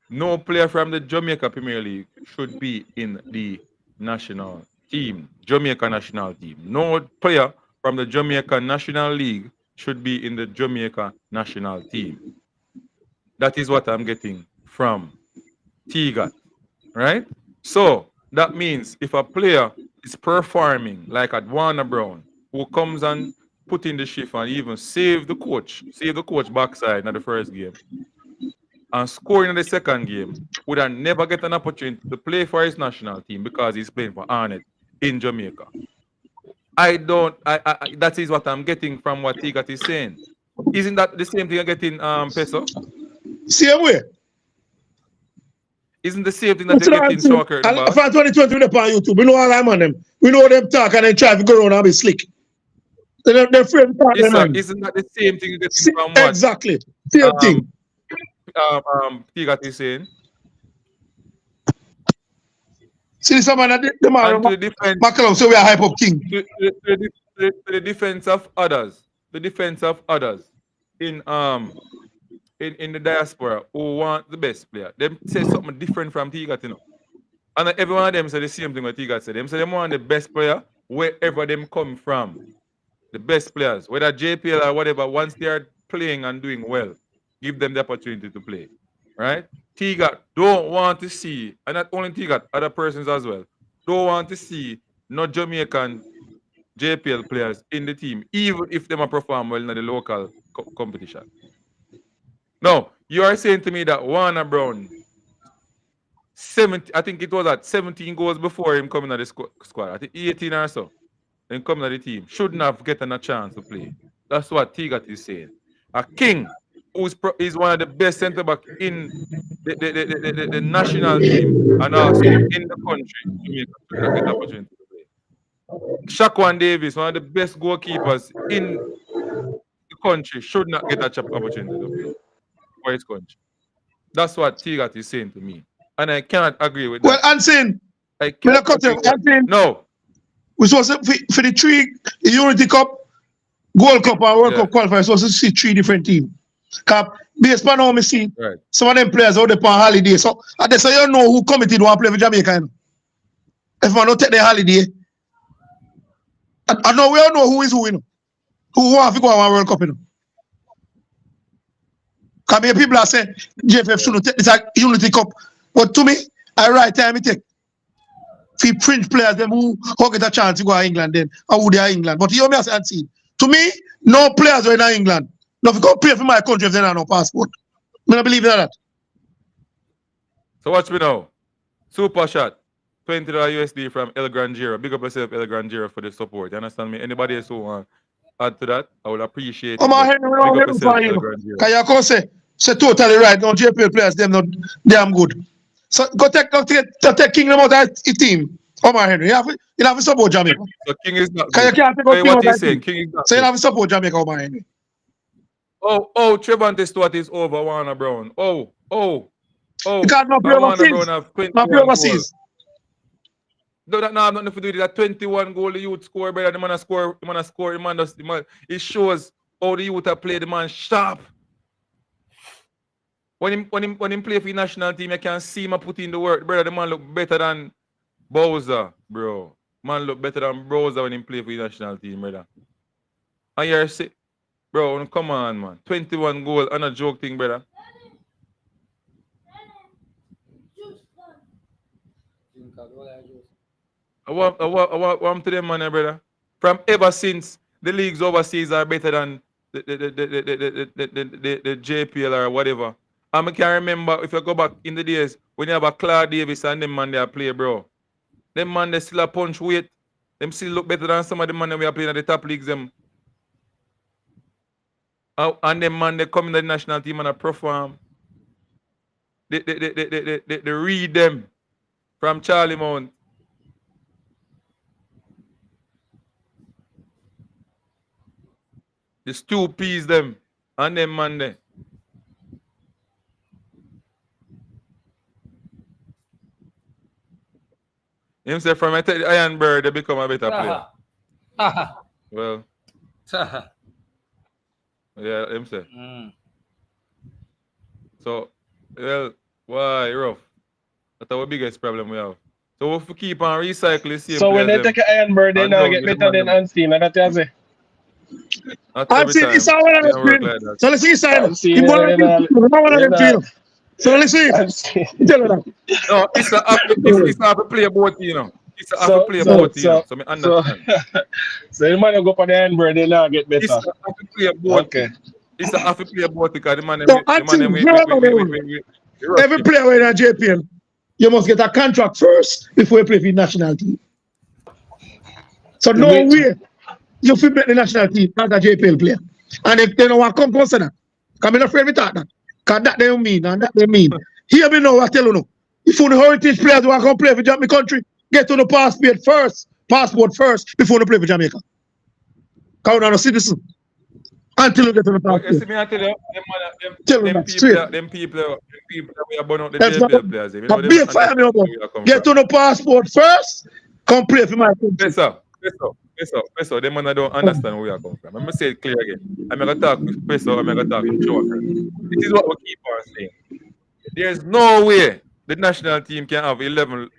No player from the Jamaica Premier League should be in the national team, Jamaica national team. No player from the Jamaica National League should be in the Jamaica national team. That is what I'm getting from T-Got, right? So that means if a player is performing like at Warner Brown, who comes and put in the shift and even save the coach backside in the first game, and scoring in the second game, would have never get an opportunity to play for his national team because he's playing for Arnett in Jamaica. That is what I'm getting from what T-Got is saying. Isn't that the same thing I get in Peso? Same way. Isn't the same thing that they get in soccer? From 2020 we up on YouTube. We know all I'm on them. We know them talk and then try to go around and be slick. They're afraid to talk. Isn't that the same thing you get from what? Exactly. Same thing. T-Got is saying. See someone that the so we are hype up king. To the defense of others. The defense of others in the diaspora who want the best player. Them say something different from T-Got, you know. And every one of them say the same thing what T-Got said. Them say they want the best player wherever them come from, the best players, whether JPL or whatever, once they are playing and doing well, give them the opportunity to play, right? Tigat don't want to see, and not only Tigat, other persons as well, don't want to see no Jamaican JPL players in the team, even if them are perform well in the local competition. No, you are saying to me that Warner Brown, 70, I think it was at 17 goals before him coming to the squad. I think 18 or so. Then coming to the team. Shouldn't have gotten a chance to play. That's what Tigat is saying. A King, who is one of the best centre back in the national team and also in the country, Jamaica, should not get opportunity to play. Shaquan Davis, one of the best goalkeepers in the country, should not get a opportunity to play for his country. That's what Tigat is saying to me. And I cannot agree with that. Well, Ansin, I cannot agree with that. No. We supposed to, for the three Unity Cup, Gold Cup, and World Cup qualifiers, supposed to see three different teams. Based on how I see, some of them players out there on holiday. So you know who committed to play for Jamaica. You know? If man don't take their holiday, I know we all know who is who, you know. Who want to go on World Cup, you know. Because people are saying JFF shouldn't take this Unity Cup. But to me, I right time it take. For fringe players, them who get a chance to go to England, then or who they are England. But you me say and see. To me, no players are in England. No, if you go play for my country if they don't have no passport. I don't believe in that. So watch me now. Super shot. $20 USD from El Granjero. Big up yourself, El Granjero, for the support. You understand me? Anybody else who want to add to that, I would appreciate it. Big up yourself, El Granjero. Because you can say totally right. No JPL players, them not damn good. So go take Kingdom out of the team. Omar Henry, you have to support Jamaica. So King is not good. You can't take what he's saying, King is not so you have to support Jamaica, Omar Henry. Trevante Stewart is over Warner Brown. You can't not play overseas. Not play overseas. No, that have nothing to do with that 21 goal the youth score, brother. The man score, it shows how the youth have played the man sharp. When him play for the national team, you can see him put in the work, brother. The man look better than Bowser, bro. Man look better than Bowser when he play for the national team, brother. And you're sick. Bro, come on, man. 21 goal, and a joke thing, brother. I want to them, man, brother. From ever since the leagues overseas are better than the JPL or whatever. I can remember if you go back in the days when you have a Claude Davis and them man they play, bro. Them man they still a punch weight. Them still look better than some of the man that we are playing at the top leagues. Them. And them man they come in the national team and perform. They read them from Charlie Mount. The stew peas them and them man there. Him say from the Iron Bird they become a better player. Well. Yeah, him say. So, well, why rough? That's our biggest problem we have. So if we keep on recycling same so when they take an Iron Bird, they now get better than Anstein, and that's it. Anstein is our one of the so let's see inside. He one of them. So let's see. Tell her that. No, it's a play both, you know. It's a have to play both, you know. So I understand. So the man go for the Iron Bird, they now get better. It's a have to play both. Okay. It's a have to play both because the man every player in a JPL, you must get a contract first before you play for the national team. So no way you fit make the national team as a JPL player. And if they don't want to come close to that, because I'm not afraid of that. Because that they mean and that they mean. Hear me now, I tell you now. If you the heritage players who are going to play for Jamaica country, get on the passport first before you play for Jamaica. Because you're not a citizen. Until you get on the passport. Okay, see me I tell you, them people that we are born out the JPL players. Get on the passport first, come play for my country. Peso, them man don't understand where we are coming from. I'm going to say it clear again. I'm going to talk with Peso, I'm going to talk with Joker. This is what we keep on saying. There's no way the national team can have 11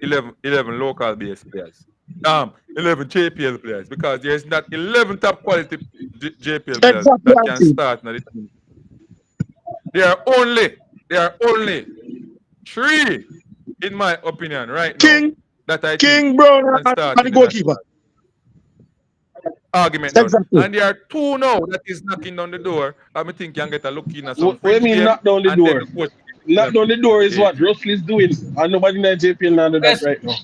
local based players. 11 JPL players because there's not 11 top quality JPL players Exactly, that can Anthony. start in the team. There are only 3, in my opinion, right now, that I think King, Brown, can and start the in the goalkeeper. national argument done. Exactly. And there are 2 now that is knocking on the door. I think can get a look in at some What do you French mean game. knock down the And then door? the coach Knock down the door is yeah. what Russell's doing. And nobody in the JPL now do that Yes. right now.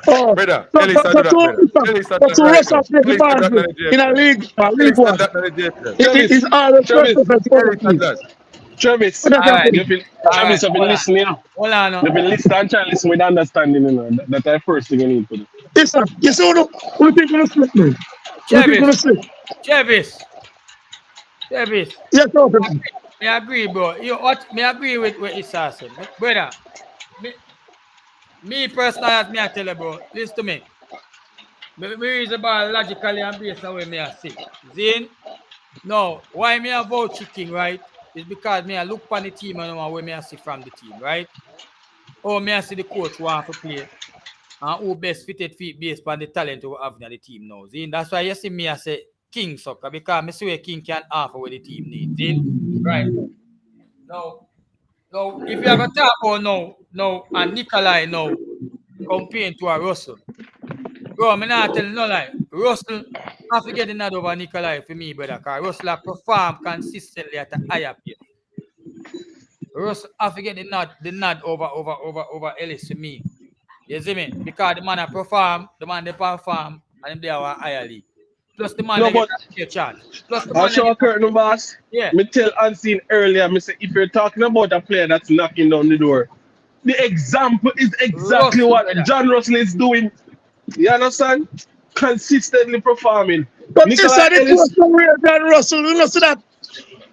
Oh, Brother, so Ellis had that, brother. Ellis had that right Russia now. play for Ellis had that Barnsley in a JPL. league Ellis one. had that JPL. It is Travis, always Travis, first to Ellis had please. that. Travis, What does that Alright. mean? you've been, All Travis, right, you've been hold on. listening now. Hold on. You've been listening and trying to listen with understanding, you know. That's the first thing you need to do. Listen, you see who think gonna slip, man? Who think gonna slip? Travis. Yes, okay. Me agree, bro. Me agree with what Issa said. Brother, me personally, as me I tell you, bro, listen to me. Me reason about logically and based on where me I see. Zin, no, why me I vote chicken, right? Is because me I look on the team and know where me I see from the team, right? Or me I see the coach want to play. And who best fitted fit based on the talent we have in the team now. Zin, that's why you see me I say King soccer, because I see where King can offer what the team needs. Zin, right? No, if you have a talk about no, and Nikolai now comparing to a Russell. Bro, I'm not telling no lie. Russell have to get another over Nikolai for me, brother. Because Russell have perform consistently at a higher pace. Russell have to get the nod over Ellis for me. You see me? Because the man have perform, and they are a higher league. Plus the man No, get but a chance. Plus the I'll man show a curtain, boss. Yeah. Me tell Unseen earlier, me say, if you're talking about a player that's knocking down the door, the example is exactly Russell, what brother. John Russell is doing. You understand? Consistently performing. But Nikolai this is Ellis, the way John Russell, you know, see that?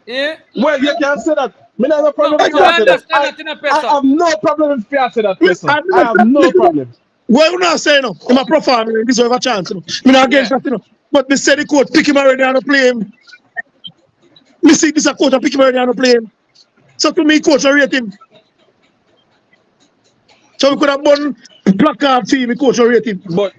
Yeah. well, you can say that. Me not have a problem No, with I you say that. understand that in a I person. have no problem if you say that, person. I I have no problem. Well, you not saying no. I'm a performer, this have a chance. You know. I'm not against that, you know. But me say the coach pick him already and play him. Me see this a coach and pick him already and play him. So to me, coach, I rate him. So we could have won placard fee, me coach, I rate him. But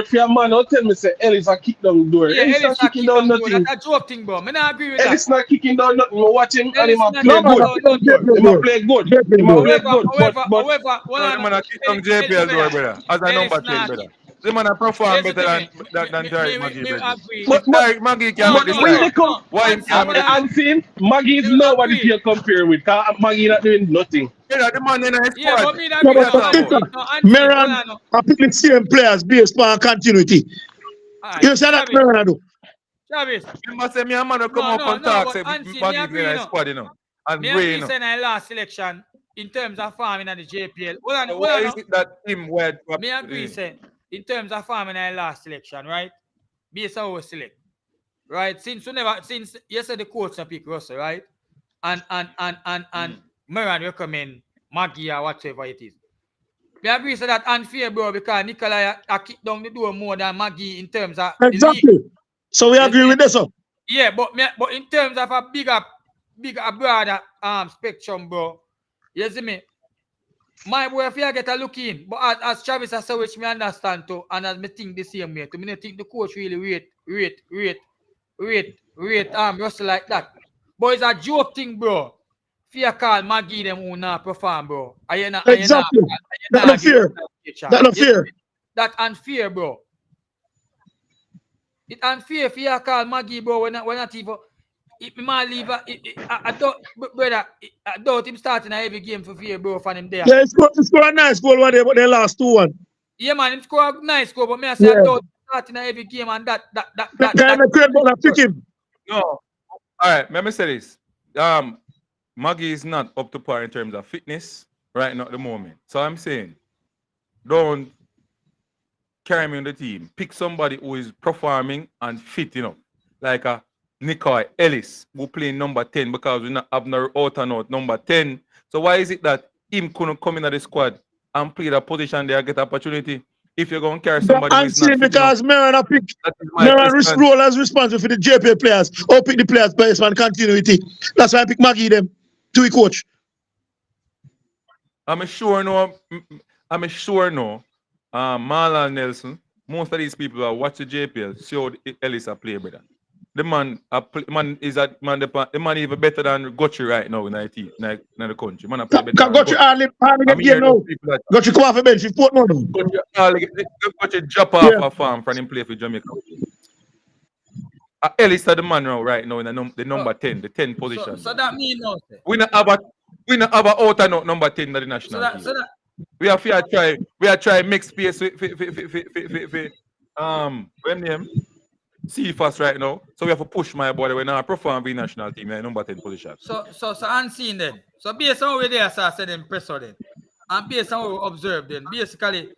for your man, don't tell me say Ellis a kick down the door. Yeah, Ellis not kicking down nothing. That's a joke thing, bro. I not agree with Ellis that. not kicking down nothing. Me watch him and Ellis him a not play kicking good. down Him a play good. Him a play good. However, The man a kick down JPL door, brother. As a number 10, brother. The man a perform better than Derek Maggie, brother. If Derek Maggie can make this when they time, come, why him can't make this? and see, Maggie is nobody to compare with. Cause Maggie not doing nothing. Yeah, the man in his Yeah, squad. but me No, agree. but No, listen, Anthony, Meran, I pick the same players based on continuity. You say that, Meran, I do. Travis. You must say me and man come up and talk, say Maggie in his squad, you know. And me Bray, agree you know. saying I last selection in terms of farming at the JPL. So why is it that him where? Me agree saying in terms of farming I last selection, right? Based on how we select. Right? Since you said the coach pick Russell, right? And Meran recommend Maggie or whatever it is. Me agree say that unfair, bro, because Nikolai I kick down the door more than Maggie in terms of Exactly. the league. So we agree with this one. Yeah, but in terms of a bigger broader spectrum, bro. You see me? My boy, if you get a look in, but as Travis has said, which me understand too, and as me think the same way, to me think the coach really rate Russell like that. But it's a joke thing, bro. If you call Maggie them who not perform, bro. Exactly. That's not fair. That's not fair. That's unfair, bro. It's unfair if you call Maggie, bro, when not even. If me man leave, I doubt him starting every game for fear, bro, for him there. Yeah, he scored a nice goal one day, but they lost 2-1. Yeah, man, him score a nice goal, but me I say I doubt him starting every game and that. Pick him. No. All right, let me say this. Maggie is not up to par in terms of fitness right now at the moment. So I'm saying, don't carry me on the team. Pick somebody who is performing and fit, you know, like a Nikolai Ellis, who play number 10 because we not have no out and out number 10. So why is it that him couldn't come into the squad and play that position there, get opportunity? If you're going to carry somebody who is not fit because Meran role as responsible for the JPL players, or pick the players based on continuity. That's why I pick Maggie them to be coach. I'm sure no. Marlon Nelson, most of these people who watch the JPL showed Ellis a play, brother. The man, the man even better than Gotchi right now in the team, in the country. Man, play better than Gotchi hardly get game now. Gotchi come off a bench, he put more now. Gotchi drop off a farm from him play for Jamaica. Ellis is the man right now in the number 10, the 10 position. So that means no. We not have a out and out number 10 in the national team. We are trying mix space with when name CFAS right now. So we have to push my body when I perform the national team in number 10 position. So unseen then. So based on where they are said in pressure then, and based on what we observe then, basically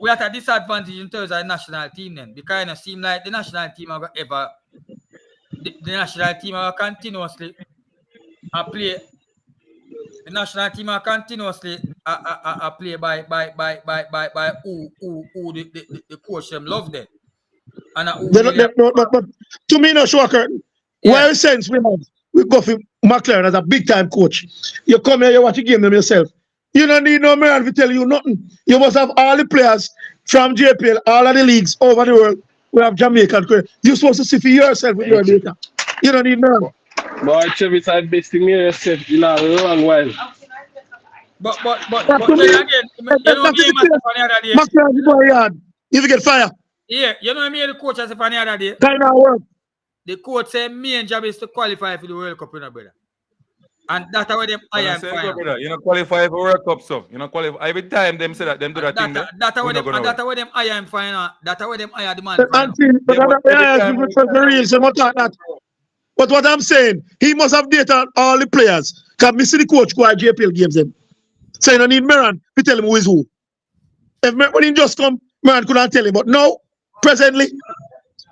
we are at a disadvantage in terms of the national team then, because it seems like the national team are ever the national team are continuously play. The national team are continuously play by who the coach them love them. And but to me, no shocker. Why sense we go for McLaren as a big time coach? You come here, you watch the game them yourself. You don't need no man to tell you nothing. You must have all the players from JPL, all of the leagues over the world. We have Jamaican. You're supposed to see for yourself with your data. You don't need no. Boy, Travis, I best me yourself in a long while. But then again, you know the McLaren, you get fire. Yeah, you know me the coach as if any other day. Kind of work. The coach said main job is to qualify for the World Cup, you know, brother. And that's how them I am fine. You know, qualify for World Cup, so you know, qualify every time them say that them do that thing. That's how them I am fine. That's how them I the man. But what I'm saying, he must have data on all the players. Can me see the coach go at JPL games them. So you don't need Meran to tell him who is who. If when he just come, Meran couldn't tell him. But now, presently,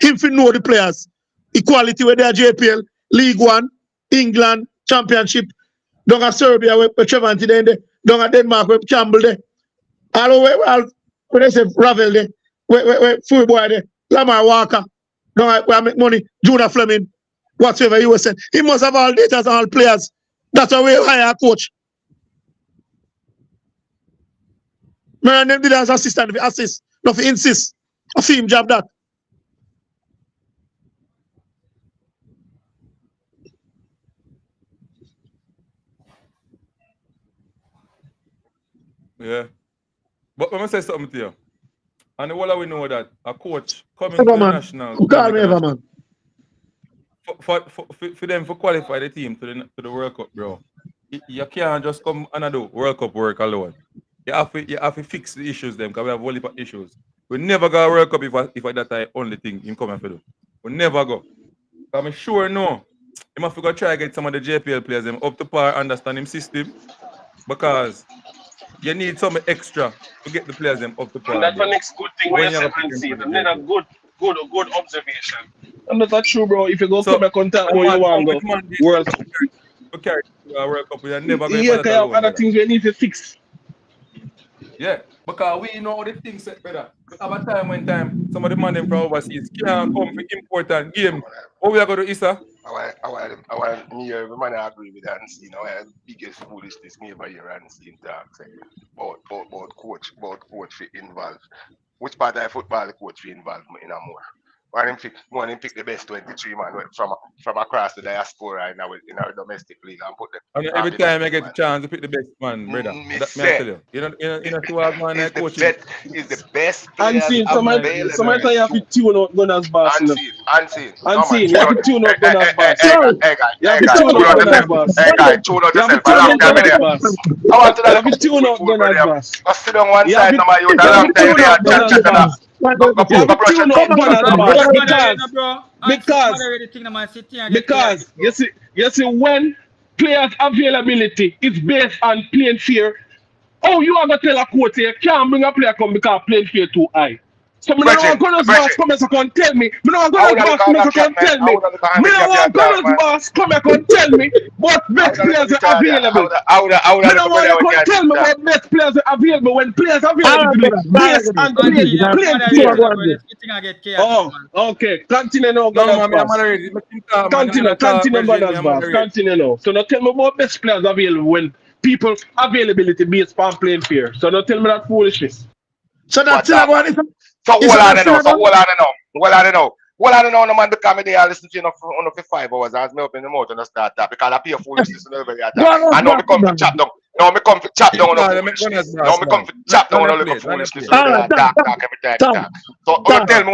him to know the players. Equality with their JPL, League One, England, Championship, down at Serbia with Trevanti there, down at Denmark with Campbell there. All when they say Ravel there, with Full Boy there, Lamar Walker, down at where I make money, Jonah Fleming, whatever you were saying. He must have all data on all players. That's why we hire a coach. Man, them did as assistant, if assist, not for insist. A film job that. Yeah. But let me say something to you. And all we know that a coach coming to the national for them to qualify the team to the World Cup, bro. You can't just come and do World Cup work alone. You have to fix the issues them because we have only issues. We never go to World Cup if that's the only thing you come and do. We never go. I'm sure no. You must go try to get some of the JPL players them up to par, understand him system. Because you need some extra to get the players them up to par. And that's the next good thing when you see them. Then a good observation. And that's true, bro. If you go come back on time where you want to go World Cup. Okay, World Cup, we are never going to have other things we need to fix. Yeah, because we know the things set better. We have a time when some of the man from overseas can't come for important game. What we are going to do, Issa? Me agree with that and see now the biggest foolishness me ever hear and see talk about coach for involved. Which part of football the coach for involved in a more? One him pick the best 23 man from across the diaspora in our domestic league and put them. And every time I get the chance to pick the best man, brother. That may I tell you. You know two hard man like coaching. Is the best player. Somebody say you have to tune out Gunners Bass. Unseen. You have to tune out Gunners Bass. You have to tune out Gunners Bass. Hey guy, tune out yourself. I want to have to tune out Gunners Bass. Just sit on one side now, you a long time there and chat. Because you see when players availability is based on playing fair. Oh, you have to tell a coach you can't bring a player come because playing fair too high. So me don't want Gunners Bass come and tell me. Me don't want Gunners Bass come and tell me. Me don't want Gunners Bass come and tell me what best players are available. Me don't want you to tell me what best players are available when players are available based on playing fair. Oh, okay. Continue now, Gunners Bass. Continue, Gunners Bass. Continue now. So now tell me what best players are available when people availability based on playing fair. So now tell me that foolishness. So that's What still that about man? it. So Is hold that on still now. So about hold on now. Hold on now. Hold on now, no man, because me there listen to you for 5 hours as me open the mouth and start that because I pay foolishness and everybody Go attack. on, I let's know me back to come to man. chop down. No, me come to chop down on the No, make one foolishness. boss No, me come now. to chop down Man, on the play, man, foolishness play. when All they right, are talk every time they talk, talk. So talk, tell me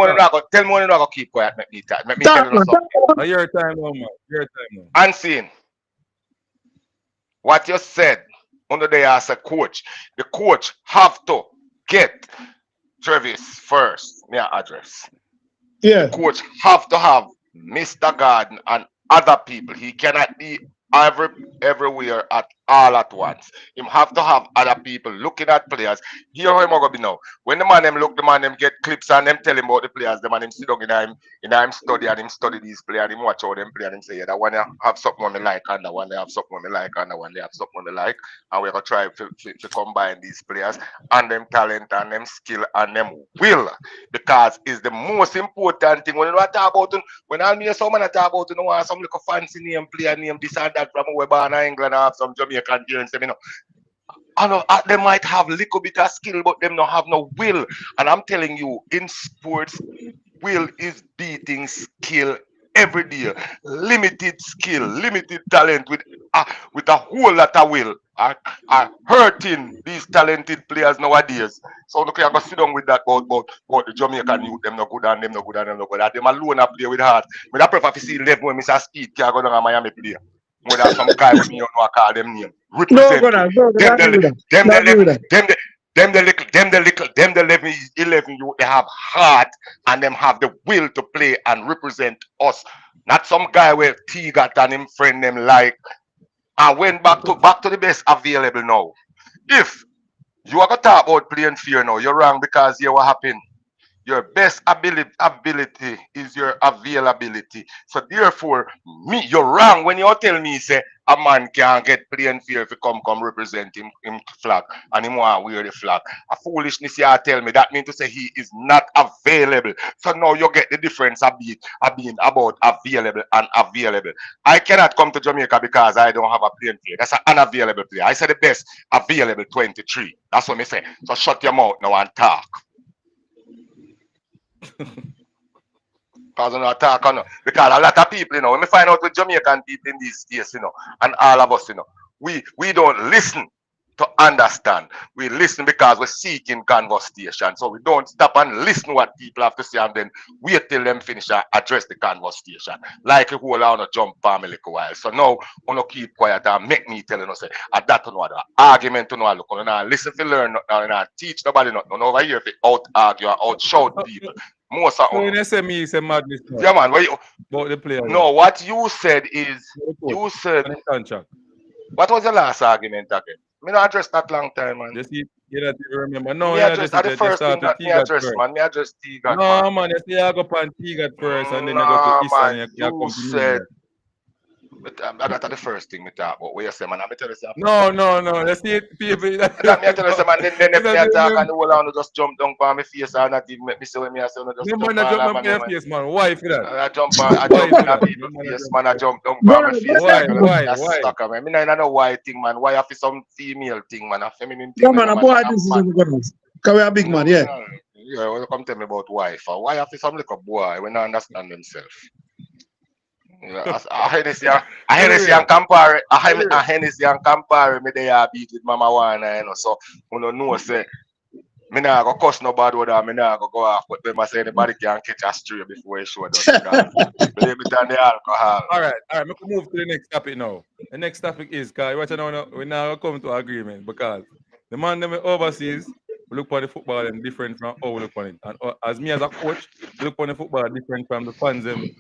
when you go keep quiet, make me talk. Make me tell talk, you man. something. Now your time now, man. Your time now. Unseen. What you said under there as a coach, the coach have to get Travis first, near address. Yeah. The coach have to have Mr. Garden and other people. He cannot be everywhere at all at once. Him have to have other people looking at players. Here how him gonna be now. When the man them look, the man them get clips and them tell him about the players, the man him sit down in him study and him study these players and him watch how them play and him say, yeah, that one they have something on the like and that one they have something on the like and that one they have something on the like. And we're gonna try to combine these players and them talent and them skill and them will. Because it's the most important thing when you talk about when I mean someone talk about you know some little fancy name player name this and that from where born in England or have some Jamaican parents, you know. I know they might have little bit of skill, but them don't have no will. And I'm telling you, in sports, will is beating skill every day. Limited skill, limited talent with a whole lot of will are hurting these talented players nowadays. So look, I go sit down with that about the Jamaican youth, them no good and them no good and them no good. And them alone a play with heart. But I prefer to see 11 when Mr. Speed can go down to Miami play. More than some guy with me, you know, I call them name. No, Represent gonna, no, them not agree with that. them Not agree with that. them the 11 you they have heart and them have the will to play and represent us. Not some guy with T got and him friend them like I went back to the best available now. If you are gonna talk about playing fair now, you're wrong because you what happened. Your best ability is your availability. So therefore, you're wrong when you tell me say a man can't get playing fair if he come represent him flag and him want wear the flag. A foolishness you tell me that means to say he is not available. So now you get the difference of being about available and available. I cannot come to Jamaica because I don't have a playing fair. That's an unavailable player. I said the best available 23. That's what I say. So shut your mouth now and talk. Because I'm not talking, because a lot of people, you know, when we find out with Jamaican people in these states, you know, and all of us, you know, we don't listen to understand. We listen because we're seeking conversation. So we don't stop and listen to what people have to say and then wait till them finish and address the conversation. Like a whole lot of jump for me a while. So now I'm gonna keep quiet and make me tell you say that to know the argument to know look on and listen to learn and teach nobody nothing over here if out argue or out shout people. Most of So when you say me, say madness. yeah, man. About the player. No, what you said is you said. What was the last argument again? Me not address that long time, man. Just you don't even remember. No, me you address that the first thing that me address, first. man. Me address T-God, no, man. You say you go on T-God first and then you go to East and you come to said. That's the first thing me talk about. What you say, man? I tell you something. No. Let's see people. That me tell you something, man. Then if me attack and the whole on just jump down on my face and not even make me say when me say no just jump on my face, man. Why for that? I jump on people's face, man. I jump down on my face. Why? Stuck, man. Me not know why thing, man. Why have some female thing, man? A feminine thing. Yeah, man, a boy, this is a good one. Because we are big man, yeah. Yeah, well, come tell me about wife. Why have some little boy when I understand themselves? A Hennessy and compare me they are beat with Mama Wana, you know. So you know say me nah go cuss nobody or me nah go off, but them I say anybody can catch a stray before he show done. Believe it on the alcohol. All right, we can move to the next topic now. The next topic is because we now come to agreement because the man them overseas we look for the football and different from how we look on it. And as me as a coach, we look for the football different from the fans them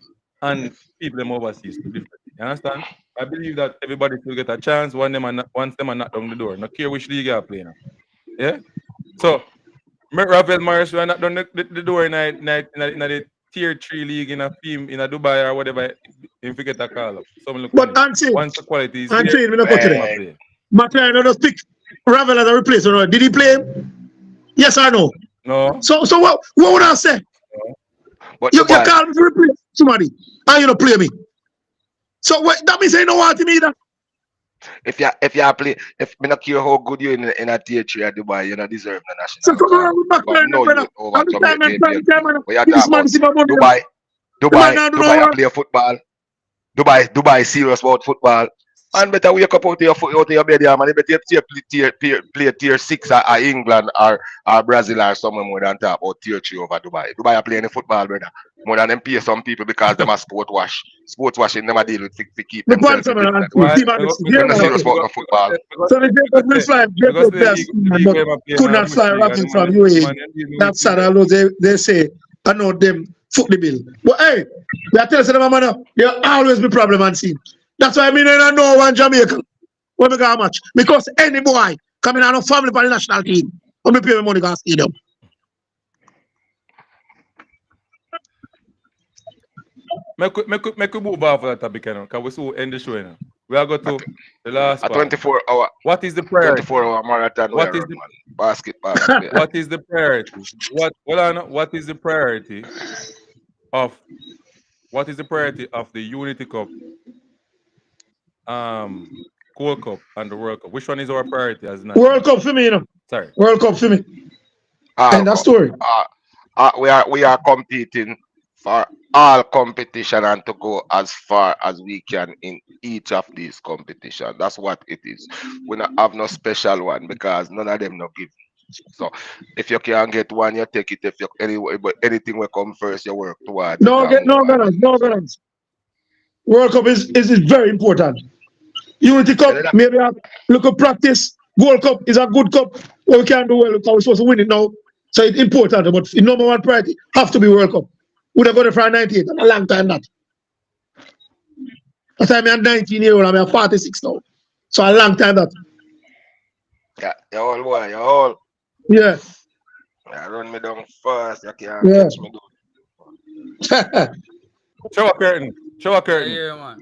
and people them overseas to different. You understand? I believe that everybody will get a chance once them are knock down the door. No care which league you are playing. Yeah? So Ravel Morris we are not down the door in the tier 3 league in a team in a Dubai or whatever if you get a call up. But Anthony, once the quality is Anthony, we not cut it. McLaren just pick Ravel as a replacement. Did he play him? Yes or no? No. So what would I say? But you call me to replace somebody and you don't play me. So what that means you don't want him either. If you play, if me not care how good you in a tier 3 at Dubai, you don't deserve the So national come call. on, back You have there, no brother. youth over Every time Jamaica I try, PLP. man, What you this talk man about? is about them. Dubai, The man now do no Dubai, I work. play football. Dubai serious about football. Man better wake up out of your bed, yeah, man. You better play tier 6 at England or Brazil or somewhere more than talk about tier 3 over Dubai. Dubai are playing the football, brother. More than them pay some people because them are sport wash. Sports washing them a deal with to keep The point themselves of in business. man, Why? team honesty, Them game not on serious okay. about no football. So the Jacob will fly, Because Jacob the best, league but where I'm playing could a not fly bush league and rocket the from man, the UAE. man is dealing with That's sad. serious. Although they say, I know them foot the bill. But hey, they are telling them, man, there always be problem and scene. That's why I mean, I don't know one Jamaican when we got a match. Because any boy coming out of family for the national team, when we pay my money, go see them. Make we move off that topic, because we so end the show now. We are going to the last A part. 24-hour What is the priority? 24-hour marathon we What are is run, the man. Basketball. what is the priority? What is the priority of the Unity Cup, Gold Cup, and the World Cup? Which one is our priority as national? World Cup for me, you know. Sorry. World Cup for me. All End of cup. story. We are competing for all competition and to go as far as we can in each of these competitions. That's what it is. We not have no special one because none of them no give. So if you can get one, you take it. If you anyway, but anything will come first, you work towards it No, and no move on gunners, with it. no So gunners. World Cup is very important. Unity Cup, and then maybe a little practice. Gold Cup is a good cup where we can do well because we're supposed to win it now. So it's important. But the number one priority have to be World Cup. Would have got it for 98 and a long time that. That time I'm 19-year-old, I'm 46 now. So a long time that. yeah, you all boy, you all. Yeah. Yeah, run me down fast. You can't Yeah. catch me down. Show a curtain. Show a curtain. Yeah, man.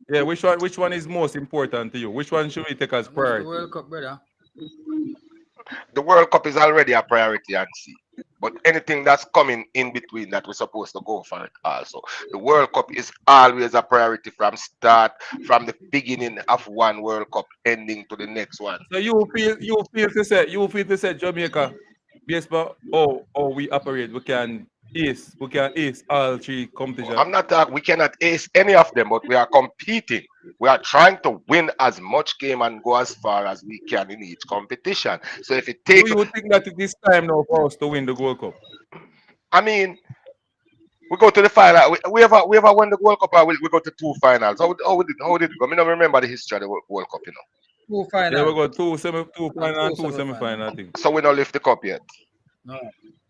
Yeah, which one is most important to you? Which one should we take as Must be priority? World Cup, brother. The World Cup is already a priority and see. But anything that's coming in between that we're supposed to go for it also. The World Cup is always a priority from from the beginning of one World Cup ending to the next one. So you feel to say Jamaica, based on how we operate, we can ace all three competitions. I'm not talking, we cannot ace any of them, but we are competing. We are trying to win as much game and go as far as we can in each competition. So if it Do takes, you think that it is time now for us to win the Gold Cup? I mean, we go to the final. We ever won the World Cup, or we go to two finals. How did it go? I don't remember the history of the World Cup, you know. Two final. Yeah, we got two final and two semi-final, I think. So we don't lift the cup yet. No.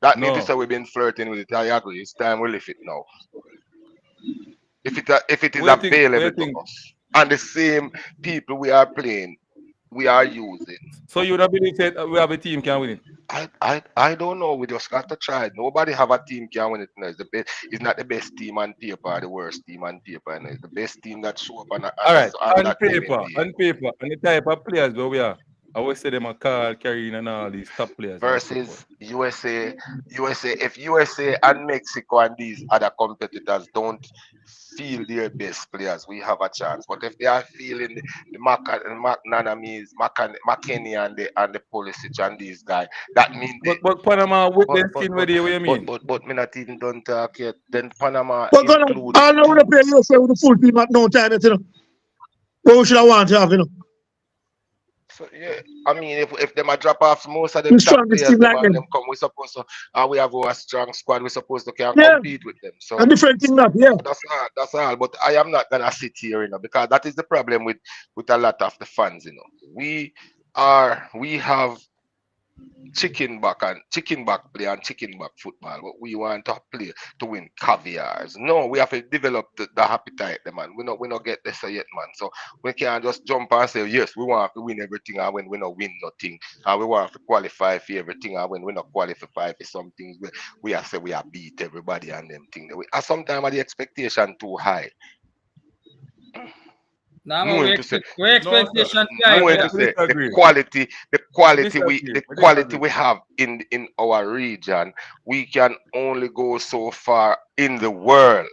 That means No. to say we've been flirting with it. I agree. It's time we lift it now. If it is What do you available think? to us, and the same people we are playing, we are using. So you don't believe that we have a team can win it? I don't know. We just got to try it. Nobody have a team can win it. No, it's not the best team on paper, the worst team on paper. No. It's the best team that show up on Alright, on on that paper, day. and the type of players where we are. I always say them are Carl, Karine, and all these top players. Versus USA. If USA and Mexico and these other competitors don't feel their best players, we have a chance. But if they are feeling the McNanamies, McKinney and the Pulisic and these guys, that means but Panama with their skin ready, what you mean? But me not even done talk yet. Then Panama But gonna, include I know we play USA with the full team at no time, you know. What we should have want to have, you know. So yeah, I mean, if them a drop off most of The them top strongest players, team like them. them come, we supposed to, and we have our strong squad. We supposed to can Yeah. compete with them. So A different thing that, yeah. that's all. But I am not gonna sit here, you know, because that is the problem with a lot of the fans, you know. We have chicken back play and chicken back football. But we want to play to win caviars. No, we have to develop the appetite, man. We not get this yet, man. So we can't just jump and say, yes, we want to win everything, and when we not win nothing, and we want to qualify for everything, and when we not qualify for some things, we have say we have beat everybody and them things. Sometimes the expectation too high. Now we expect expectation the quality we have in our region, we can only go so far in the world.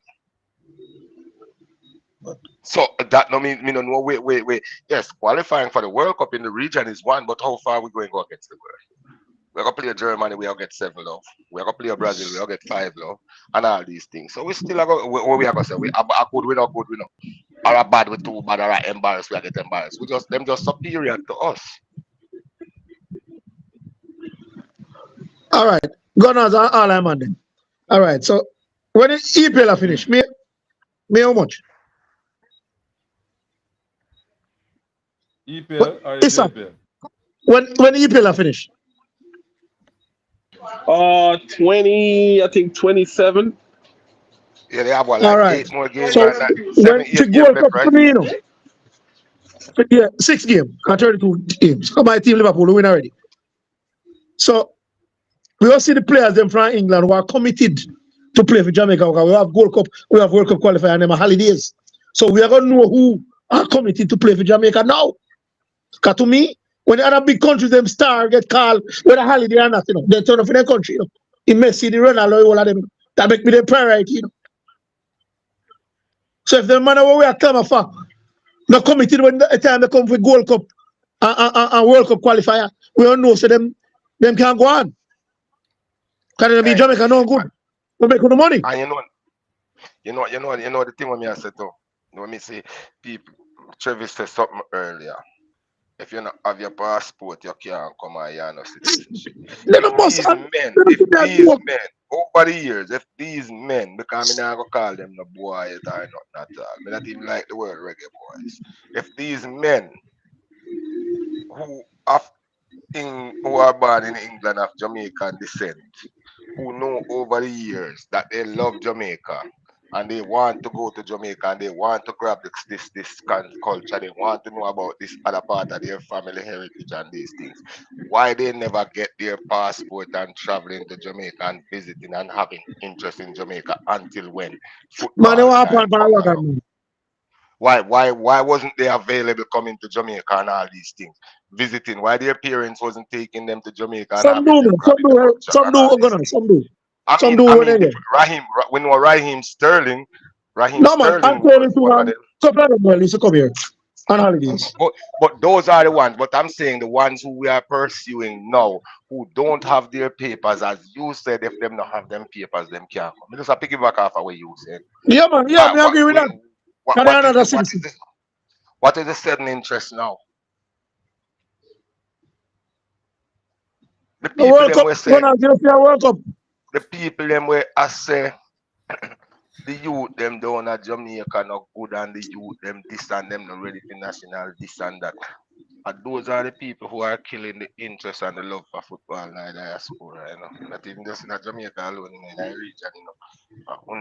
So that no mean me no know wait. Yes, qualifying for the World Cup in the region is one, but how far we going to go against the world? We're gonna play Germany, we'll get 7 love. We're gonna play Brazil, we'll get 5 love, and all these things. So we still are going what we are gonna say. We are good, we not good, we know. Or a bad, we too bad, or a embarrassed, we get embarrassed. We just them just superior to us. All right. Gunners are all I'm on them. All right. So when the EPL are finished, me how much? EPL or It's up. JPL? When the EPL are finished. 20, I think 27. Yeah, they have what, All like right. 8 more games, So right? Like 7, when 8 the games Gold left, Cup right? to me, you know. Yeah, 6 games and 32 games. So my team Liverpool win already. So we all see the players them from England who are committed to play for Jamaica. We have Gold Cup, we have World Cup qualifier and them are holidays. So we are gonna know who are committed to play for Jamaica now. Because to me, when the other big countries them star get called with a holiday or not, you know, they turn up in their country, you know. In Messi, the Ronaldo, all of them, that make me the priority, you know. So if the man where we are coming for, not committed when the time they come for Gold Cup and World Cup qualifier, we all know so them can't go on. Because they be Hey, Jamaica no good. We make no money. and you know the thing when me I said too. When me say people Travis said something earlier. If you not have your passport, you can't come and you have no citizenship. They don't must. If these men, over the years, if these men, because I'm not going to call them no boys or nothing at all, I not even like the word Reggae Boys. If these men who who are born in England of Jamaican descent, who know over the years that they love Jamaica and they want to go to Jamaica and they want to grab this culture, they want to know about this other part of their family heritage and these things. Why they never get their passport and traveling to Jamaica and visiting and having interest in Jamaica until when Man, football they want time to comes happen around? Why wasn't they available coming to Jamaica and all these things? Visiting, why their parents wasn't taking them to Jamaica and Some having do, them man. grabbing the culture Some and do, all these things? some do. I Some mean, do I when mean, they get. When you were Raheem Sterling No, man, I'm was telling you, one of them. couple of them well, used to come here on holidays. But those are the ones. But I'm saying the ones who we are pursuing now, who don't have their papers, as you said, if them not have them papers, them can't come. I just a piggyback off of what you said. Yeah, man. Yeah, I agree with that. What is the sudden interest now? The people World them Cup, will say. World Cup. The people them where I say the youth them down at Jamaica not good and the youth them this and them not ready for national this and that. And those are the people who are killing the interest and the love for football in the diaspora, you know. Not even just in Jamaica alone, in the region, you know.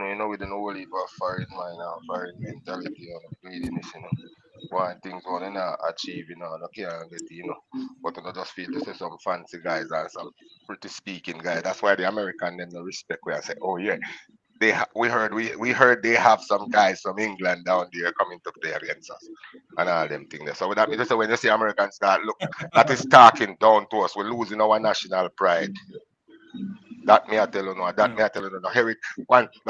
You know, we don't know really about foreign mind and foreign mentality, you know, greediness, you know. One things one not achieve, you know, no can't get, you know. But I just feel to say some fancy guys and some pretty speaking guys. That's why the American them no respect where I say, oh yeah, we heard they have some guys from England down there coming to play against us and all them things there. So with that means when you see Americans start look, that is talking down to us. We're losing our national pride. That me I tell you no. That me I tell you no.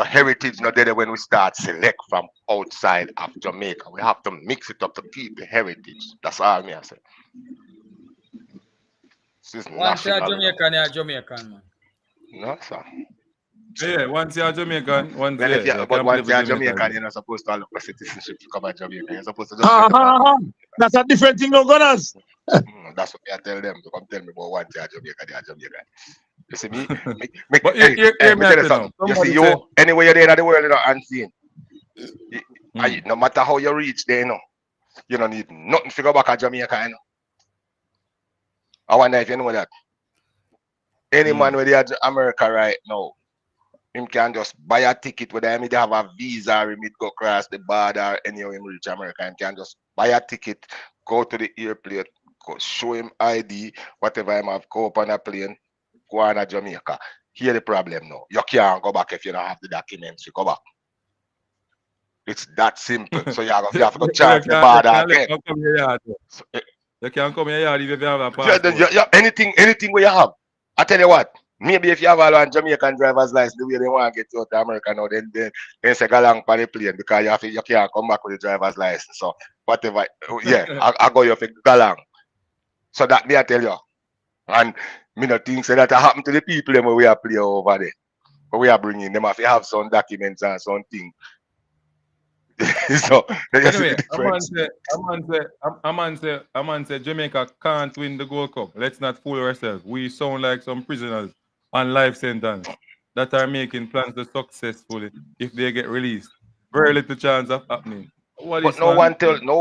Heritage not there when we start select from outside of Jamaica. We have to mix it up to keep the heritage. That's all me I say. This is Once you're national. Jamaican, you're Jamaican, man. No, sir. Yeah, once you're Jamaican, once Well, but once you're Jamaican, you're not supposed to look for citizenship to come to Jamaica. You're supposed to just That's a different thing, no gunners. That's what I tell them to come tell me about once you're Jamaican, you're Jamaican. You see me? But Hey, me tell you something. You see, you anywhere you're there in the world, you know, unseen. No matter how you reach there, you don't need nothing to go back to Jamaica, you know. I wonder if you know that. Any man with the America right now, him can just buy a ticket, whether him have a visa or him go across the border, anyhow him reach America, him can just buy a ticket, go to the airplane, go show him ID, whatever him have, go up on a plane, go on to Jamaica. Here the problem now. You can't go back if you don't have the documents to go back. It's that simple. So you have to go charge the border again. You can't come here if you have a passport. Anything where you have. I tell you what, Maybe if you have a Jamaican driver's license, the way they want to get you out to America now, then say go along for the plane because you can't come back with the driver's license. So whatever, yeah, I go you have to go along. So that me I tell you. And me not think say that happen to the people them we are play over there. But we are bringing them have to have some documents and something. So Anyway, a man say Jamaica can't win the Gold Cup. Let's not fool ourselves. We sound like some prisoners on life sentence that are making plans to successfully if they get released. Very little chance of happening. What but is no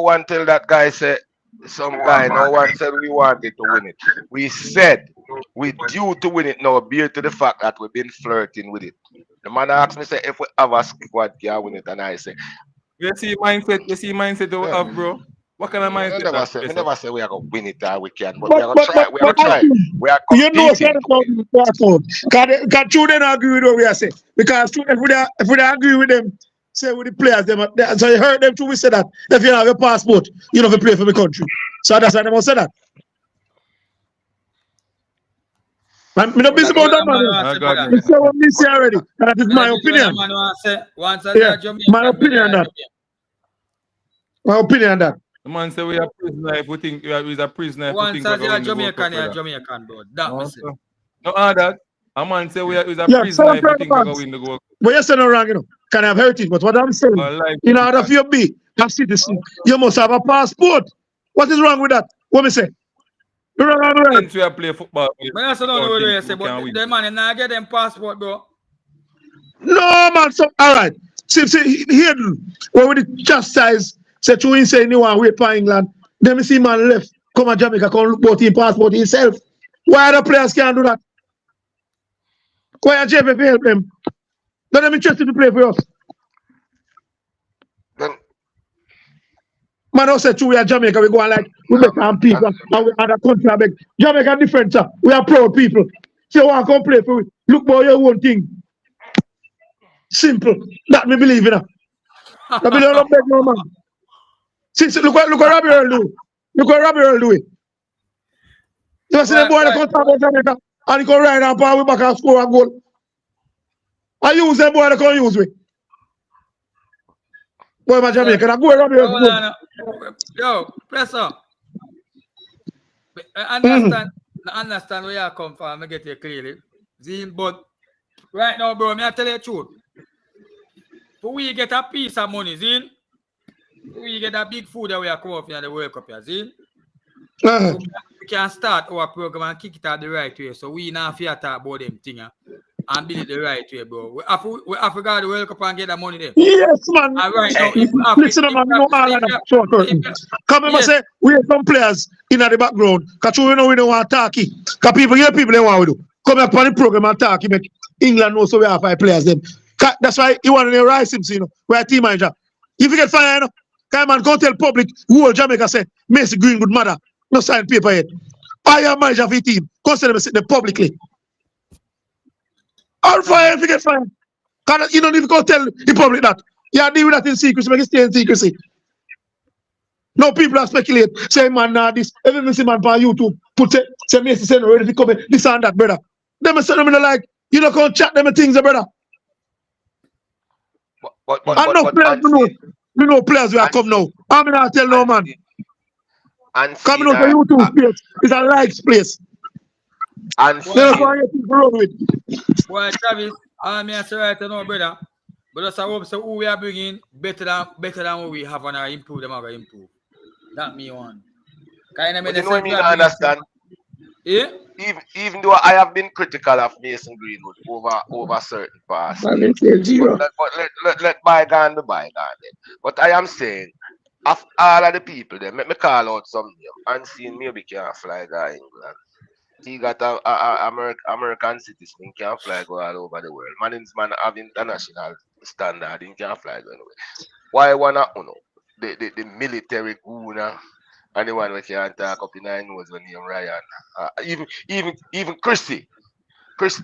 one tell that guy said no one said we wanted to win it. We said we due to win it now, bear to the fact that we've been flirting with it. The man asked me say if we have a squad can win it, and I say you see mindset we have, bro. What kind of mindset I never say we are gonna win it or we can, but But, we are gonna try. We are gonna try. We are you know, competing. Can children agree with what we are saying? Because if we agree with them, say with the players, so you heard them too. We say that if you have a passport, you don't have to play for the country. So that's why they must say that. I'm not busy about that, man. You say what me say already. That is my opinion. Yeah, my opinion on that. My opinion on that. The man say we are prisoner if we think we are a prisoner if we think Once we're going Jamaican, bro. That was it. No, that. A man say we are a prisoner if we think we're going to win the Gold Cup. But you say no wrong, you know. Can have heritage, but what I'm saying, in order for you to be a citizen, you must have a passport. What is wrong with that? What me say? You wrong on right. Since we are play football, I also don't know what you say, but the man not get them passport, bro. No, man. So all right. See, here when we chastise, say to him say anyone wait for England. Then we see man left, come to Jamaica, come look about his passport himself. Why other players can't do that? Why are JPP help them? Don't them interested to play for us. Man, also say we are Jamaica, we go on like we make our people and we other country. Jamaica different, sir. We are proud people. So you want to come play for we. Look about your own thing. Simple. That me believe in. I believe don't beg no man. See, look what Robbie Earl do. Look what Robbie Earl do it. You see the boy that come to Jamaica and he come ride and power we back and score a goal. I use the boy that come use me. Boy, my Jamaican, I go Robbie Earl. Yo, press up. I understand where you come from. I get you clearly. But right now, bro, I tell you the truth. But we get a piece of money, Zin. We get a big food that we are coming off in the World Cup, Zin. So we can start our program and kick it out the right way. So we not fear talk about them thing and build it the right way, bro. We have to go to the World Cup and get the money there. Yes, man. And right now, listen, man, no all of that. Come and say we have some players in the background. Because we know we don't want to talk. Because people they want to do. Come up on the program and talk. Make England know so we have 5 players them. That's why you want to rise him, you know. We're a team manager. If you get fired, you know, come and go tell public who Jamaica say Macy Greenwood mother no sign paper yet. I am manager of the team. Go tell them sit publicly. All fire if you get fired. You don't even go tell the public that. You deal with that in secrecy, make it stay in secrecy. No people are speculate. Say man this. Every see man on YouTube put say Macy say no ready to come in. This and that, brother. Them say them like you don't go chat them things, brother. I know players we know players who are come now. I'm not tell no man. Coming out to YouTube space is a likes place. And boy, Travis, I'm say right now, brother. But that's hope so who we are bringing better than what we have and improve them are improve. That me one. Kind of you know what I understand. Yeah? Even though I have been critical of Mason Greenwood over certain parts, but let bygone be bygone. But I am saying, of all of the people, they make me call out some name and see maybe can't fly to England. He got a American citizen, can't fly go all over the world. Man have international standard, he can't fly go anywhere. Why wanna the military guna? And the one we can't talk up in 9 knows when you're Ryan. Even Christy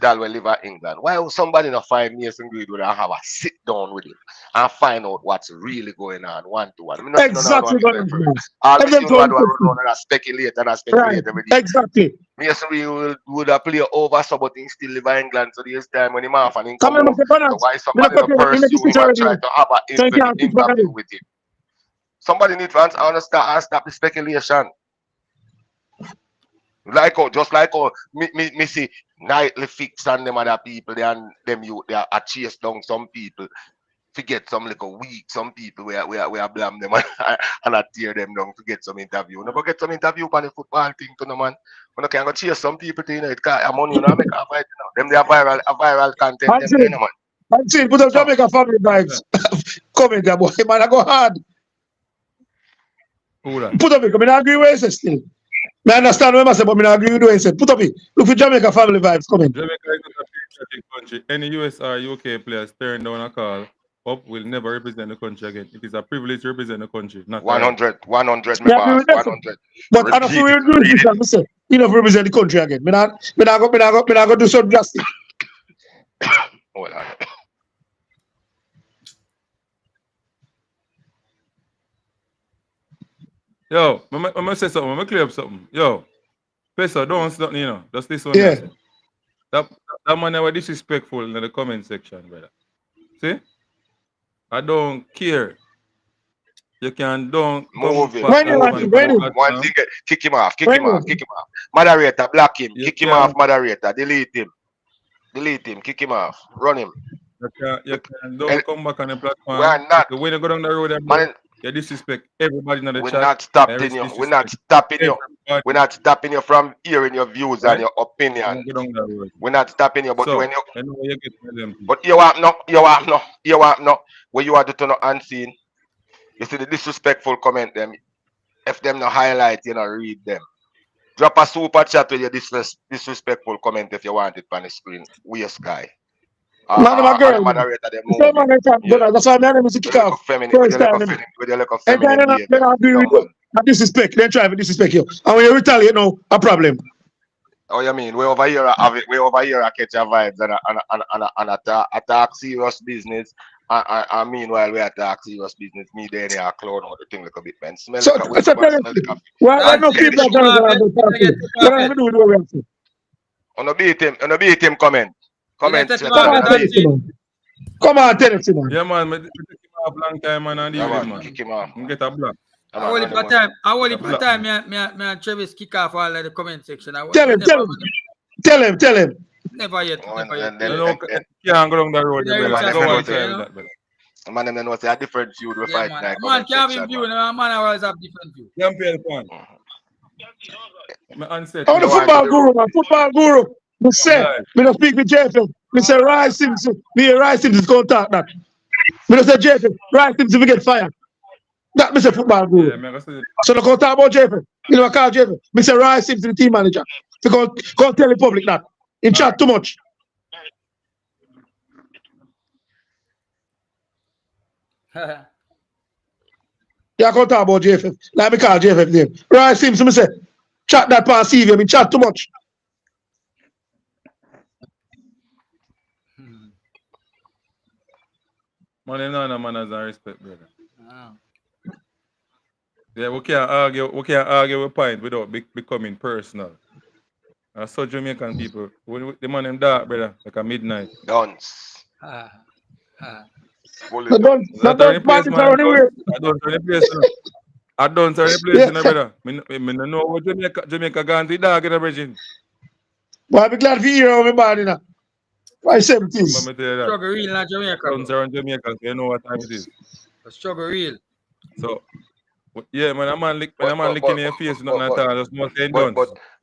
that will live in England. Why would somebody in a 5 years and Greenwood and have a sit down with him and find out what's really going on 1-to-1? I mean, exactly. All the people run and speculate. Exactly. Yes, we would have played over so, but he still live in England. So there's time when he off and he Come come on, home. Mr. Bernard. So why Me somebody not not come here. pursue him and try to have an So you can't kick back at interview him. with him? Somebody need to understand and stop the speculation. Like how, just like how me see nightly fix and them other people they and them you they are chase down some people. Forget some little weak, some people we are blame them and I tear them down to get some interview. Never get some interview on the football thing to no man. When I can go chase some people to it can't money you know make a fight you know. Them they are viral content them there, man. I'm saying put up Jamaica family vibes. Comment there, boy. Man, I go hard. Who that? Put up it, I agree with you still. I understand what I say, but I agree with what you said. Put up it. Look for Jamaica family vibes coming. Jamaica is not a patriotic country. Any US or UK players turn down a call up will never represent the country again. It is a privilege to represent the country. Not 100, me Yeah, I agree boss, with that. 100. But I don't feel we're doing this, I say. You know, represent the country again. Me not go do something drastic. Hold on. Yo, I'm gonna say something. I'm gonna clear up something. Yo, Pesa, don't stop, you know. Just this one. Yeah. That man was disrespectful in the comment section, brother. See? I don't care. You can don't Move it. When you move want it, to, when move you- it. One thing, kick him off, kick When him you- off, kick him off. Moderator, block him, You kick him can- off, moderator, delete him. Delete him, kick him off, run him. You can don't come back on the platform. We are not- When you go down the road, Man, you disrespect everybody in the we're chat. not stopping you. We're not stopping you. We're not stopping you from hearing your views and your opinion. We're not stopping you, but So, when you I know you get them. but you want no. When you are to turn unseen, you see the disrespectful comment them. If them no highlight, you know, read them. Drop a super chat with your disrespectful comment if you want it on the screen. We a sky. Man, my girl, And the moderator, them Same man, that's why I'm not to kick off. First time. with your look of And then feminine they don't agree with you. And disrespect. They try to disrespect you. And when you retaliate now, a problem. Oh, you mean we over here have it? We over here catch a vibes and attack serious business. And meanwhile, we attack serious business. Me there, they are clown out the thing like a bit, man. Smell So, like a so smell like a. why no people are going to talk to you? What are you doing with what we On the beat him comment. Comment. Come on, tell it to him. Come on, tell it to him. Yeah, man, I kick him off long time, man, and deal with him, man. Kick him off. I'm get a block. I only per time, me and Travis kick off all of the comment section. Tell him. Never yet. You know, can't go down the road. Yeah, brother. yeah, Go yeah. outside with that, brother. Man, them know say a different feud we fight man. like Man comment can't section, be view, man. man always have different view. Champion point. My answer. Oh, the football guru, man. Football guru. Me say, me don't speak with Jacob. Me say, Rice Simpson. Me Rice Simpson is going to talk that. Me don't say, Jacob, Rice Simpson will get fired. That me say football guru. Yeah, man, I say- So they go talk about Jacob. You know, I call Jacob. Me say, Rice Simpson, the team manager. So go tell the public that. In chat too much. Yeah, go talk about JFF. Like me call JFF name. Rice Simpson, me say, chat that past CV. I mean, chat too much. Man, no manners and respect, brother. Ah. Yeah, we can't argue with point without becoming personal. And so Jamaican people, when the man them dark, brother, like a midnight. Dance. No, don't Turn the place, man. anywhere. I don't turn the place. I don't turn the place, you know, brother. Me no know what Jamaica gone to the dog in the bridging. Well, I'll be glad to hear how my body now. Why 70s? Let me tell you that. Struggle real in Jamaica. Towns around Jamaica, so you know what time it is. The struggle real. So, yeah, man, a man licking your face, nothing at all. Just must say done.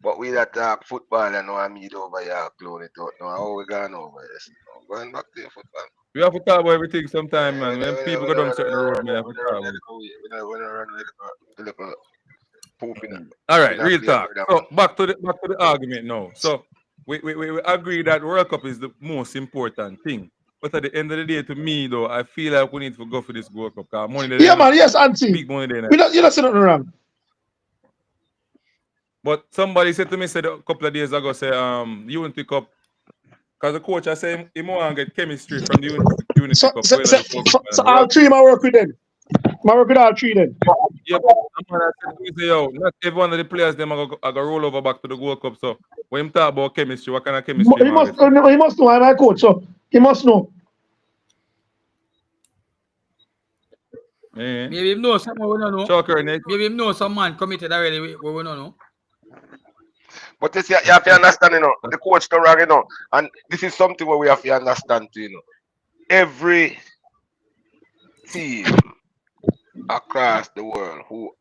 But we that talk football and now I meet over here, clone it out. Now how we going over this? Going back to your football. We have to talk about everything sometime, man. When people go down certain road, man, have to talk about it. We don't run like a poop in it. All right, real talk. So back to the argument now. So we agree that World Cup is the most important thing. But at the end of the day, to me though, I feel like we need to go for this World Cup. Cause money there. Yeah, man, yes, Auntie. Big money there. You don't say nothing wrong. But somebody said to me a couple of days ago, say Unity Cup. Because the coach I say he want to get chemistry from the Unity Cup. So all three I work with them. I work with all three then. Yeah, but I'm gonna say, yo, not every one of the players them are gonna roll over back to the World Cup. So when him talk about chemistry, what kind of chemistry He him must, have it? he must know I'm my coach, so he must know. Eh? Maybe him know someone we don't know. Shocker, Nick. Maybe him know some man committed already we don't know. But this you have to understand, you know, the coach don't wrong, you know, and this is something where we have to understand too, you know. Every team across the world who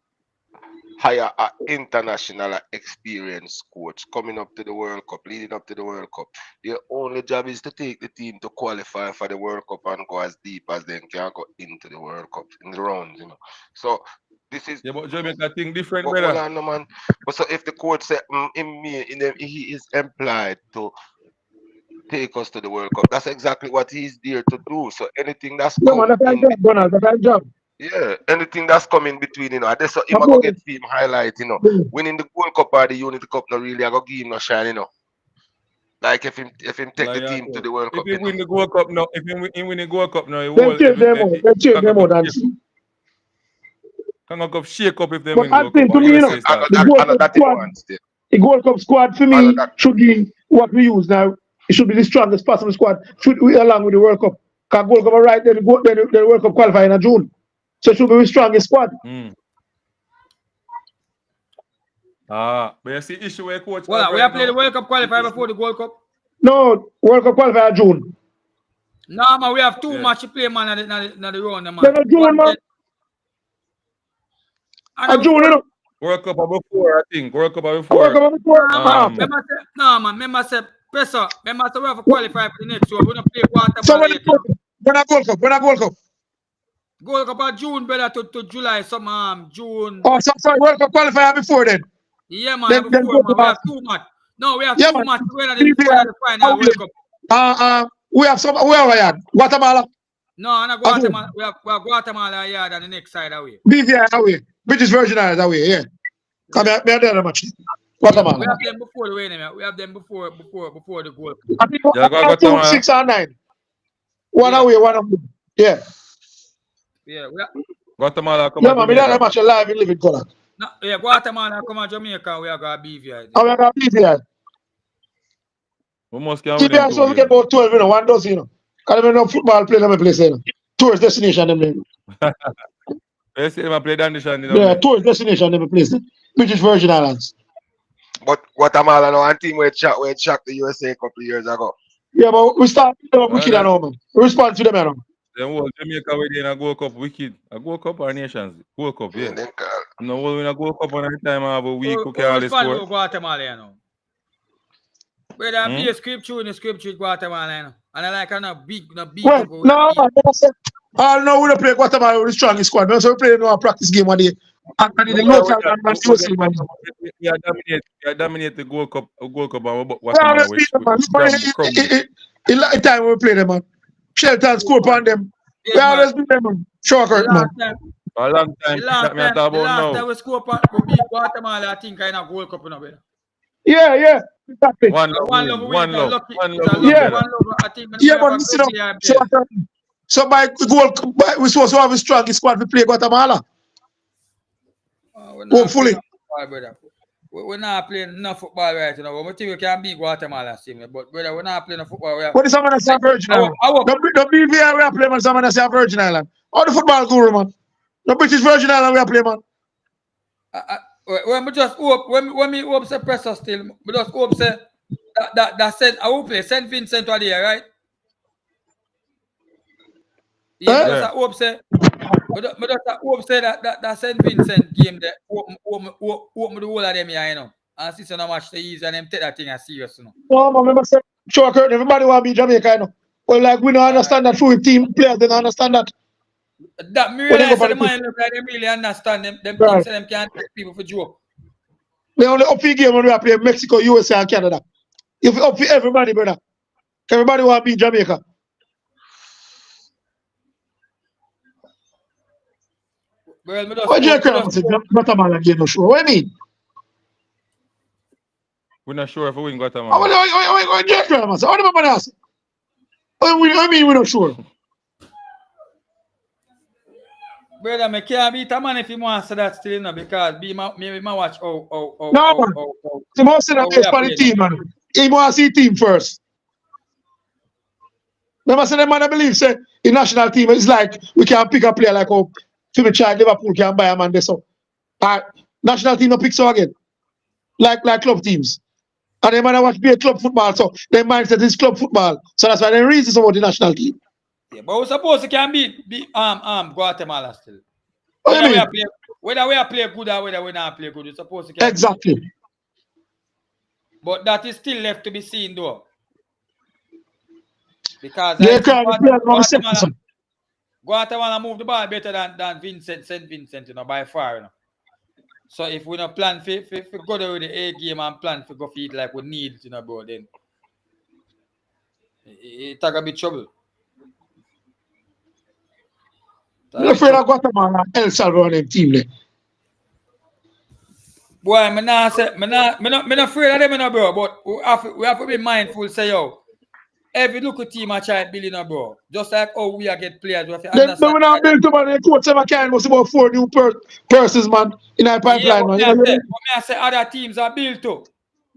hire an international experienced coach coming up to the World Cup, leading up to the World Cup, their only job is to take the team to qualify for the World Cup and go as deep as they can go into the World Cup in the rounds, you know. So this is Yeah, but Jamaica think different, but hold brother. on, no man. But so if the coach said he is implied to take us to the World Cup, that's exactly what he's there to do. So anything that's Yeah, man, come that's our in job, Donald, that's our job. yeah, anything that's coming between, you know, and that's so him Come I go on. get team highlight, you know. Winning the Gold Cup or the Unity Cup, no really, I go give him no shine, you know. Like if him take the Like, team to the World if Cup, he you know. win the Gold Cup now, if he win the Gold Cup now, he Then will change them out, then change them out and see. Can go shake up if they But win I Gold Cup. think to Or me, you know, USA start. the Gold Cup that squad, one still. the Gold Cup squad for me should be what we use now. It should be the strongest possible squad should we, along with the World Cup. Because Gold Cup are right, then the World Cup qualifying in June. So it should be the strongest squad. But you see issue where coach Well, have we right have played the now. World Cup qualifier before the Gold Cup. No, World Cup qualify in June. No, man, we have two match to play, man, in the round, man. Then in June, man. And June, you know. World Cup are before, I think. World Cup are World before. Cup are before. No, man, remember say, Professor, remember say we have to qualify for the next one. We don't play Guatemala So when yet. a Gold Cup, when a Gold Cup. Gold Cup are June, brother, to July, some June. Oh, so World Cup qualifier before then. Yeah, man, Then before, Gold man. Cup We have after. two match. No, we have Yeah, two man. match. We're at the final World Cup. We have some. Where are we at? Guatemala. No, not Guatemala. We have Guatemala yard on the next side away. BVI away. British Virgin Islands away. Yeah. Come here, me there much. Guatemala. We have them before the way, we have them before the Gold Cup. I think about 2, 6 or 9. One away, one away. Yeah. Yeah, Guatemala come Yeah, on man, me there Jamaica. much alive in living color. No, yeah, Guatemala come on Jamaica. We are going to BVI. And we got BVI. We must can win BVI them so we two get games. about 12, you know, 1 dozen, you know. Because we no football play in my place, you know. Tourist destination, them name. You see them play Dandishan, you know. Yeah, tourist destination, them place. British Virgin Islands. But Guatemala now and team where it shocked the USA a couple of years ago. Yeah, but we start wicked now, man. We respond to them, you know. Then whole Jamaica we in a Gold Cup wicked. A Gold Cup or Nations? Gold Cup, yeah. No, we'll win a Gold Cup on every time I have a week who can all score. Guatemala, you know. Whether be a scripture in the scripture with Guatemala, you know. And I like a big well, no, no, we don't play Guatemala with the strongest squad. So we play no practice game one day. And the local and USA man. We dominate the Gold Cup and Guatemala which in the time we play them, man. Shelton score upon them. We always beat them, man. Short man. A long time. The last time we score upon we beat Guatemala, I think I know Gold Cup, you know, better. Yeah. Exactly. One love. Yeah, I think but listen up. So by goal, we supposed to have a strongest squad to play Guatemala. Hopefully. We're not playing enough football right now. We think we can beat Guatemala, but brother, we're not playing football. What is someone that's a Virgin Island? The BVI we are playing, man. Someone that's a Virgin Island. All the football guru, man. The British Virgin Island we are playing, man. When we just hope, when we hope say Pressure still, we just hope say that I will play St. Vincent are there, right? Yeah, we just hope say that St. Vincent game there open the whole of them here, you know. And see so much the easy and them take that thing as serious, you know. No, man, remember say sure curtain, everybody want to be Jamaica, you know. Well, like we don't understand that full team players, they don't understand that. That me realize the man look like they really understand them things so them can't take people for joke. They only up for game when we are playing Mexico, USA, and Canada. If up for everybody, brother. Everybody want to be Jamaica. Well, what do you Guatemala game no sure? What do you mean? We're not sure if we win Guatemala. What do you ask? What do you mean we're not sure? brother, I can't beat a man if he wants to that still, you know, because me watch No, man. He must see the how we base are for the playing. team, man. He must see team first. Remember, say the man I believe say the national team is like we can pick a player like how Timmy Child Liverpool can buy a man there. So national team no pick so again. Like club teams. And they man watch play club football, so their mindset is club football. So that's why they reason about the national team. Yeah, but we suppose we can beat Guatemala still. What do you mean? Whether we play good or whether we not play good, we suppose we can Exactly. beat. But that is still left to be seen though. Because They I think can't Guatemala move the ball better than St. Vincent, you know, by far, you know. So if we don't plan for go there with the A game and plan for go feed like we need, you know, bro, then it take a bit trouble. I'm afraid of Guatemala and El Salvador and team there. Boy, I'm not afraid of them, you know, bro, but we have to be mindful, say, yo, every local team I try building, you know, bro. Just like how we are get players, we have to understand. Then we not build to man, the coach ever can was about 4 new persons, man, in our pipeline, man. I say other teams are built to.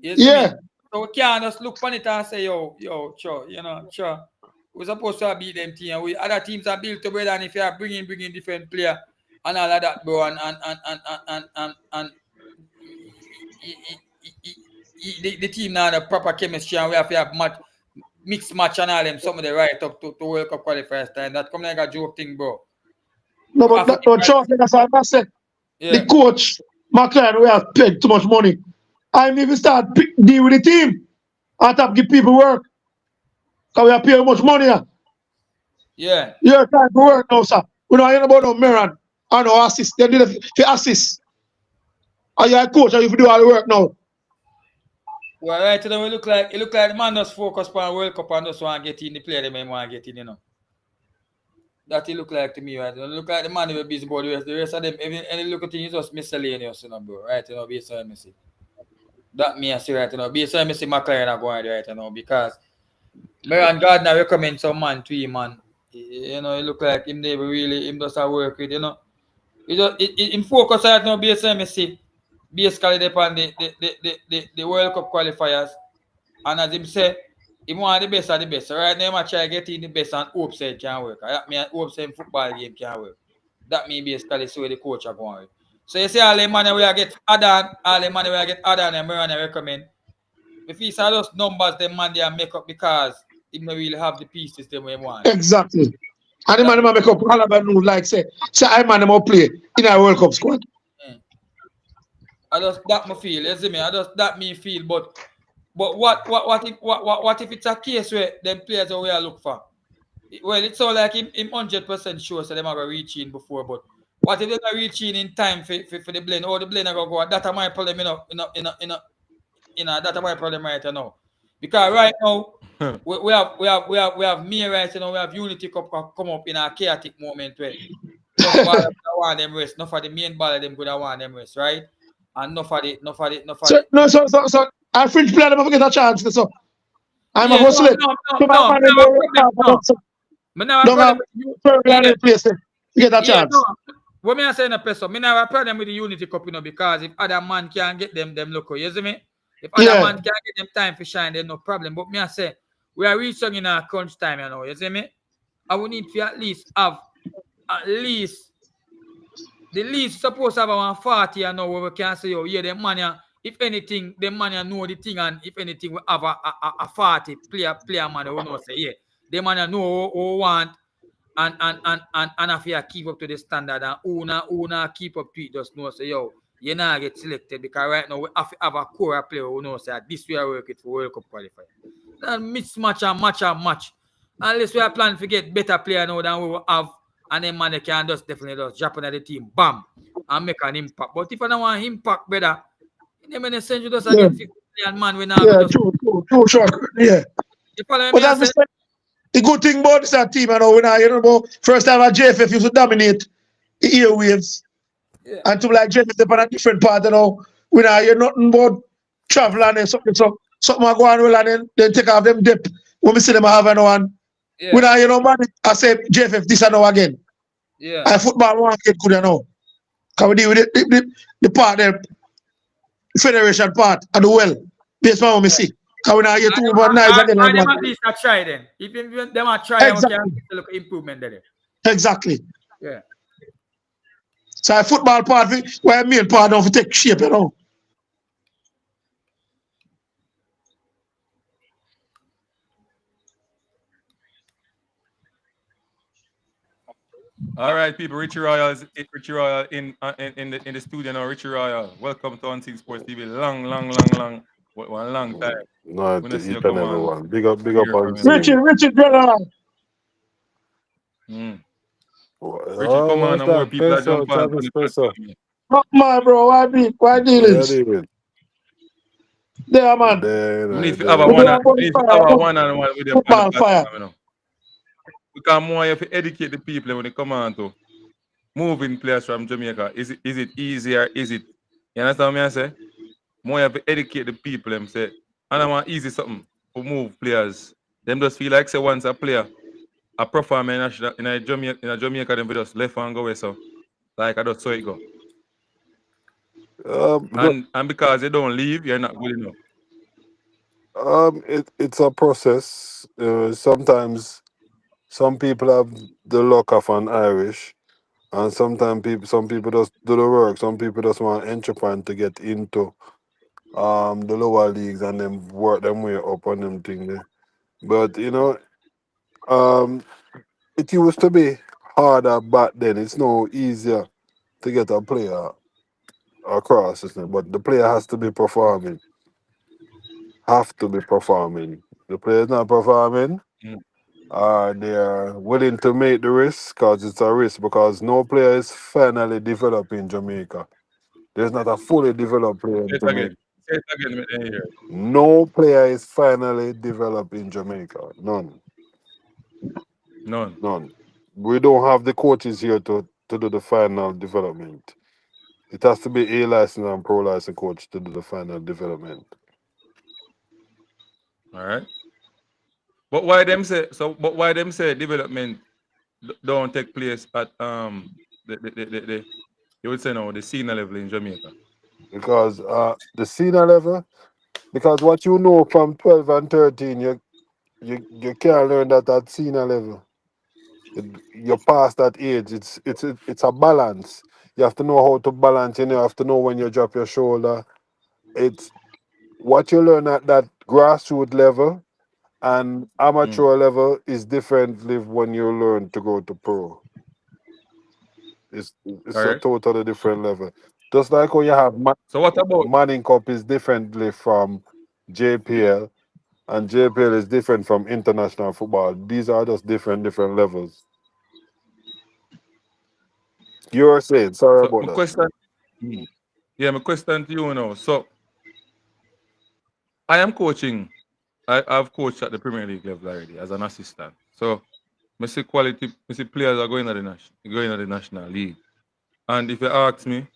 Yeah. So we can't just look on it and say, yo, sure, you know, sure. We're supposed to beat them team. Other teams are built to, brother, and if you are bringing different player and all of that, bro, and the team now the proper chemistry and we have to have mixed match and all them, some of the right up to World Cup qualifiers time. That come like a joke thing, bro. No, but that's what I said. The coach, McLaren, we have paid too much money. I even start deal with the team. I have to give people work. Because we are paying much money. Yeah. You're trying to work now, sir. We don't hear about no Miran or no assist. They did it for assist. And you're a coach and you do all the work now. Well, right now it look like the man just focus on World Cup and just want to get in the player they want to get in, you know. That it look like to me, right? It look like the man who busy about the rest of them, any look at thing is just miscellaneous, you know, bro. Right, you know, based on Messi. That me I see right, you know, based on Messi McLaren are going right, you know, because Miran Gardner recommend some man to him, man. You know, it look like him never really him just a work with, you know. Him focus right now based on Messi. Basically upon the World Cup qualifiers. And as him say, he want the best of the best. So right now, I try to get in the best and hope say it can work. That mean hope say football game can work. That mean basically so the coach are going with. So you see all the money we get Adan, and Miran recommend. If it's all those numbers, the man they make up because he don't really have the pieces they want. Exactly. And the man make up all about new like say I man them play in a World Cup squad. I just that me feel, you see me. I just that me feel, but what if it's a case where them players are where I look for? Well, it's all like him 100% sure so them are gonna reach in before, but what if they not reach in time for the blend? Or the blend are gonna go? That's my problem, that's my problem right now. Because right now we have me right, you know, we have Unity Cup come up in a chaotic moment where just ball want them rest, not for the main ball them could want them rest, right? And not for the So our French player never get a chance. So I'm a hustler. Get a chance. What me I say in a person, me never problem with the Unity Cup, you know, because if other man can get them local, you see me? If other man can get them time for shine, then no problem. But me I say we are reaching in our crunch time, you know, you see me? I will need to at least have the least supposed to have around 40 and now where we can say, oh, yeah, the money, if anything, the money know the thing, and if anything, we have a 40 player man who know say, yeah, the money know who want and if you keep up to the standard and who not keep up to it, just know say, yo, you not get selected because right now we have a core player who knows that this we are working for World Cup qualifier. That mismatch and match. Unless we are planning to get better player now than we will have. And then man, they can just definitely just drop on the team, bam, and make an impact. But if I don't want impact, brother, then when they send you just again 50 million man, we now true, sure, yeah. But that's the good thing about this team, you know, first time at JFF used to dominate the airwaves, and to like JFF on a different part, you know, we now hear nothing but travel and something are going well, and then take off them dip when we see them have one. Yeah. We now, you know, man, I say JFF this and now again. Yeah. I football one get good now. Can we deal with the part there, the federation part and the well, based on what we see. Can we not get too much nice again? And them at least try then. If them are try, we can look improvement there. Exactly. Yeah. So a football part, where main part don't take shape, you know. All right, people. Richie Royal is Richie Royal in the studio now. Richie Royal, welcome to Unseen Sports TV. Long one long time. No, When to I see you each and come every on, one. Big up hear on from you. scene. Richard, brother. Richie, come on, What's and more that? people are Peso, jump on Travis the Peso. platform. Come on, bro. Why What are dealings? you doing? There, man. We need to have a We do one. a We need to fire, have a one-on-one with them on the football fire. platform, you know. Because more you have to educate the people when they come on to moving players from Jamaica. Is it easier? Is it, you understand what I say? More you have to educate the people and say, and I want easy something to move players. Them just feel like say once a player a perform in a Jamaica, them we just left and go away. So like I just saw it go. And because you don't leave, you're not good enough. It's a process. Sometimes some people have the luck of an Irish, and sometimes some people just do the work. Some people just want entrepreneur to get into the lower leagues and then work them way up on them thing there. But it used to be harder back then. It's no easier to get a player across, isn't it? But the player has to be performing. Have to be performing. The player's not performing. They are willing to make the risk because it's a risk because no player is finally developed in Jamaica. There's not a fully developed player Say in it Jamaica. again. Say it again, let me hear. No player is finally developed in Jamaica. None. None. We don't have the coaches here to do the final development. It has to be A license and pro license coach to do the final development. All right. But why them say so? But why them say development don't take place at the you would say no the senior level in Jamaica? Because the senior level, because what you know from 12 and 13, you can't learn that at senior level. You're past that age. It's a balance. You have to know how to balance. You have to know when you drop your shoulder. It's what you learn at that grassroots level and amateur level is differently when you learn to go to pro. It's All a right. totally different level. Just like how you have So what about Manning Cup is differently from JPL, and JPL is different from international football. These are just different levels. You were saying, sorry so about my that. question? Yeah, my question to you now. So I am coaching. I've coached at the Premier League level already as an assistant. So I see quality, I see players are going to the national league. And if you ask me,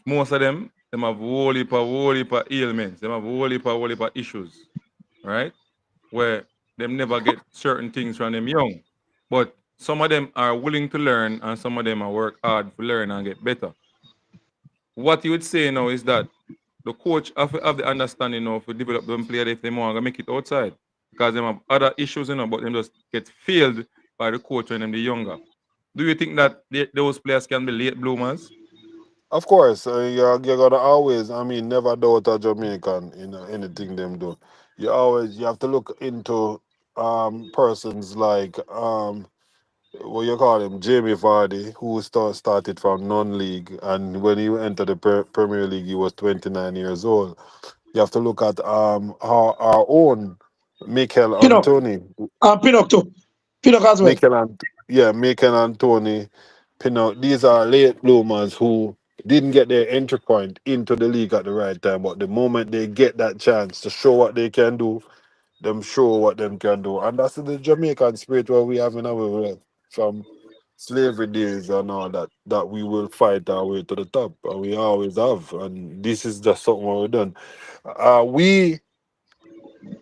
most of them have whole heap of ailments. Them have whole heap of issues, right? Where them never get certain things from them young. But some of them are willing to learn and some of them are work hard to learn and get better. What you would say now is that the coach have the understanding now to develop them player if they want to make it outside. Because they have other issues, but them just get failed by the coach when they're younger. Do you think that those players can be late bloomers? Of course, you're gonna always, never doubt a Jamaican in anything them do. You have to look into persons like what you call him, Jamie Vardy, who started from non-league, and when he entered the Premier League, he was 29 years old. You have to look at our own Mikel Pinnock. Antoni, Pinnock too. Pinnock as well. Mikel Antoni, Pinnock. These are late bloomers who didn't get their entry point into the league at the right time, but the moment they get that chance to show what they can do, them show what them can do, and that's the Jamaican spirit where we have in our way from slavery days and all that we will fight our way to the top, and we always have, and this is just something what we've done. We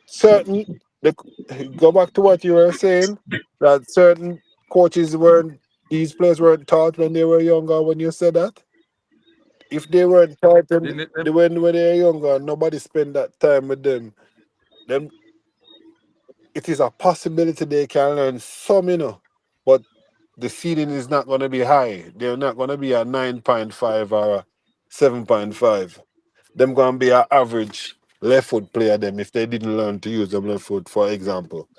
certain the, go back to what you were saying that certain coaches weren't these players weren't taught when they were younger when you said that? If they weren't taught Didn't it- when they were younger, nobody spent that time with them. Then it is a possibility they can learn some, but the ceiling is not going to be high. They're not going to be a 9.5 or a 7.5. Them going to be an average left foot player. Them if they didn't learn to use them left foot, for example,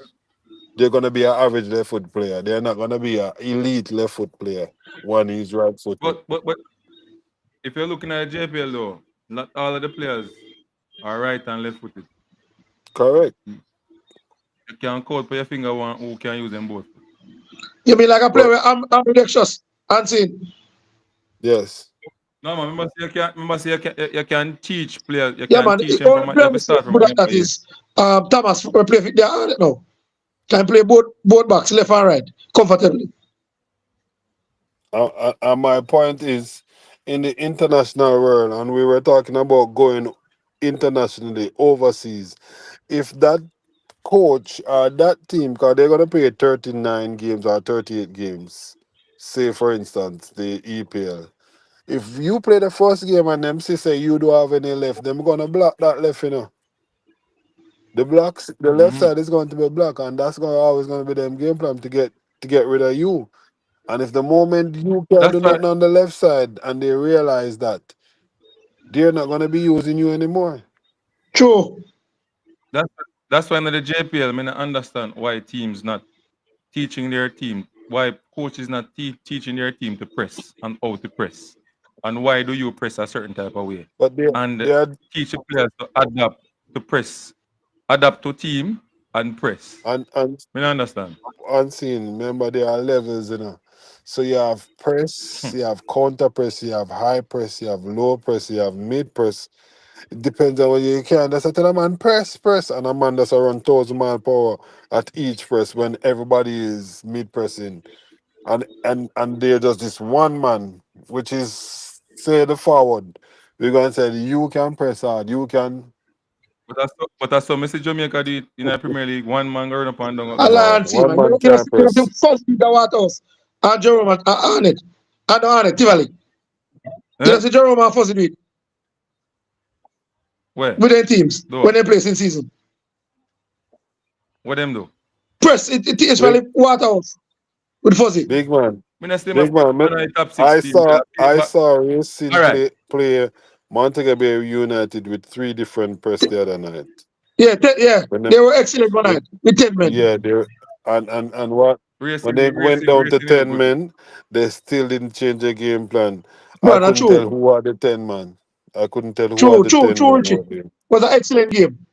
they're going to be an average left foot player. They're not going to be an elite left foot player. One is right footed. But if you're looking at the JPL though, not all of the players are right and left footed. Correct. You can call for your finger one who can use them both. You mean like a player with ambidextrous and saying, Yes. No man, remember say you can teach players, you yeah, can man, teach the them only from player you we start from good a at young that age. is Thomas will play with their now. Can play both backs, left and right, comfortably. And my point is, in the international world, and we were talking about going internationally, overseas, if that coach or that team, because they're going to play 39 games or 38 games, say for instance, the EPL. If you play the first game and them say you don't have any left, them going to block that left. The left side is going to be black, and that's always going to be them game plan to get rid of you. And if the moment you can That's do why nothing on the left side and they realize that, they're not going to be using you anymore. True. that's why in the JPL, I mean, I understand why teams not teaching their team, why coaches not teaching their team to press and how to press. And why do you press a certain type of way? But And they are teach the players to adapt to press, adapt to team and press. and I understand. unseen. Remember, there are levels. So you have press, you have counter press, you have high press, you have low press, you have mid press. It depends on what you can. That's a tell a man press, and a man that's around 1,000 mile per hour at each press when everybody is mid pressing. And they're just this one man, which is say the forward. We're gonna say you can press hard, you can But that's so Mr. Jamaica did in the Premier League, one man going up and down up there. no Allah and see, one man. man You know, can't you know the press. first league that Waterhouse and Jerome and Arnett. And Arnett, Tivoli. You know, see Jerome and first do it Where? with their teams Do when they play in season. what them do? Press, it Big, usually Waterhouse with Fuzzy. big man. I not see Big man. the top I 16. saw Racing All right. play Montego Bay United with 3 different press the other night. Yeah, When they were excellent one when night with 10 men. yeah, they were- and what when they went down to Racing is 10 good. men, they still didn't change their game plan. I Brother, couldn't tell true. who are the 10 man. I couldn't tell who are True, the true, 10 true, men Richie. out there. Was an excellent game.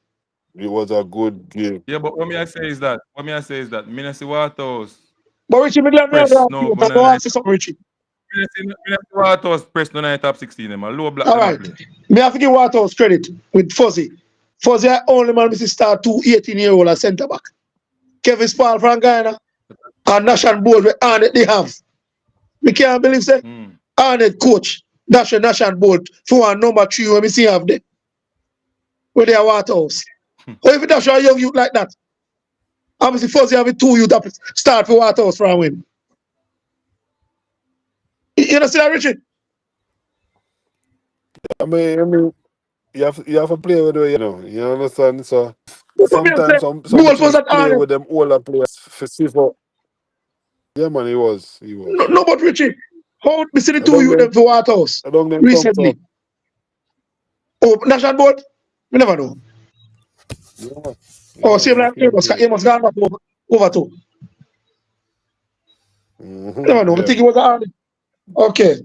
It was a good game. Yeah, but what me I say is that me not see Waterhouse But Richie, me glad me press no I gonna don't night. want to say something, Richie. Me not see Waterhouse press no night top 16 them. A low black All them a right. play. Me have to give Waterhouse credit with Fuzzy. Fuzzy I only man to start 2 18-year-old as centre back. Kevin Spall from Guyana and National Board with Arnett they have. Me can't believe say Arnett coach National Board for one number 3 when me see have there. Where they are Waterhouse. Or if that's a young youth like that. Obviously Fuzzy have 2 youth that start for Waterhouse from him. You understand that, Richard? I mean, you have to play with it, you understand? So But me say, sometimes some goal for teams that play Arnett. with them older players for see for. Yeah, man, he was. No, but Richie, how me see the I 2 don't youth them. them for Waterhouse I don't them come recently? up. Oh, National Board? We never know. Yeah. Oh, same like he must gone back over too. Never know. I Yeah. think it was Arnett. Okay.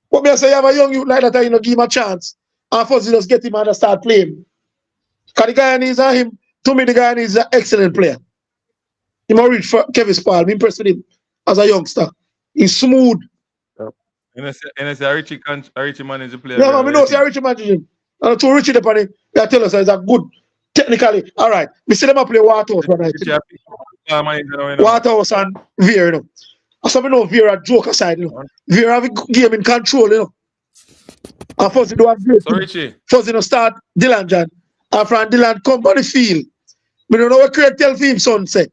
But me I say you have a young youth like that, give him a chance. And first you just get him and start playing. Because the guy needs him. To me, the guy is an excellent player. He might reach for Kevin Spall. I'm impressed with him as a youngster. He's smooth. And I say Richie manage the player. Yeah, man, we know see Richie manage him. And to Richie upon him, they tell us he's a good technically. All right. We see them play Waterhouse one night. Waterhouse and Veer, So we know Vera joke aside, Vera have a game in control, And first, do have great. So Richie. First, start Dylan John. And from Dylan come on the field. We don't know what Craig tell him son say.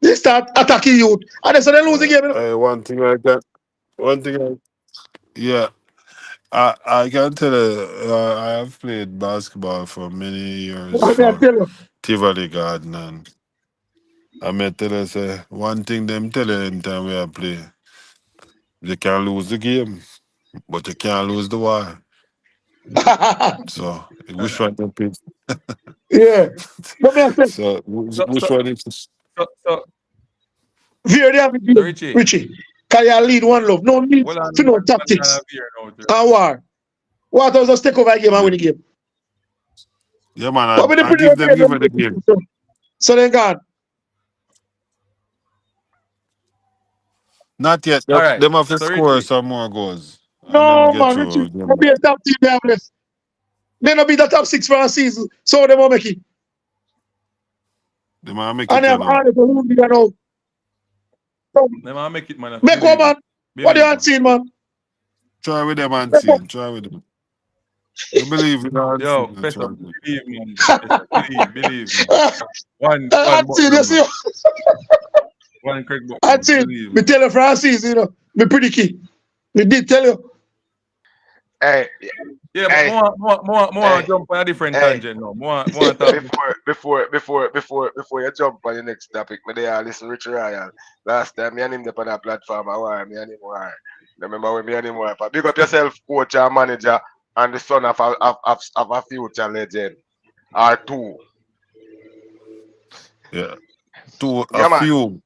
They start attacking youth. And then so they lose the game. You know? Hey, one thing yeah, I can tell you, I have played basketball for many years What may I for tell you? Tivoli Garden, and I may tell you, say, one thing them tell you anytime we are play, you can lose the game, but you can't lose the war. So, which one you pick? Yeah. What may I say? So, So, which so, one is so Veer, they have it. Richie, Richie. Can you lead one love? No need well, to I'm know one tactics here now, too. and war. What else just take over a game and yeah, win the game? yeah, man, What we the I pretty give them game? the game. So then gone. Not yet. All right. Them have to So score Richie, some more goals and them No, get man, Richie. through. They be a top team, they have less. They not be the top 6 for a season. So they won't make it. They might make And it, they you have know. all the room, you know. So, let me make it, man. make one, Believe me. man. What do you Believe me. want to see, man? Try with them and Make see. one. Try with them. You believe in our Yo, team, Pesa, try with them. believe, man. Pesa, believe, man. One I'd buck see this, number. you. One Craig I'd Buckman. see. Believe, Me man. tell you, Francis, you know, me pretty key. Me did tell you. Hey, Yeah, but hey, more hey, jump on a different hey. tangent now. More talk. Before you jump on the next topic, me there listen Rich Ryan. Last time me and him there on a platform, I war, me and him war. Remember when me and him war? But big up yourself, coach and manager, and the son of a future legend. Or two. Yeah. A Yeah man. few.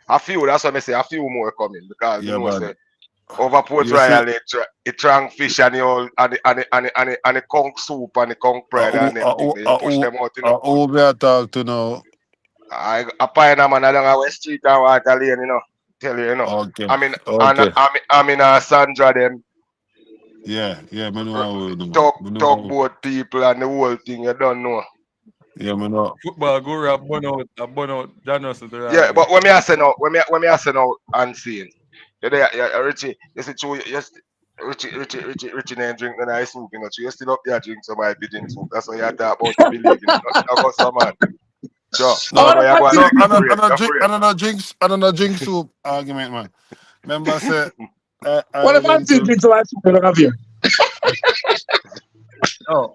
A few, that's what I say, a few more coming because you Yeah, know man. say over Port You see, Royal it drank fish and the all and the conch soup and the conch bread and them thing. You push them out, you know. who me I talk to now? I find a man along our street and water lane, you know. Tell you, you know. Okay. I mean, Okay. I mean, Sandra them Yeah, me know how we do. talk Me know how. boat people and the whole thing. You don't know. Yeah, me know. Football guru, I burn out John Russell to Yeah, that. but when me I say now, when me I say now unseen. Yeah, Richie, you see, true, yes. Richie, ain't drink no nice soup, you know. So you still up there drink some might be drink soup. That's why you talk about you believe in it. Not about some man. Sure. I No, That's want why you to go and no, see. you're afraid. another drink soup argument, man. Remember, say I What if I'm went seeing to. things like that? Look up here. Oh,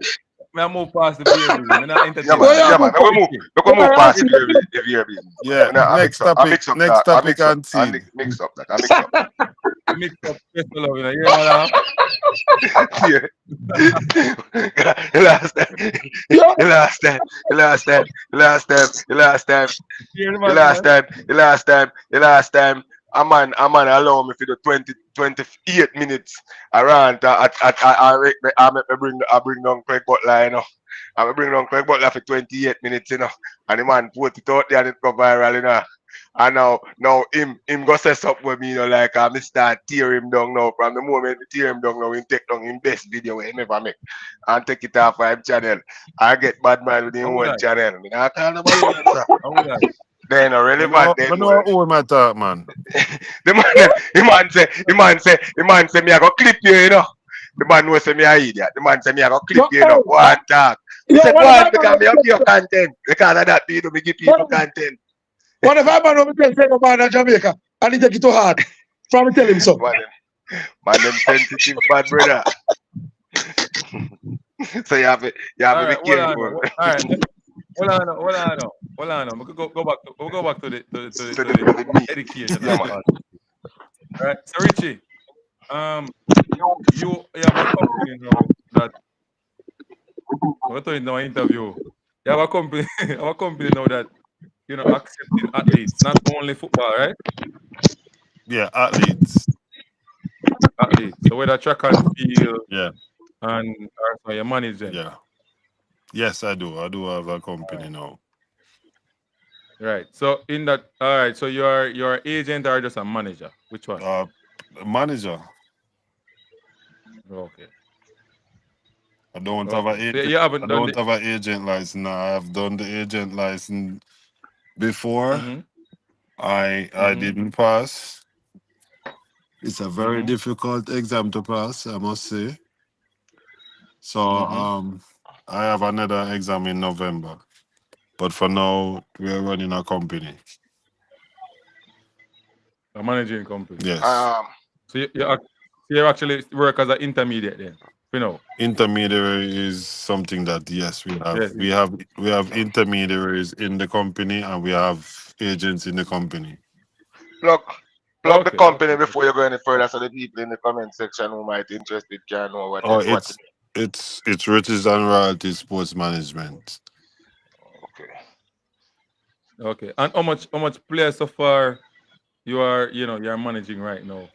may I move past the beer business? I'm not Yeah, entertaining man. What that. you Yeah, have man. to Now say? we move What past you the beer business. Yeah, Now, next topic, next I topic mix up. and seed. Mix up that. I mix up that. Mix up special love, you know. Yeah, man. Yeah. The last time. Yeah. The last time. The last time. The last time. The last time. Hear the The man, last man. time. The last time. The last time. A man allow me for the 28 minutes around. I bring down Craig Butler, you know. I bring down Craig Butler for 28 minutes, you know. And the man put it out there and it go viral, you know. And now him go set up with me, you know, like I start tear him down now. From the moment I tear him down now, him take down him best video he ever make. And take it off of him channel. I get bad man with him How would I? one channel. I tell nobody that, sir. How would I? They ain't no relevant Me then. know who my talk, man. The man say me I go clip you, you know. The man know say me a idiot. The man say me I go clip Yo, you, you know. Go and talk. He yo, said what go if on I'm because on me up your content. Because of that people me give people content. What if I'm on the man in Jamaica and he take it to heart? From tell him so. Man, them sensitive bad brother. So you have to All be right, hold on. careful. All right. Hold on. We could go back to the meat. education Yeah, and man. part. All right. So Richie, you have a company now that we're doing no interview. You have a company, have a company now that accepting athletes, not only football, right? Yeah, athletes. Athletes. So whether track and field Yeah, and or you manage them. yeah. Yes, I do. I do have a company now. Right. So in that, all right. So you're agent or just a manager? Which one? Manager. Okay. I don't have Okay. an So agent. you haven't I done don't have an agent license. Now I have done the agent license before. Mhm. I Mhm. didn't pass. It's a very Mhm. difficult exam to pass, I must say. So Mhm. I have another exam in November. But for now, we're running a company. A managing company. Yes. So you actually work as an intermediate then, you know. Intermediary is something that yes we have. Yes. We have intermediaries in the company and we have agents in the company. Plug the Okay. company before you go any further so the people in the comment section who might be interested can know what Oh, what it it's Riches and Royalty Sports Management. Okay. Okay. And how much players so far you're managing right now?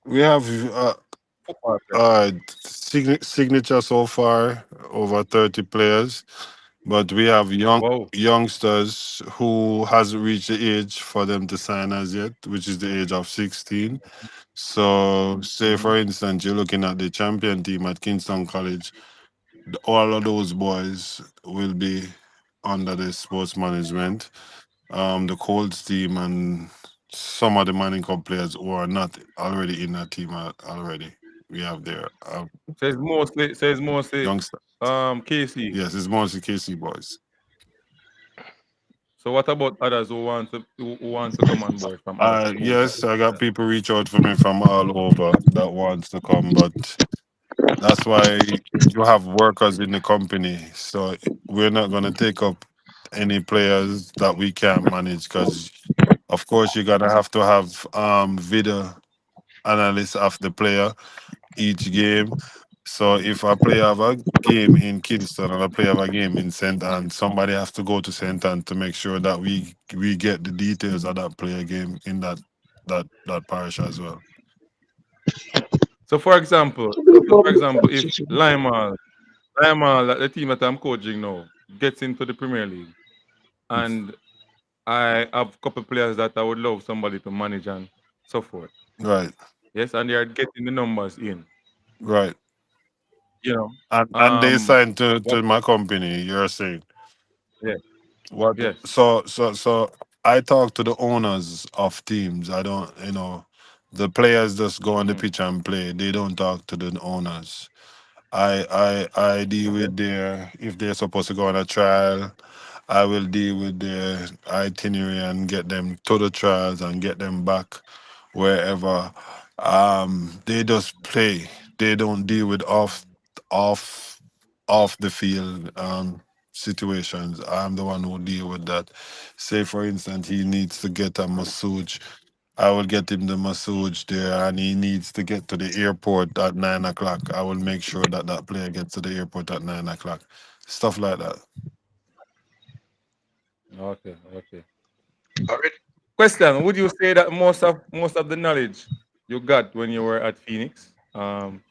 We have Football players. signature so far over 30 players, but we have Wow. youngsters who hasn't reached the age for them to sign as yet, which is the age of 16. So, say for instance, you're looking at the champion team at Kingston College. All of those boys will be under the sports management. The Colts team and some of the Manning Cup players who are not already in that team already. We have there Says mostly youngster. KC. Yes, it's mostly KC boys. So what about others who want to come on board from other schools? Yes, I got people reach out for me from all over that wants to come, but that's why you have workers in the company. So we're not gonna take up any players that we can't manage because of course you're gonna have to have video analysts of the player each game. So if a player have a game in Kingston and a player have a game in St. Anne, somebody has to go to St. Anne to make sure that we get the details of that player game in that parish as well. So for example, if Limal, the team that I'm coaching now, gets into the Premier League, and I have a couple players that I would love somebody to manage and so forth. Right. Yes, and they are getting the numbers in. Right. You know. And they signed to what- my company, you're saying. yeah. What Yes. so I talk to the owners of teams. I don't the players just go on the pitch and play. They don't talk to the owners. I deal with their if they're supposed to go on a trial, I will deal with their itinerary and get them to the trials and get them back wherever. They just play. They don't deal with off off the field situations. I'm the one who deal with that. Say for instance he needs to get a massage. I will get him the massage there, and he needs to get to the airport at 9 o'clock. I will make sure that that player gets to the airport at 9 o'clock. Stuff like that. Okay. Question: would you say that most of the knowledge you got when you were at Phoenix, going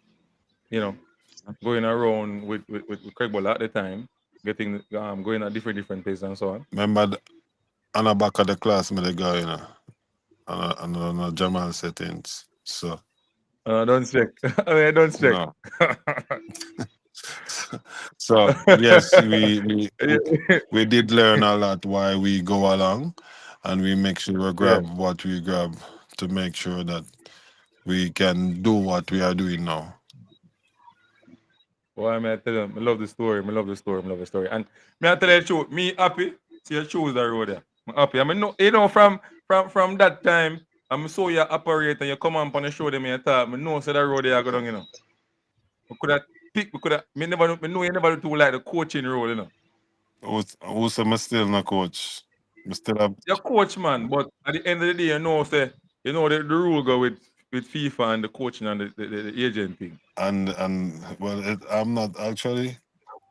around with Craig Ball at the time, getting going at different places and so on? Remember, on the back of the class, me the guy, on Jamal settings. So. Don't check. I don't check. No. So yes, we did learn a lot while we go along, and we make sure we grab what we grab to make sure that we can do what we are doing now. Well, I tell you, I love the story. And me I tell you the truth, me happy. See you choose the road there. I'm happy. I mean, from that time, I'm so you operate and you come on the show them and talk. I know so that road there go down, We could have picked. Me know you never do like the coaching role, Also, I'm still not coach. I still have. You're coach, man, but at the end of the day, the rule go with FIFA and the coaching and the agent thing. And I'm not actually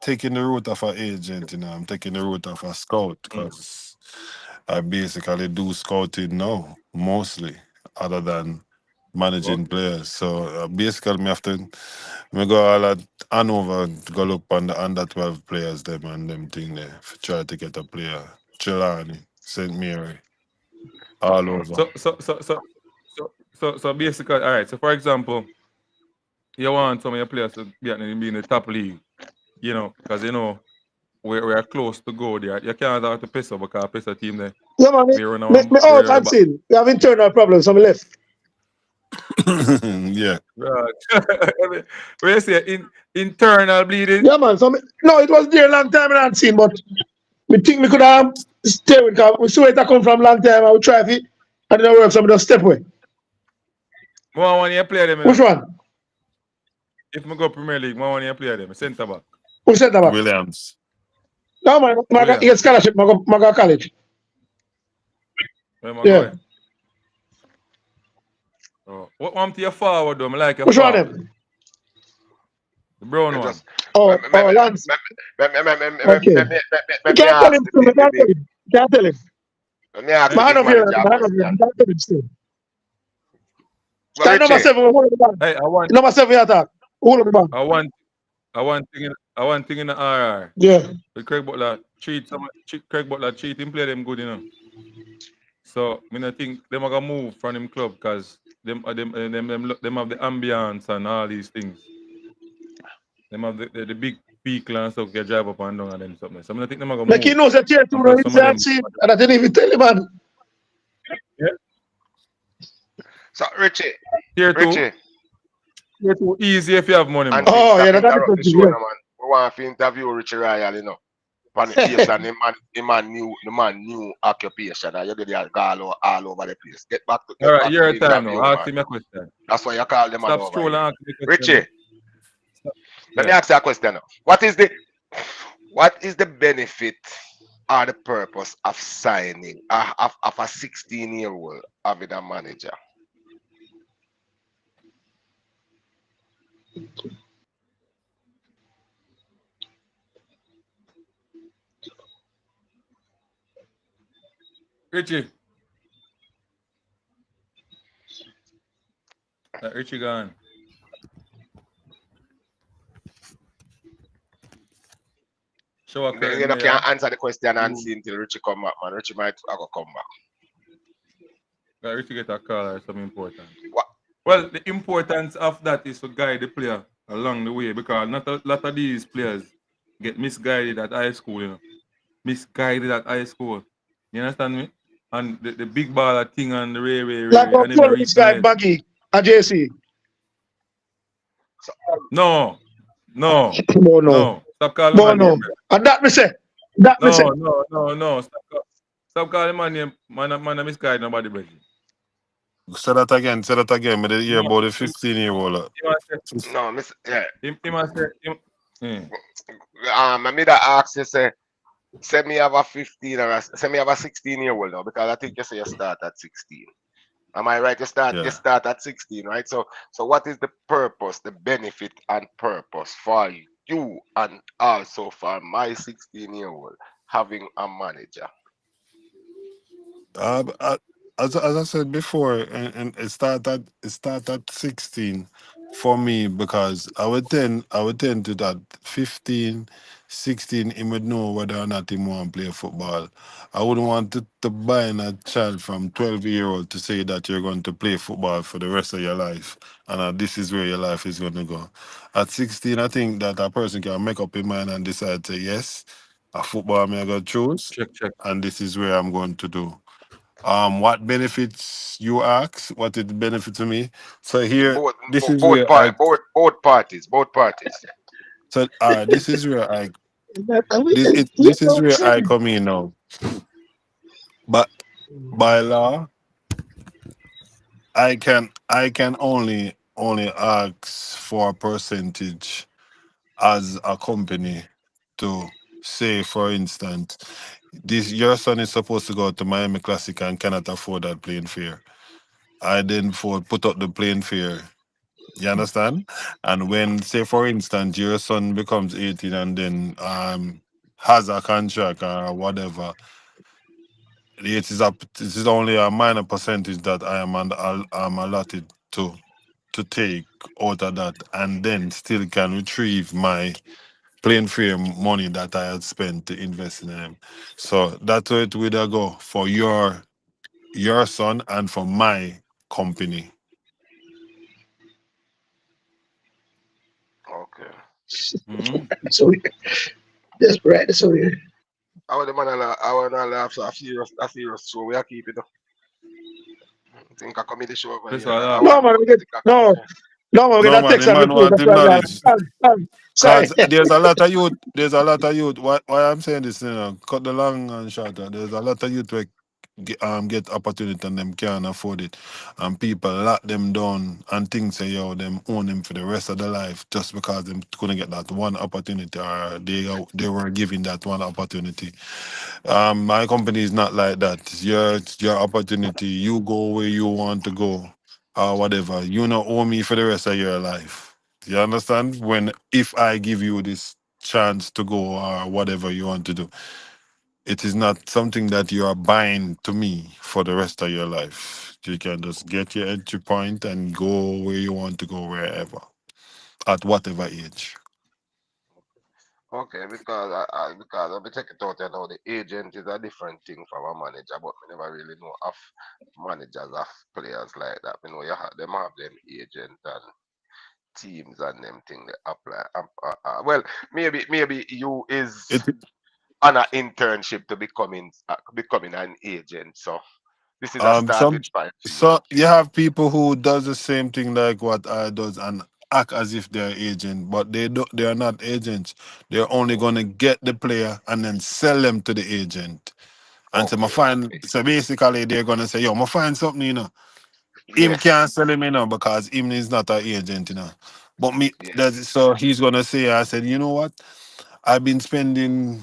taking the route of an agent. I'm taking the route of a scout because I basically do scouting now mostly, other than managing players. So basically, me go all at Hanover to go look on the under 12 players them and them thing there. Try to get a player. Trelawney, St. Mary, all over. So basically, all right. So for example, you want some of your players to be in the top league, because we're close to go there. You can't have to Pesa because Pesa team there. Yeah, man. Me out and seen. We have internal problems, so me left. Yeah. Right. Where you say internal bleeding? Yeah, man. No, it was there a long time and I hadn't seen, but we think we could have stay with because we saw it come from long time. I would try to And then work some of the step way. More one you play them. Which one? If I go Premier League, more one you play them. Centre back. Who said that? Williams. No, man. I get scholarship. I go college. Where am I Yeah. going? Oh. What one to your forward though? I like your Which one forward. of them? The brown one. Lance. Okay. You can't tell him still. You can't tell him. You can't tell him. Man of you. Can't tell him still. Stand number 7. Hold on the ball. Hey, I want. Number 7 you attack. Hold on the ball. I want thing in the RR. Yeah. But Craig Butler cheat him play them good, you know. So I think them are gonna move from him club because them have the ambience and all these things. Them have the big vehicle and stuff get drive up and down and then something. So I think them are gonna Like move. he knows that tier 2 no inside seat. And I didn't even tell him, man. Yeah. So Richie. Tier 2 easy if you have money, man. Oh, yeah, that's a good show, man. We want to interview Richie Royal, you know. On the place and the man new occupation. And you did all over the place. Get back to all right, your time now. Ask him a question. That's why you call them Stop all strolling over. and ask me a question. Richie, let me ask you a question now. What is the benefit or the purpose of signing of a 16-year-old having a manager? Richie. Richie gone. Show You can't answer the question and see until Richie come back, man. Richie might come back. Richie get a call or something important. What? Well, the importance of that is to guide the player along the way because not a lot of these players get misguided at high school, you know. Misguided at high school. You understand me? And the big baller thing and the Ray. Like I'm telling this guy Baggy and JC. No. No. Stop calling no. And that me say. No. Stop calling my name. Man, I misguide nobody, baby. Say that again. But they hear about the 15-year-old. No, miss. Yeah. He must say. I made that ask you say me have a 15 or say me have a 16-year-old now because I think you say you start at 16. Am I right? You start at 16, right? So what is the purpose, the benefit and purpose for you and also for my 16-year-old having a manager? As I said before, and it start at 16 for me because I would tend to that 15, 16, he would know whether or not he want to play football. I wouldn't want to bind a child from 12-year-old to say that you're going to play football for the rest of your life and this is where your life is going to go. At 16, I think that a person can make up his mind and decide to say, yes, a football I'm going to choose, check. And this is where I'm going to do. What benefits you ask? What is the benefit to me? So here, both parties. So this is where this is where I come in now. But by law, I can only ask for a percentage as a company to say, for instance, your son is supposed to go to Miami Classic and cannot afford that plane fare. I then put up the plane fare. You understand? And when, say, for instance, your son becomes 18 and then has a contract or whatever, it is only a minor percentage that I'm allotted to take out of that, and then still can retrieve my plane fare money that I had spent to invest in him. So that's where it would go for your son and for my company. Okay. So that's right. That's so weird. I want to laugh. So I feel so we are keeping it. I think I come in the show. No, man, we get that text on the phone. Because there's a lot of youth. Why I'm saying this, cut the long and short. There's a lot of youth where get opportunity and them can't afford it, and people lock them down and think say yo them own them for the rest of their life just because them couldn't get that one opportunity or they were given that one opportunity. My company is not like that. It's your opportunity. You go where you want to go, or whatever. You not owe me for the rest of your life. You understand? When if I give you this chance to go or whatever you want to do, it is not something that you are buying to me for the rest of your life. You can just get your entry point and go where you want to go wherever at whatever age. Okay, because I be take it out, you know, the agent is a different thing from a manager, but me never really know of managers of players like that. You know, them have them agent and teams and them thing they apply. Well, maybe you is It on an internship to becoming an agent. So this is a some starting point for you. so you have people who does the same thing like what I does and act as if they're agent, but they are not agents. They're only gonna get the player and then sell them to the agent. And so my Okay, find okay. so basically they're gonna say, yo, my find something, Him Yes, can't sell him, because him is not an agent, But me yes. so he's gonna say, I said, you know what? I've been spending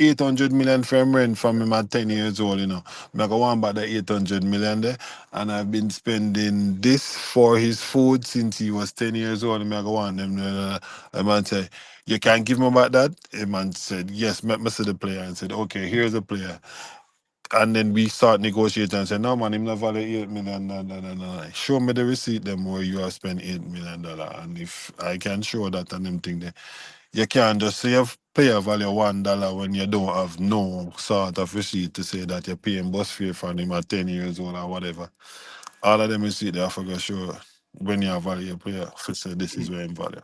800 million for him rent from him at 10 years old. I go on about the 800 million there. And I've been spending this for his food since he was 10 years old. And I go on them. The man say, you can't give him about that? The man said, yes, met me see the player and said, okay, here's the player. And then we start negotiating and say, no man, him not value 8 million. No. Show me the receipt them where you have spent $8 million. And if I can show that and them thing there. You can't just say you pay a value $1 when you don't have no sort of receipt to say that you're paying bus fare for him at 10 years old or whatever. All of them receipt they forgot sure when you have value your player to say this is where in value.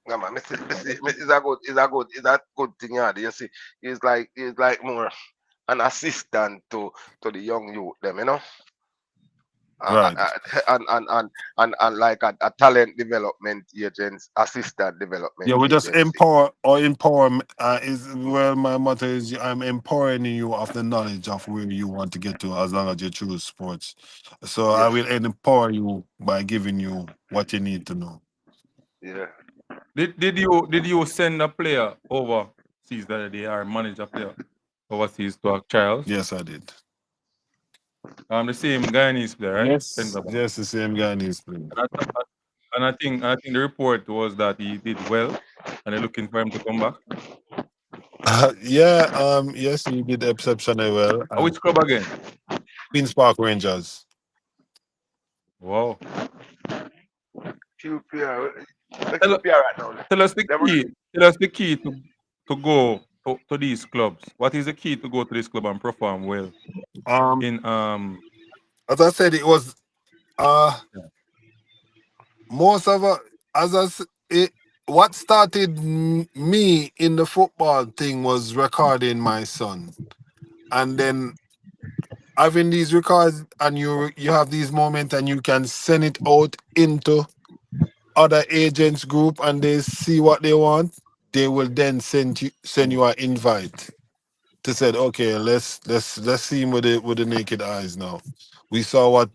Yeah, man, it's a good thing, yeah. You see, it's like more an assistant to the young youth, them, Right. and like a talent development agents, assistant Yeah, development we just agency. empower is well my motto is I'm empowering you of the knowledge of where you want to get to as long as you choose sports. So I Yes, will empower you by giving you what you need to know. yeah. Did you send a player overseas that they are manage a player overseas to a trials? Yes, I did. The same Guyanese player, right? Yes, Centre back. yes, the same guy needs playing. And I think the report was that he did well, and they're looking for him to come back. Yeah, yes, he did exceptionally well. Which club again? Queens Park Rangers. Wow. QPR, the Tell, QPR right now. tell us the Them key. Tell us the key to go to these clubs. What is the key to go to this club and perform well Um, in as I said, it was yeah. most of as what started me in the football thing was recording my son, and then having these records, and you have these moments, and you can send it out into other agents group, and they see what they want. They will then send you an invite to said, okay, let's see him with the naked eyes now. We saw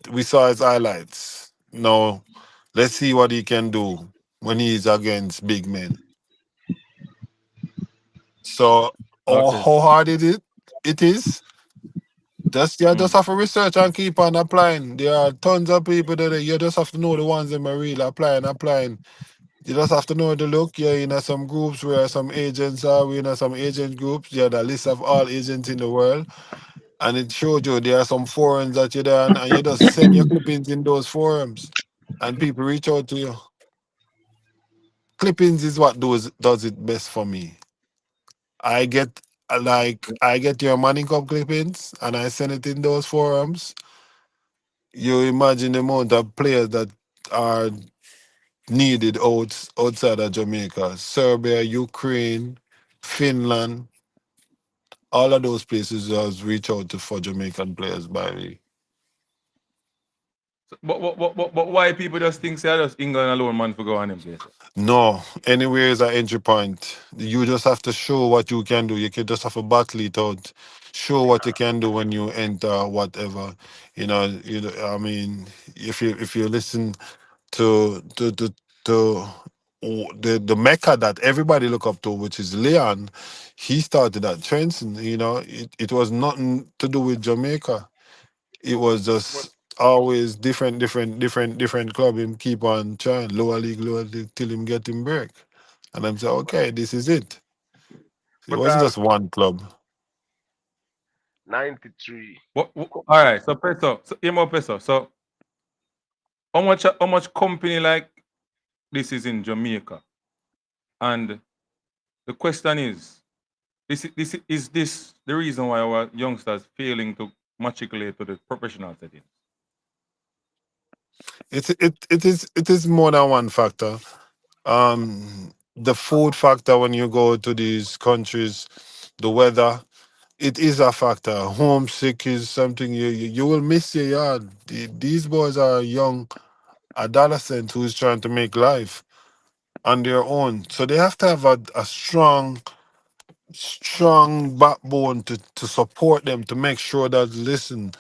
his highlights. Now let's see what he can do when he's against big men. So Okay. how hard it is. You just Mm. have to research and keep on applying. There are tons of people that you just have to know the ones that are real applying. You just have to know the look. You're in some groups where some agents are. We're in some agent groups. You have the list of all agents in the world. And it showed you there are some forums that you're done, and you just send your clippings in those forums, and people reach out to you. Clippings is what does it best for me. I get I get your money cup clippings, and I send it in those forums. You imagine the amount of players that are needed outside of Jamaica, Serbia, Ukraine, Finland, all of those places has reached out to for Jamaican players by me. But why people just think say just England alone man for go on them place? No, anywhere is an entry point. You just have to show what you can do. You can just have to battle it out. Show what you can do when you enter whatever. I mean, if you listen to the Mecca that everybody look up to, which is Leon, he started at Trenton. It was nothing to do with Jamaica. It was But just always different club. Him keep on trying lower league till him get him break. And I'm saying, okay, this is it. It but wasn't just one club. 93. All right, so peso, so more peso. So how much company like this is in Jamaica? And the question is this the reason why our youngsters failing to matriculate to the professional setting? It is more than one factor. The food factor when you go to these countries, the weather, it is a factor. Homesick is something you will miss your yard. These boys are young adolescents who's trying to make life on their own. So they have to have a strong backbone to support them, to make sure that, listen,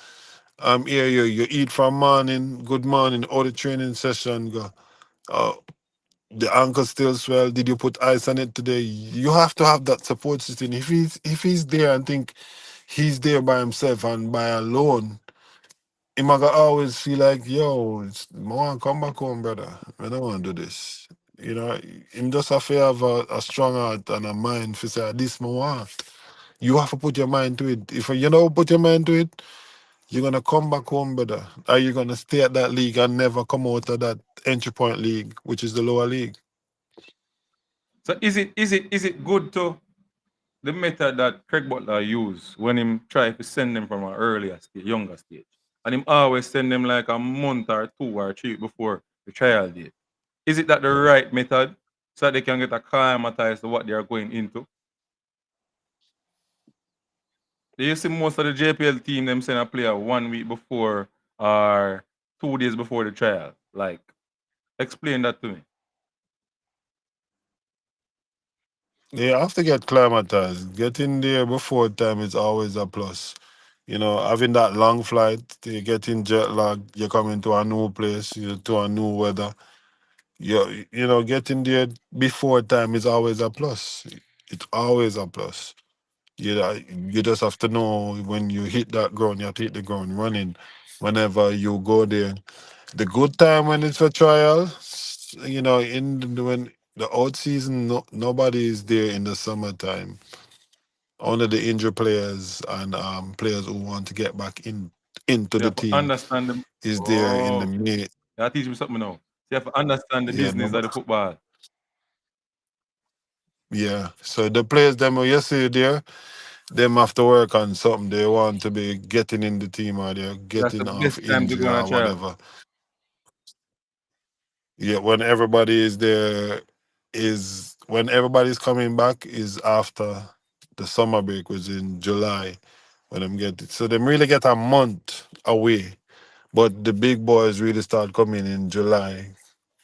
here you eat from morning, good morning, all the training session go. Uh, the ankle still swell. Did you put ice on it today? You have to have that support system. If he's there and think he's there by himself and by alone, he might always feel like, yo, I want to come back home, brother. I don't want to do this. Him just have to have a strong heart and a mind to say, this I want. You have to put your mind to it. If you don't put your mind to it, you're going to come back home, brother. Are you going to stay at that league and never come out of that entry point league, which is the lower league? So is it good to the method that Craig Butler used when him try to send them from an earlier stage, younger stage? And him always send them like a month or 2 or 3 before the trial date. Is it that the right method so that they can get acclimatized to what they are going into? Do you see most of the JPL team them send a player 1 week before or 2 days before the trial? Like, explain that to me. They have to get climatized. Getting there before time is always a plus. Having that long flight, you getting jet lag, you're coming to a new place, to a new weather. Getting there before time is always a plus. It's always a plus. You just have to know when you hit that ground, you have to hit the ground running whenever you go there. The good time when it's a trial, when the odd season, nobody is there in the summertime. Only the injured players and players who want to get back into You the have to team understand them. is there in the Oh, May. you teach me something now. You have to understand the Yeah, business no, of the football. yeah. So the players them who you see there, them have to work on something. They want to be getting in the team or they're That's the getting off best time to injury go on a or trial. whatever. Yeah, when everybody is there, is when everybody's coming back is after the summer break was in July when them get it. So them really get a month away. But the big boys really start coming in July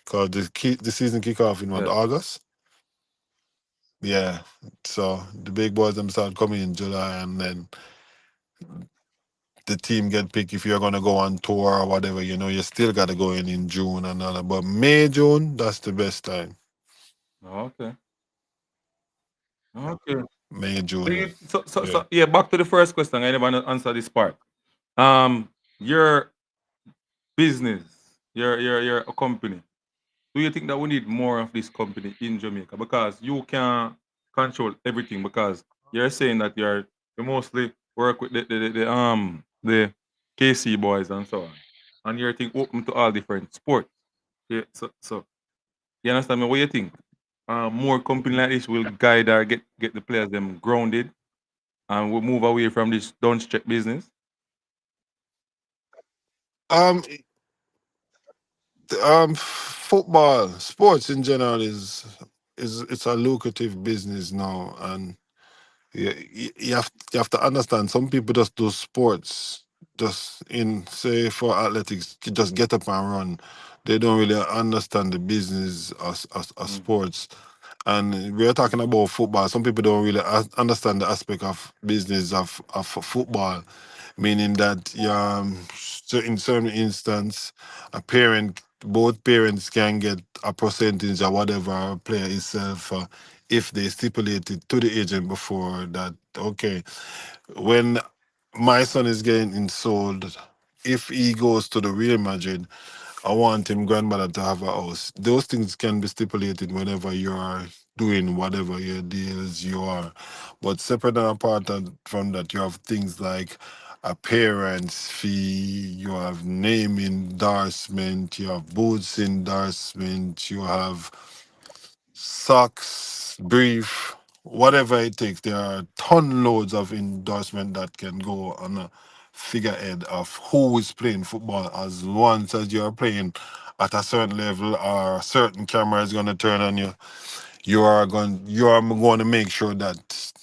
because the season kick off in what, Yeah. August? Yeah. So the big boys them start coming in July and then the team get picked if you're gonna go on tour or whatever, you still gotta go in June and all that. But May, June, that's the best time. Okay. Okay. May, So, June. you, so, so, Yeah. so yeah, back to the first question. I never answer this part. Your business, your a company. Do you think that we need more of this company in Jamaica? Because you can control everything because you're saying that you mostly work with the KC boys and so on. And you're think open to all different sports. Yeah, so you understand me? What you think? More company like this will guide or get the players them grounded and we'll move away from this don't check business. Um, Football, sports in general is it's a lucrative business now, and you have to understand. Some people just do sports. just in say for athletics, just get up and run. They don't really understand the business of sports. And we're talking about football. Some people don't really understand the aspect of business of football, meaning that in certain instance, both parents can get a percentage of whatever a player is for if they stipulate it to the agent before that. Okay, when my son is getting sold, if he goes to the Real Madrid, I want him grandmother to have a house. Those things can be stipulated whenever you are doing whatever your deals you are. But separate and apart from that, you have things like appearance fee, you have name endorsement, you have boots endorsement, you have socks, brief, whatever it takes. There are ton loads of endorsement that can go on a figurehead of who is playing football. As once as you're playing at a certain level or a certain camera is gonna turn on you, you are going to make sure that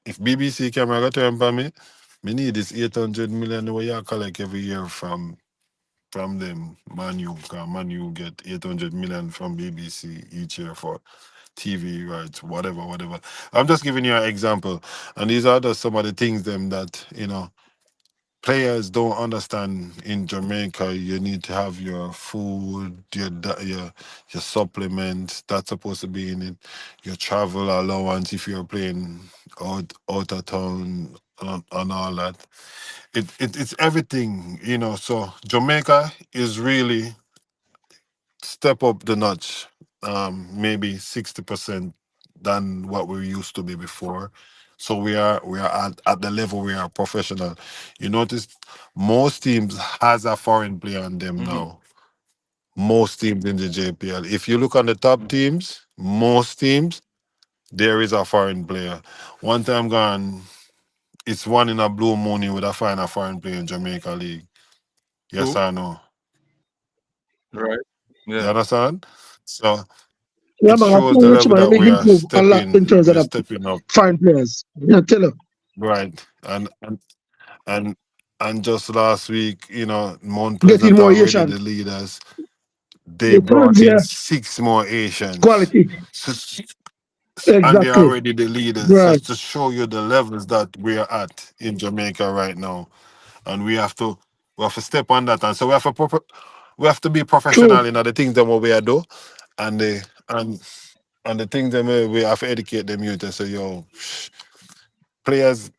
if BBC camera go turn on me need this 800 million where you collect every year from them. Manu, because Manu get 800 million from BBC each year for TV rights, whatever. I'm just giving you an example. And these are just some of the things them that, players don't understand in Jamaica. You need to have your food, your supplements, that's supposed to be in it, your travel allowance if you're playing out of town and all that. It's everything, So Jamaica is really step up the notch, maybe 60% than what we used to be before. So we are at the level we are professional. You notice most teams has a foreign player on them now. Most teams in the JPL. If you look on the top teams, most teams there is a foreign player. One time gone, it's one in a blue moon you would have find a foreign player in Jamaica League. Yes True. or no? Right. You Yeah. understand? So Yeah, it man, I shows tell the you, level man, that make we are improve a lot in terms of the stepping up, fine players. Yeah, tell you. right? And and just last week, Mount Getting Pleasant more already the Asians. leaders. They The brought terms in here, 6 more Asians, quality. and they're Exactly. already the leaders. Right. Just to show you the levels that we are at in Jamaica right now, and we have to step on that, and so we have to be professional True. in the things that what we are do, and the and the things that we have to educate them youth and say, yo, players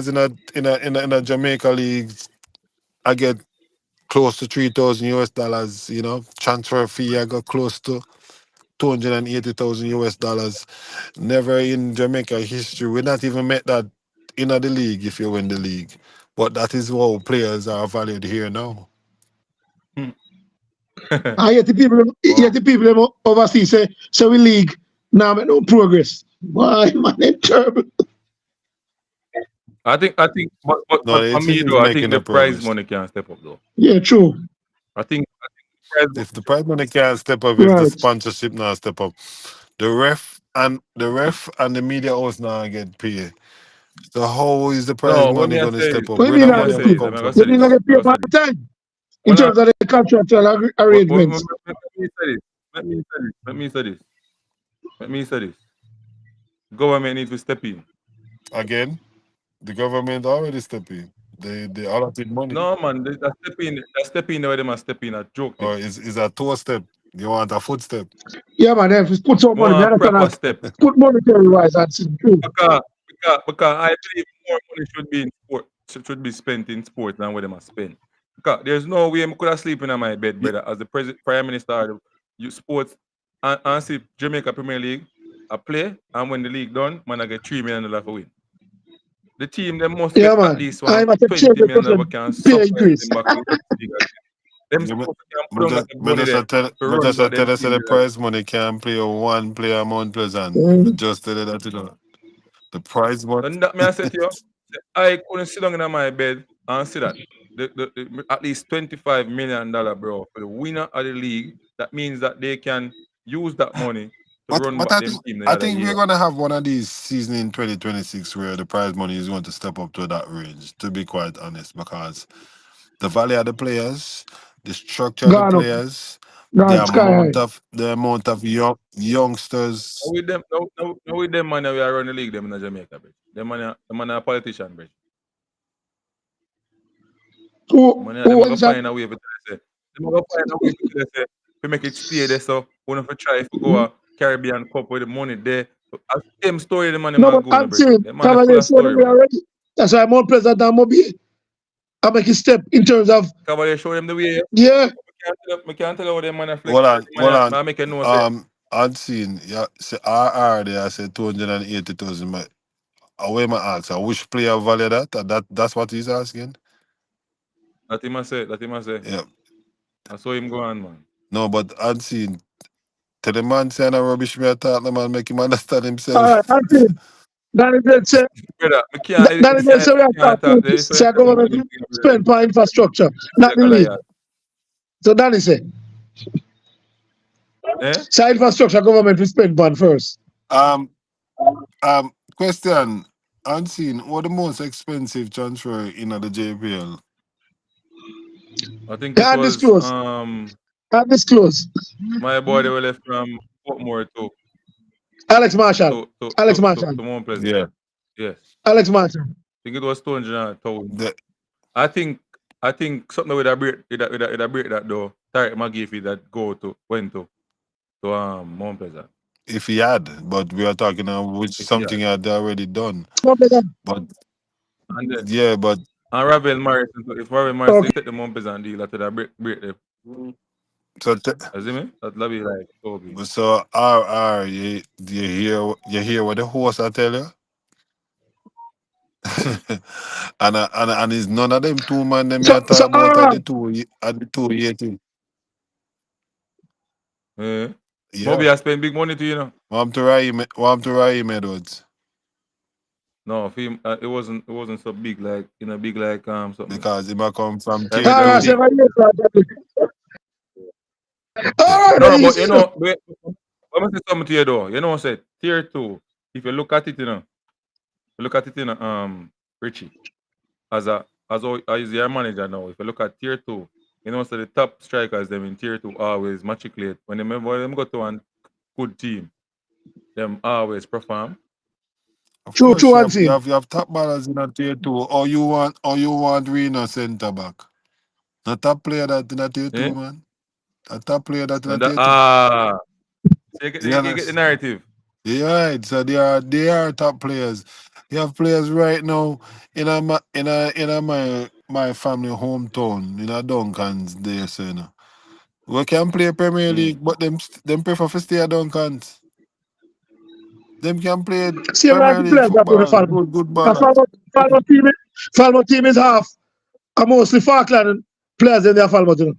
in a Jamaica league, I get close to 3,000 US dollars. Transfer fee I got close to 280,000 US dollars. Never in Jamaica history. We not even met that in the league if you win the league. But that is how players are valued here now. I hear the people, Wow. overseas say we league now make no progress. Why, man, it's terrible. I think, No, but for it me is though, I making think the the prize progress. money can step up though. Yeah, true. I think prize If the prize money can't step up, if the Right. sponsorship not step up, the ref and the media house now get paid. So how is the prize no. What money me I gonna say is, step up? What do Where you the mean what me I I money get say gonna paid? is, come I'm gonna from? You say mean this. I get I'm paid gonna by say this. the time in When I terms of the contractual when arrangements? me say this, let me say this. Let me say this. Government needs to step in. Again, the government already step in. They allotted money. No man, that step in the way they must step in a joke Or thing. is a toe step? You want a footstep? Yeah, man, if you put some money, More man, a proper understand step. that put monetary wise, that's true. Because I believe more money should be in sport, should be spent in sport than what they must spend. Because there's no way I could have sleeping in my bed, Ye- brother, as the prime minister of the sports and see Jamaica Premier League I play, and when the league done, man I get $3 million for win. The team they must Yeah, get at man. least I'm one at a change the $20 million can pay supplement increase. them back to the league again. Them Yeah, supposed to can me put on that just, me money just there a tell, to me run just a that tell them us that team the there. prize money can't play one player Mount Pleasant. Me Mm. just tell you that the prize money. And that me I said to you, I couldn't sit down in my bed and see that at least $25 million, bro, for the winner of the league. That means that they can use that money run But back them team the I other think we're year. gonna have one of these seasons in 2026 where the prize money is going to step up to that range, to be quite honest, because the value of the players, the structure of the Gone up, players, gone sky high. the amount of youngsters. Now with them, now with them man, we are running the league. Them in Jamaica, bridge. Them man a politician, bridge. Who Them was go that? find a way to say. Them go find a way to say to make it stay there. So one of try if we go a Caribbean Cup with the money there. As same story the man them No, a but go I'm no bridge. saying, The man is full Cavalier of showed story, them we bridge. already. That's why I'm more present than Mobi. I make a step in terms of, Cavalier show them the way. yeah. I can't tell how them man a flex. Hold on. Man make a no say. Unseen, yeah, say RR there, I said 280,000. But away my answer, which player value that? That's what he's asking. That him a say. Yeah. I saw him go on, man. No, but unseen. Tell the man saying a rubbish me attack, the man make him understand All himself. right, I'm saying, Danny Bell say, Brother, we can't Danny Bell say we have talk to there. So say government will spend for infrastructure, not the league. So Danny say, Eh? say infrastructure government will spend on first. Question. Unseen, what the most expensive transfer in the JPL? I think it Can't was disclose. Can't disclose. my boy they were left from Portmore to Alex Marshall. Alex Marshall. Mount Pleasant. Yeah. Yes. Alex Marshall. I think it was 200,000. I think something with a break that though. Tarek McGeefy that went to Mount Pleasant. If he had, but we are talking about which something he had already done. But And then, yeah, but and Ravel Morrison, if Ravel Morrison take the Mount Pleasant deal after that break there. so You see me? That lobby like Toby. so RR, you hear what the host I tell you? and it's none of them two man them you talk about at the 280. Yeah. Yeah. Moby has spent big money to, you know. Want to Raheem Edwards. No, for him, it wasn't so big like something. Because he might come from All right, no, but you know, let me say something to you though. You know what I said? Tier 2, if you look at it, Richie, as your manager now, if you look at tier 2, you know, so the top strikers them in tier 2 always matriculate. When them go to one good team, them always perform. Of course, you have top ballers in a tier 2, or you want Reno centre back. Not top player that in a tier 2, man. A top player that in a tier 2. So you get the narrative. Yeah, right. So they are top players. You have players right now in my family hometown in a Duncans there, so you know. We can play Premier League, but them prefer to stay at Duncans. Them can play Premier League football, good ball. Falmouth team is half. And mostly Falkland players in their Falmouth, you know.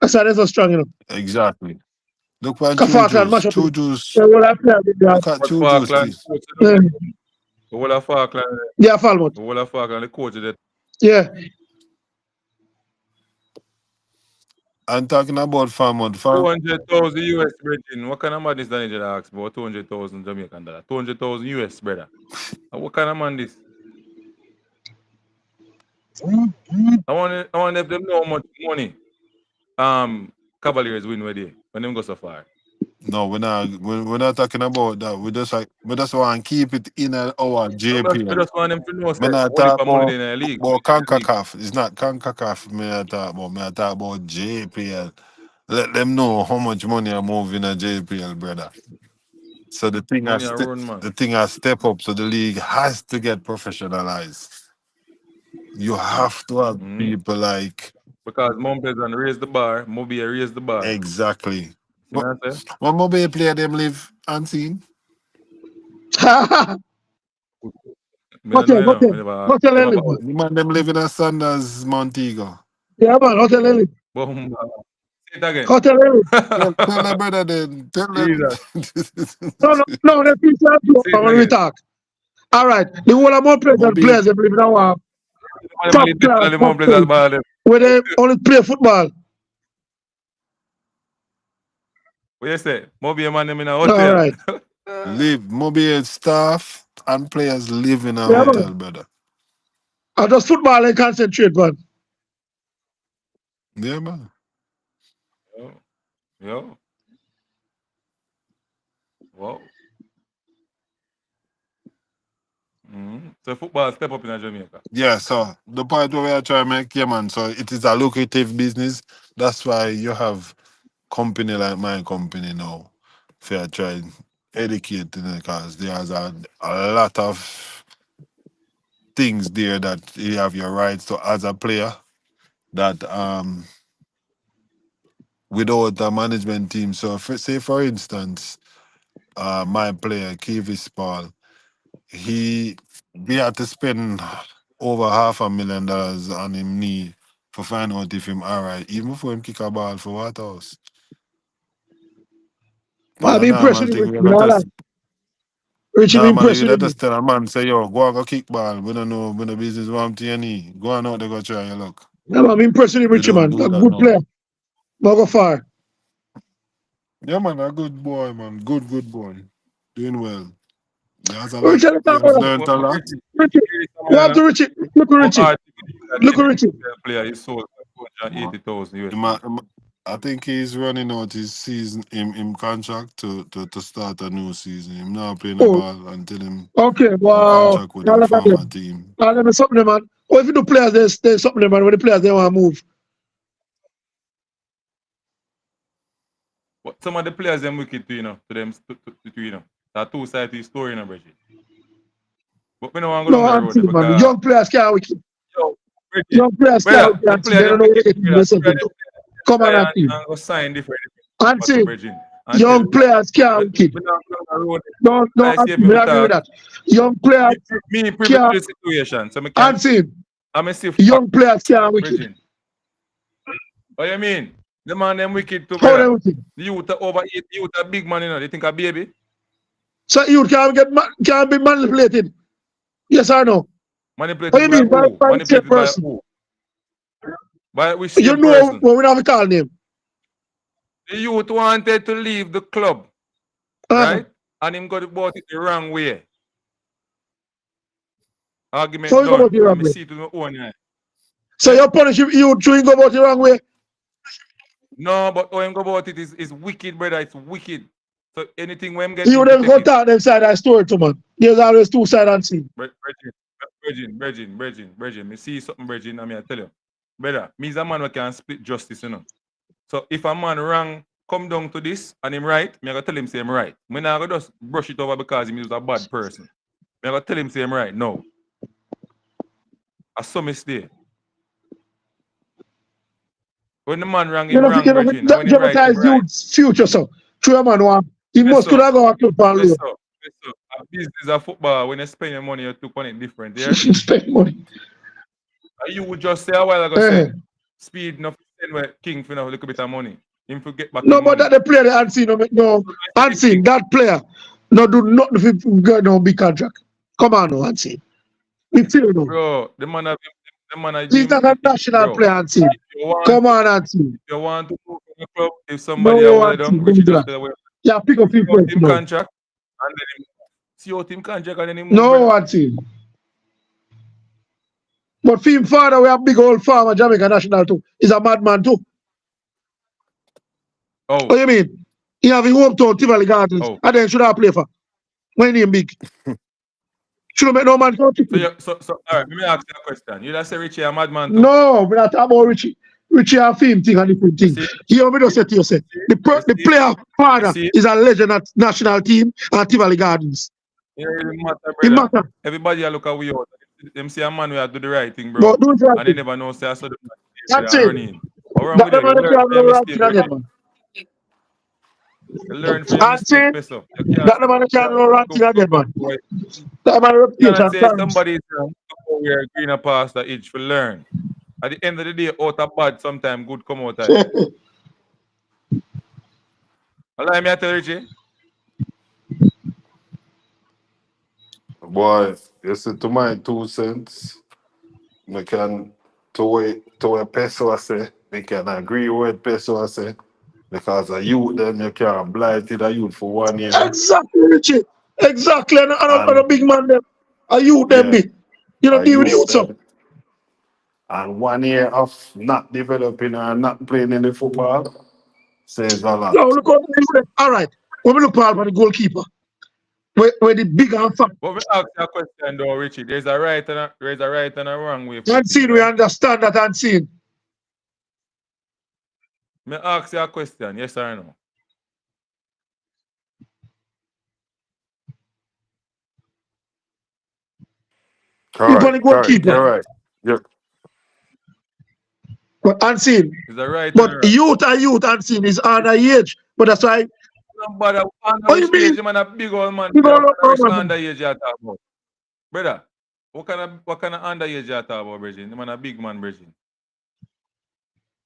That's why they're so strong, you know. Exactly. Look at Falkland, Chujus. Look at Chujus. The whole of Falkland. Yeah, Falmouth. The whole of Falkland, the coach of that. Yeah. I'm talking about Falmouth. 200,000 US, brethren. What kind of madness that you ask about 200,000 Jamaican dollar? 200,000 US, brother. What kind of man this? I want them to know how much money Cavaliers win with it when them go so far. No, we're not talking about that. We just want to keep it in our JPL. I just want them to know We're not talking talking in the league. about CONCACAF. It's not CONCACAF. I talk about JPL. Let them know how much money I'm moving in a JPL, brother. So the thing has step up. So the league has to get professionalized. You have to have people like, because Mount Pleasant raised the bar, Moby raised the bar. Exactly. What Moby player them live unseen? Hotel The man them live in a Sanders, Montego. Yeah, man, Hotel Ellie. Say it again. Hotel Ellie. Tell them, brother, then. Tell them. No, the people when we talk. All right. The whole of more players they believe now top class, where they only play football. What you say? Moby man them in a All hotel. right. Live, mobile staff and players live in a Yeah, hotel, man. brother. I just football and concentrate, man. Yeah, man. Yo. Yo. Wow. So football step up in Jamaica. Yeah, so the point where we are trying to make, yeah, man. So it is a lucrative business. That's why you have company like my company now. Fair try educate because there's a lot of things there that you have your rights to as a player that without a management team. So say for instance, my player Kevis Paul, we had to spend over $500,000 on him knee for find out if him alright, even before him kick a ball for Waterhouse. But I'm a impressed normal with thing, Richie. you You got know to that? Richie, I'm normally impressed you with just him. tell a man, say, yo, go and go kick ball. We don't know when the business want to your knee. Go on out there, go try your luck. Yeah, man, I'm impressed with him, We Richie, don't man. do A that good now. player. But go far. Yeah, man, a good boy, man. Good boy. Doing well. He has a lot. Richie, let's He talk has about that. learned a lot. Richie, what to Richie? Look at Richie. Look at Richie. Player he sold for 280,000 US. I think he's running out his season in contract to start a new season. Him now playing a Oh, ball until him okay. Wow. contract with Now him look at former him. team. Now let me something, man. Or if you do players, there's something, man. When the players they want to move. But some of the players them wicked too, you know, to them you know. That two sides to the story, you know, Bridget. But we don't want to go No, down the I'm road there saying, man. because Young players can't wicked. yo, Bridget, Young players can't brother, the wicked. player They don't them know what wicked, they get brother. themselves The player into. Come on, them team. and go sign different I'm to saying, Bridget. And tell young players can't we wicked. don't go down the road. No, I see if I we agree with talk. that. Young players Me privilege can't. the situation, so I I'm can saying, I'm see young players can't wicked. Bridget. What you mean? The man them wicked too, How they brother. wicked? The youth are overeat, the youth are big man, you know. They think a baby. So you can't be manipulated. Yes or no? What do Manipulated you by mean? By who? the same Manipulated by person. who? By which You same know person? when we have a call name. The youth wanted to leave the club, right? And him got about it the wrong way. Argument So you go done. about the wrong And me way. see it with my own eye. So you punish you chewing go about the wrong way. No, but how him go about it is wicked, brother. It's wicked. So anything when him get You him to never take go it. talk them side of the story to man. There's always two sides on scene. Bridging. Me see something, Bridging, I mean, I tell you. Brother, me is a man who can split justice, you know. So if a man wrong come down to this and him right, me I gotta tell him say him right. Me not gonna just brush it over because he is a bad person. Me I gotta tell him say him right. No. I saw me stay. When the man wrong, him wrong, Bridging. And when him right, him Jeopardize right. youth's future, so. True a man want. He must could have gone to Pan Yes, Road. sir. A business of football, when you spend your money, you took on it different. Yeah? Spend money. And you would just say a while ago, say, speed enough to send where King for a little bit of money. Him to get back No, his but money. that the player they unseen, no, unseen. That player no do nothing if he get no big contract. Come on, no, unseen. It's still no. Bro, the man He's not a national bro. player, unseen. If Come on, unseen. you want to move from the club, if somebody No, hold it down, unseen. Richie Don't do just that. tell away. Yeah, pick up him See out first, him no. contract and then him see out him contract and then him move. No, brother. unseen. But for him father, we have big old farmer, Jamaica national too. He's a madman too. Oh. What do you mean? He have his hometown, Tivoli Gardens. Oh. And then should I play for? When he big. Should have make no man go to So all right, let me ask you a question. You just say Richie a madman too? No, we're not talking about Richie. Richie a film thing and different thing. Here we just say to you, say, the player father is a legend at national team and Tivoli Gardens. It really matter, It brother. matter. Everybody a look at we out. Them see a man who do the right thing, bro. But do it right And they thing. never know say I saw the That's it. running. How wrong That with the you? You man learn can't from your do right mistake, thing again, Bridget. man. You learn from your That's mistake, it. Peso. You can't That the man can't do right thing again, man. That man You reputation cannot say thanks. somebody is wrong before we are greener past the age for learn. At the end of the day, out of bad, sometimes good come out of it. Allow me to tell Richie. Boy, listen to my 2 cents. I can to a peso I say. They can agree with peso I say. Because a youth them you can't blight it a youth for 1 year. Exactly, Richie. Exactly. And a And big man them. A youth them yeah, be. You don't a deal with youth youth, so. them. And 1 year of not developing and not playing any football says a Now lot. look how the youth them. All right. When we look for the goalkeeper, where the big and fat. But we ask you a question though, Richie. There's a right and a wrong way for things, Unseen, we right? understand that unseen. Me ask you a question, yes or no? You for the Correct, goalkeeper. you're right. You're, But unseen. Is that right But and wrong? youth unseen is under age. But that's why. Somebody What underage you mean? age, man, a big old man. You What don't kind of know, man. underage you talk about? Brother, what kind of underage you talk about, Bridget? The man a big man, Bridget.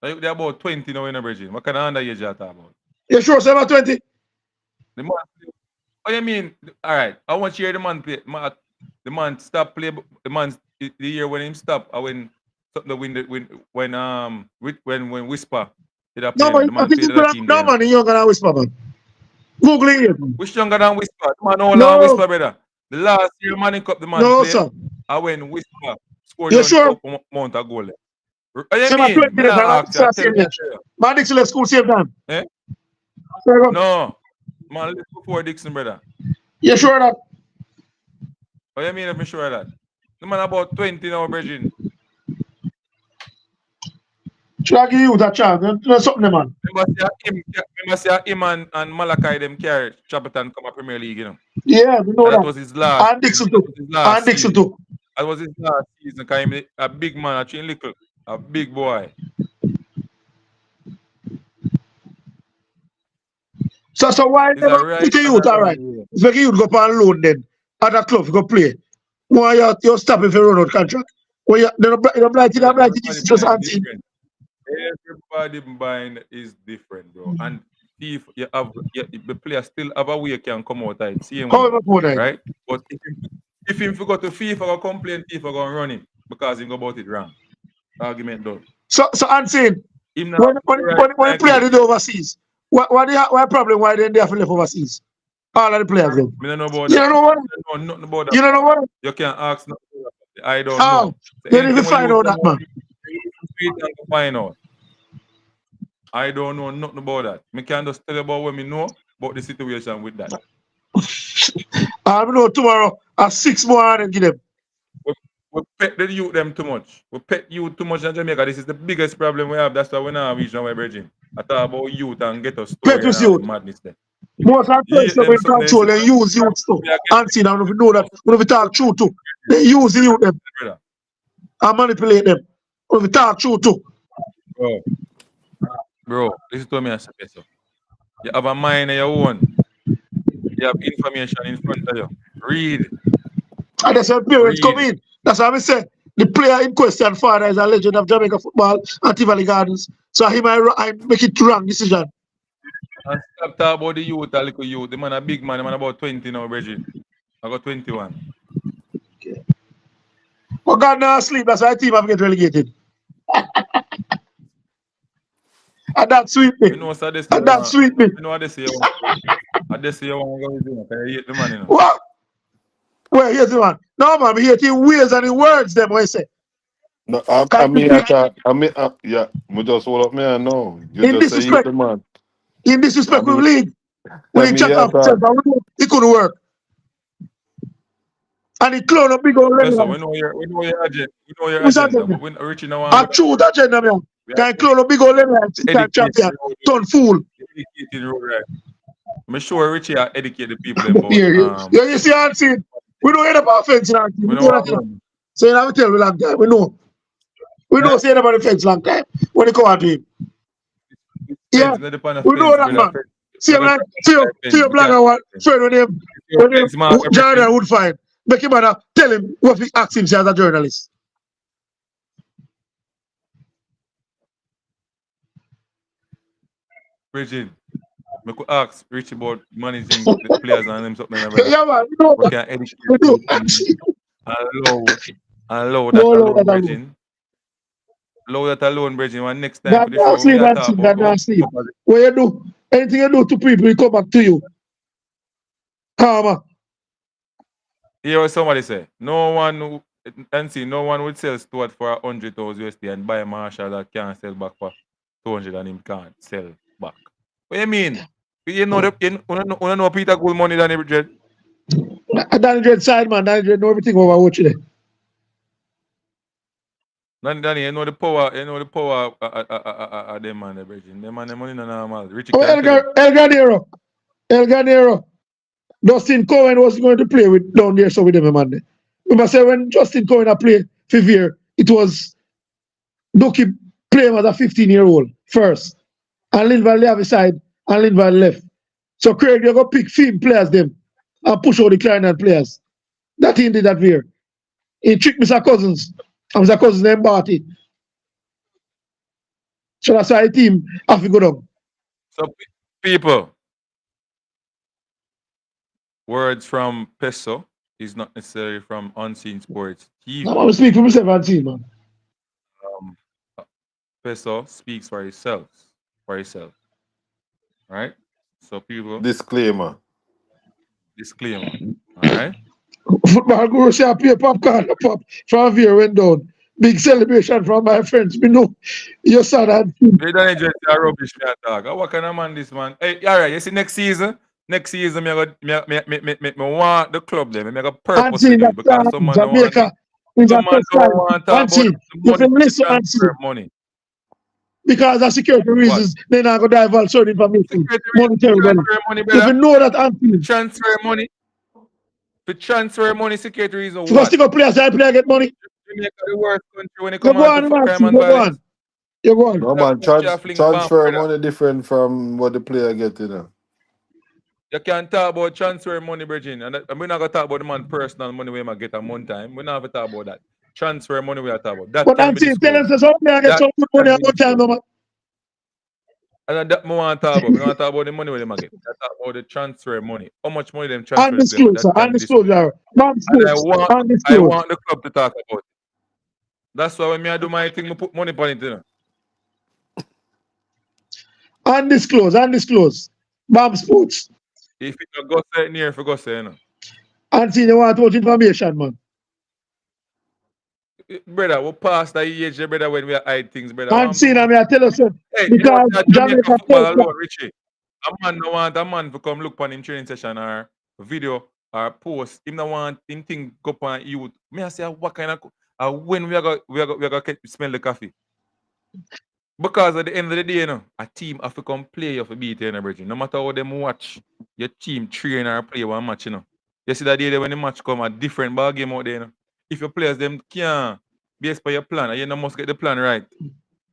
They're about 20 now in a Bridget. What kind of underage you talk about? You sure, 720? The man, what you mean? All right, I want you to hear the man play. The man stop play. The man the year when him stop. When when Whisper did a play. No, man, The I man think played you that could have team no there. man, you're gonna whisper, man. Google it. Which younger than Whisper? The man all No. on Whisper, brother. The last year Manning Cup the man No, played. sir. I when Whisper scored You on sure? up amount of goal. What you Same at mean? 20 Me days, not I'm ask you. Tell same me. age. Man, Dixon left school same time. Eh? Sure. No. Man, live before Dixon, brother. You sure that? What you mean if I'm sure of that? The man about 20 now, Virgin. Should I give you that chance? You know something, man. Remember say him and Malachi them carry Chaperton come a Premier League, you know. Yeah, we know And that that. was his last. And Dixon too. Last And Dixon season. too. That was his last season. Cause him a big man, a train little, a big boy. So why Is never that right? put a youth, all right? It's like youth go on loan then. At a club, you go play. Why you stop if you run out contract? When you don't blight it, just unseen. Everybody buying is different, bro. And if you have the player still have a way you can come out of it, same way, right? But if him forgot to FIFA or complain, FIFA go run him because he go about it wrong. Argument done. So unseen. When the player did overseas, what problem why they have to live overseas? All of the players then. I don't know about You that. don't know what? I don't know nothing about that. You don't know what? You can't ask nothing about that. I don't How? know. So Then if you find out that, man. Find out. I don't know nothing about that. I can just tell you about what I know about the situation with that. I know tomorrow at 6 more and give them. We pet the youth them too much. We pet youth too much in Jamaica. This is the biggest problem we have. That's why we now reach our bridging. I talk about youth and get a story Pet with and all youth. the madness there. Most of the people in control and use youth too. And see them if you know that. When we talk true too. They use the youth them. And manipulate them. When we talk true too. Bro, listen to me as a person. You have a mind of your own. You have information in front of you. Read. And that's when parents come in. That's why I say the player in question, father, is a legend of Jamaica football at Tivoli Gardens. So I make it wrong decision. And stop talking about the youth, a little youth. The man a big man, the man about 20 now, Bridget. I got 21. Okay. But God now sleep, that's why team have get relegated. And that sweet me. You know, so and that sweet me. You know what they say? I just say you want to go with him. I hate the man, you know. What? Well, here's the one. No, man, I hate him ways and in words, them, what I say. No, yeah, we just hold up me and know. You In just say disrespect. the man. In disrespect with league. When he chat off it couldn't work. And he clone a big old Listen, we know your agenda. We know your agenda. But when Richie now a true agenda, man. Can clone a big old champion. Turn fool. Educated road, right? I'm sure Richie are educated people about you see how I'm saying? We don't hear about offense in our team. We know that. So you have to tell me long time. We know. We know say about the fence long time when they come out to him. Yeah, we know that, man. See, man, see your black and white friend when him Jordan would find. Make him tell him what he ask him as a journalist. Bridget, I could ask Richie about managing the players and them something like that. Yeah, man, you know we can educate allow that alone, Bridget. Allow that alone, Bridget. When next time God for the not show, we sleep, are Anthony. talking God about not sleep. What you do, anything you do to people, it come back to you. Karma. Hear what somebody say. No one would sell Stuart for 100,000 USD and buy a Marshall that can't sell back for 200 and him can't sell back. What you mean? You know Peter Gould money than every dread. Danny Dread side, man. Danny Dread know everything over what you there. Danny, you know the power of them man, the Bridget. Them man, the money no normal. Richie Oh, can tell him. El Ganero. Justin Cohen was going to play with down there, so with them, man. Remember, say when Justin Cohen a play for Veer, it was Ducky playing as a 15-year-old first. And Linval the other side, and Linval left. So Craig, you go pick film players them and push out the Kleiner players. That he did that Veer. He tricked Mr. Cousins. And Mr. Cousins then bought it. So that's why the team have to go down. So people, words from Peso is not necessarily from Unseen Sports TV. I'm going to speak for myself and team, man. Peso speaks for himself. Right? So people, Disclaimer. All right? Football guru say I play popcorn pop from Veer went down. Big celebration from my friends. We know your son and team. They don't just rubbish me attack. What kind of man this man? Hey, all right, you see next season, me want the club there. Me go purposely do it because some man don't want Jamaica. some man don't want to talk about the money, the transfer money. Because of security reasons, they're not going to divulge certain information. Monetary Transfer money, if brother. you know that Anthony. Transfer money. For transfer money, security reason. Because stick up players, I player get money. Jamaica the worst country when it You comes go on on, to man. crime and You go violence. on. You go on. No man, Fling bomb, transfer brother. money different from what the player get, you know. You can't talk about transfer money, Virgin. And we're not going to talk about the man personal money where he get at one time. We're not going to talk about that. Transfer money we are talking about. That But can be Anthony, tell us disclosed. some player get some good money can at be one time, no, man. And that we want to talk about. We don't want to talk about the money where they get. We talk about the transfer money. How much money them transfer the player. Undisclosed, sir. Undisclosed, And I undisclosed. want the club to talk about it. That's why when I do my thing, I put money on it, you know. Undisclosed. Bomb Sports. If it go say near, if it go say, you know. Anthony, you want much information, man. Brother, we pass the age, brother, when we hide things, brother. Anthony, I tell you something. Hey, Because you know that Jamaica Jamaica football alone, Richie. A man no want a man to come look on him training session or video or post. Him no want him thing go on youth. Me I say what kind of when we are gonna smell the coffee. Because at the end of the day, you know, a team have to come play you for beat you, brethren. No matter how them watch your team train or play one match, you know. You see that day when the match come a different ball game out there, you know. If your players them can't base by your plan, and you know, must get the plan right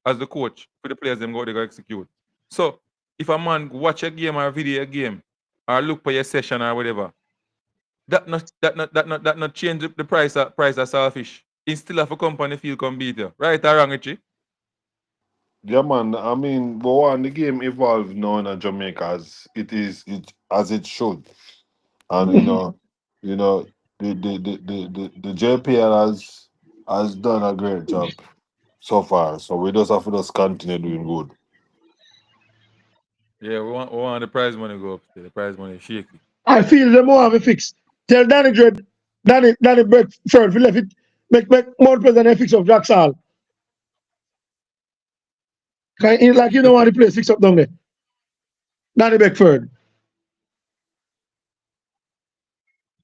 as the coach for the players them go they go execute. So if a man watch a game or video a game or look for your session or whatever, that not change the price of selfish. He still have a company field come beat you. Right or wrong, Richie? Yeah, man. I mean, but one, the game evolved now in Jamaica as as it should, and the JPL has done a great job so far. So we just have to just continue doing good. Yeah, we want the prize money go up. The prize money is shaky. I feel the more have a fix. Tell Danny Dread, Danny Beckford, if he left it, make more president fix up Jackson. Like you don't want to play fix up down there. Danny Beckford.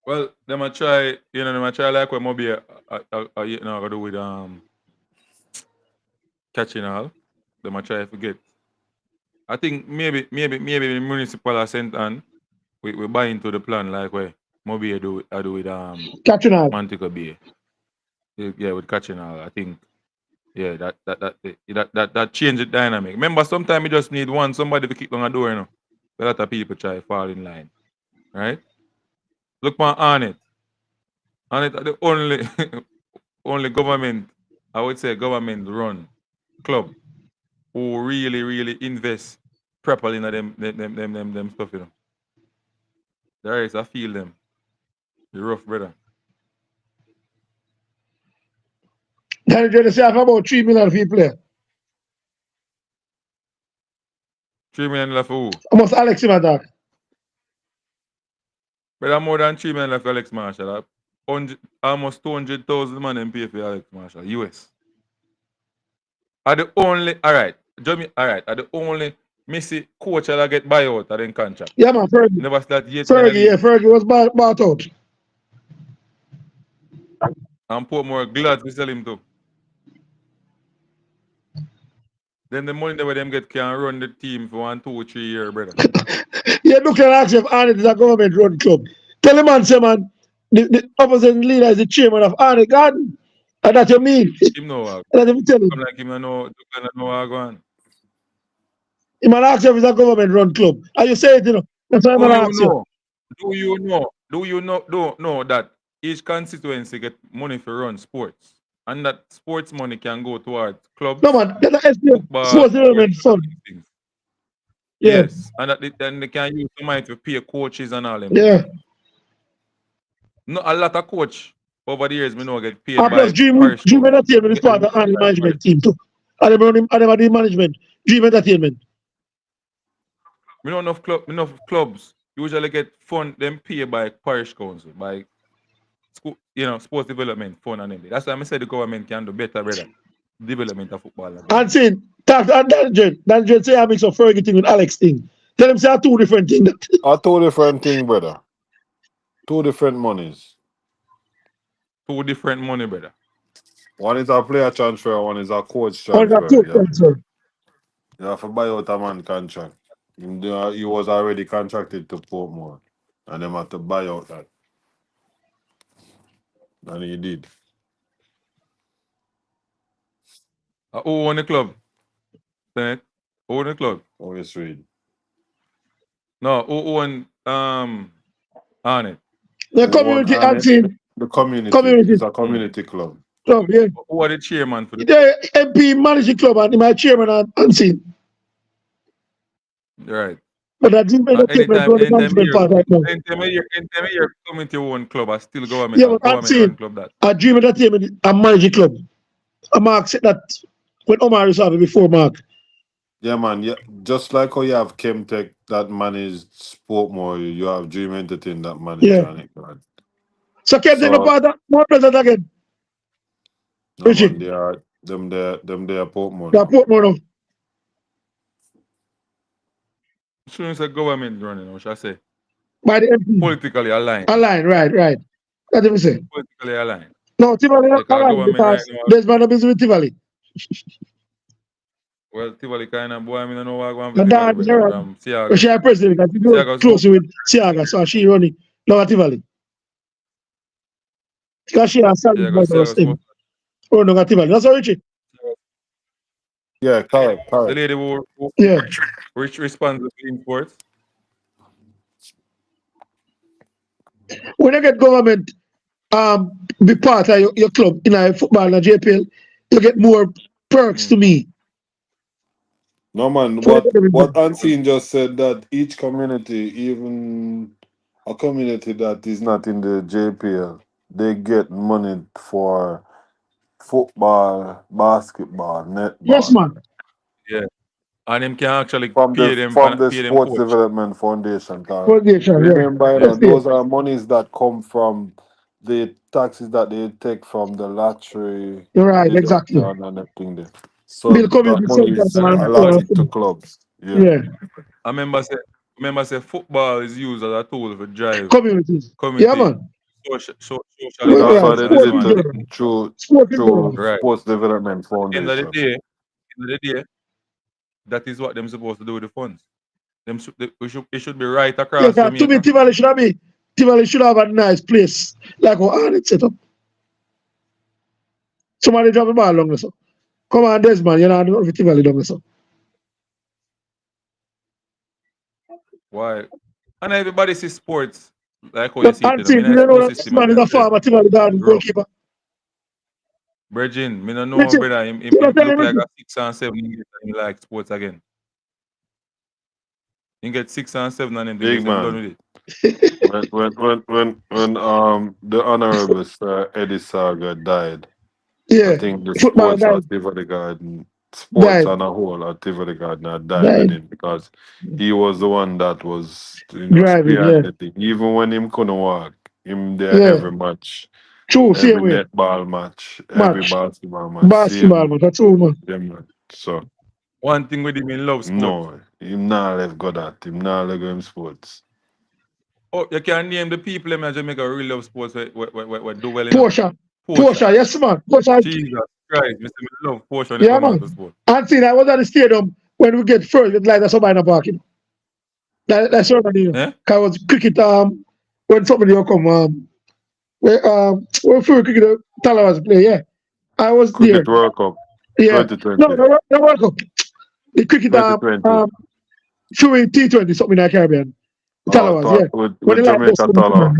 Well, them a try, them a try like what Moby you know, gonna do with catching all. Them a try to forget. I think maybe the municipal are sent on. We buy into the plan like where Moby I do with Catching all. Mantico Bay. Yeah, with catching all. I think that change the dynamic. Remember, sometimes you just need somebody to kick on a door, you know. A lot of people try to fall in line. Right? Look on it. On it the only only government, I would say government run club who really invest properly in them stuff, you know. The rest I feel them. The rough brother. Then you say about 3 million for you play. 3 million left for who? Almost Alex in attack. But more than 3 million left for Alex Marshall. Almost 200,000 man in pay for Alex Marshall, US. Are the only, alright, are the only Missy coach that get buyout at the contract. Yeah, man, Fergie. Never start yet. Fergie was bought out. And Portmore glad to sell him too. Then the money where them get can run the team for 1, 2, 3 years, brother. You look at ask if Arnett is a government run club. Tell the man, say man, the opposition leader is the chairman of Arnett Garden. And that you mean? Him know. That him tell him. I'm like him know how go on. He man ask if it's a government run club. And you say it, you know. That's why I'm ask you. Do you know that each constituency get money for run sports? And that sports money can go towards clubs. No man, that's sports development fund. Yes, and that then they can use the money to pay coaches and all them. Yeah. No, a lot of coach over the years we know get paid And by plus Dream Entertainment is part of the management team too. And they are the management. Dream Entertainment. We know enough clubs usually get fund them paid by parish council, by school, sports development fund and everything. That's why I said the government can do better, brother. Development of football. And saying Daniel say I mix up Fergie thing with Alex thing. Tell him say are 2 different things. Are 2 different things, brother. 2 different monies. 2 different money, brother. One is a player transfer, one is a coach One transfer. is a coach transfer. You have to buy out a man contract. He was already contracted to Portmore. And they had to buy out that. And he did. Who own the club? Who own the club? Oh, yes, read. No, who own Arnett? The community and team. The community. It's a community club. Club, yeah. Who are the chairman for the MP managing club and my chairman and team. Right. But that Dream Entertainment was the management part right now. Anytime your community own club, I still government. Yeah, but I'm saying club that. a Dream Entertainment a managing club. Mark said that when Omar is having before Mark. Yeah, man. Yeah, just like how you have Chemtech that managed Sportmore, you have Dream Entertainment that managed Arnett Garden. So Chemtech a part of more present again. No, man, they are Portmore. They are Portmore now. Soon as a government running, what should I say? By the MP. Politically aligned. Aligned, right. That's what we say. Politically aligned. No, Tivoli not aligned because there's man of business with Tivoli. Well, Tivoli kind of boy, I don't know what I'm going to do. She is president because she goes closely with Siaga, so she running. No, Tivoli. Because she has salary by the team. Oh, no, Tivoli. That's how Richie. Yeah, correct. The lady who which responds in sports. When you get government be part of your club in a football and JPL, you get more perks to me. No man, what Unseen just said that each community, even a community that is not in the JPL, they get money for football, basketball, netball. Yes, man. Yeah. And them can actually from pay the them Sports Development Foundation. Remember, those are monies that come from the taxes that they take from the lottery. Right, exactly. And everything there. So that money is allotted to clubs. Yeah. I remember say football is used as a tool for drive communities. Yeah, man. That's why they did it through Sports Development Foundation. End of the day, that is what they're supposed to do with the funds. It should be right across. Yeah, to me, Tivoli should have a nice place like what Arnett set up. Somebody drop the ball along there, so. Come on, Desmond, you know, Tivoli down there, so. Why? And everybody sees sports like how you see it. You know, Desmond is a farmer, Tivoli Garden goalkeeper. Virgin, I don't know, brother. He look like a 6 and 7 in like sports again. He get 6 and 7 and then big man. Done with it. when the Honorable Sir Eddie Saga died, I Yeah, think the football sports died. at Tivoli Garden, sports Died. on a whole at Tivoli Garden had died with Died. him because he was the one that was, Driving, yeah. spearheading the thing. Even when him couldn't walk, him there Yeah. every match, True, same every way. netball match, every Match. basketball match, Basketball, man. That's true, man. same man. So One thing with him in love sport. no, him not left good at him, not let go him sports. Oh, you can name the people in Jamaica who really love sports where do well in it. Portia. Portia, yes, man. Portia. Jesus Christ, Mr. Me love Porsche when they Yeah, come man. out to sport. And see, I was at the stadium when we get first with like somebody in the parking. That's what I mean. Eh? I was cricket when somebody will come when for cricket Talawas play, yeah. I was there. Cricket World Cup Yeah. 2020. No, the World Cup. The cricket 2020. few T20 something in the Caribbean. Talawas, Oh, yeah. with When the light Jamaica was Tala.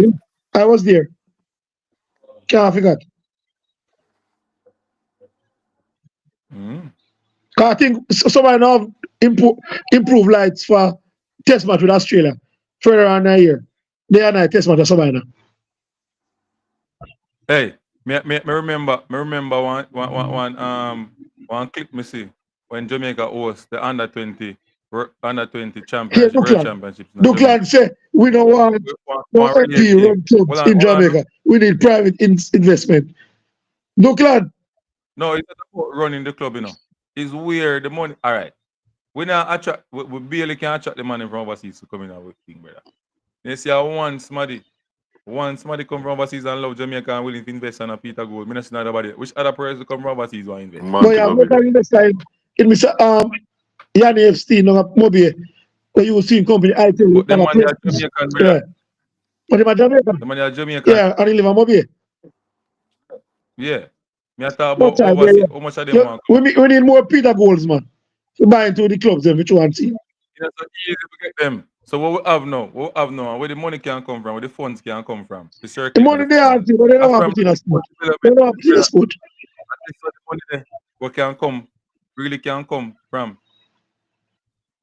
I was there. Can't forget. I think somebody now improve lights for test match with Australia further on a year. They are not test match with somebody now. Hey, me remember one clip me see when Jamaica host the under 20 Here, championship world Duckland. championships in Jamaica. Duckland say we don't want no One relay MP team. run clubs Hold in on. Jamaica. We need private investment. Duckland. No, it's not about running the club, It's where the money. All right, we now attract. We barely can attract the money from overseas to come in our thing, brother. You see, one somebody come from overseas and love Jamaica and willing to invest on a Peter Gold. Me not see nobody. Which other person come from overseas want invest? But yeah, I'm not investor in Mr. Yanni Epstein no Mobile. Where you see company I tell you But them have a money are place. Jamaican, brother. Yeah. But them are Jamaican. The money are Jamaican. Yeah, and he live in Mobile. Yeah. Me I talk No about time, overseas. yeah. How much of them want? We need more Peter Golds, man. To buy into the clubs, which one see. It's so easy to get them. So what we have now, where the money can come from, where the funds can come from, the The circuit. money they have, but they don't have it in a sport. They don't have it in a sport. The money there, what can come, really can come from.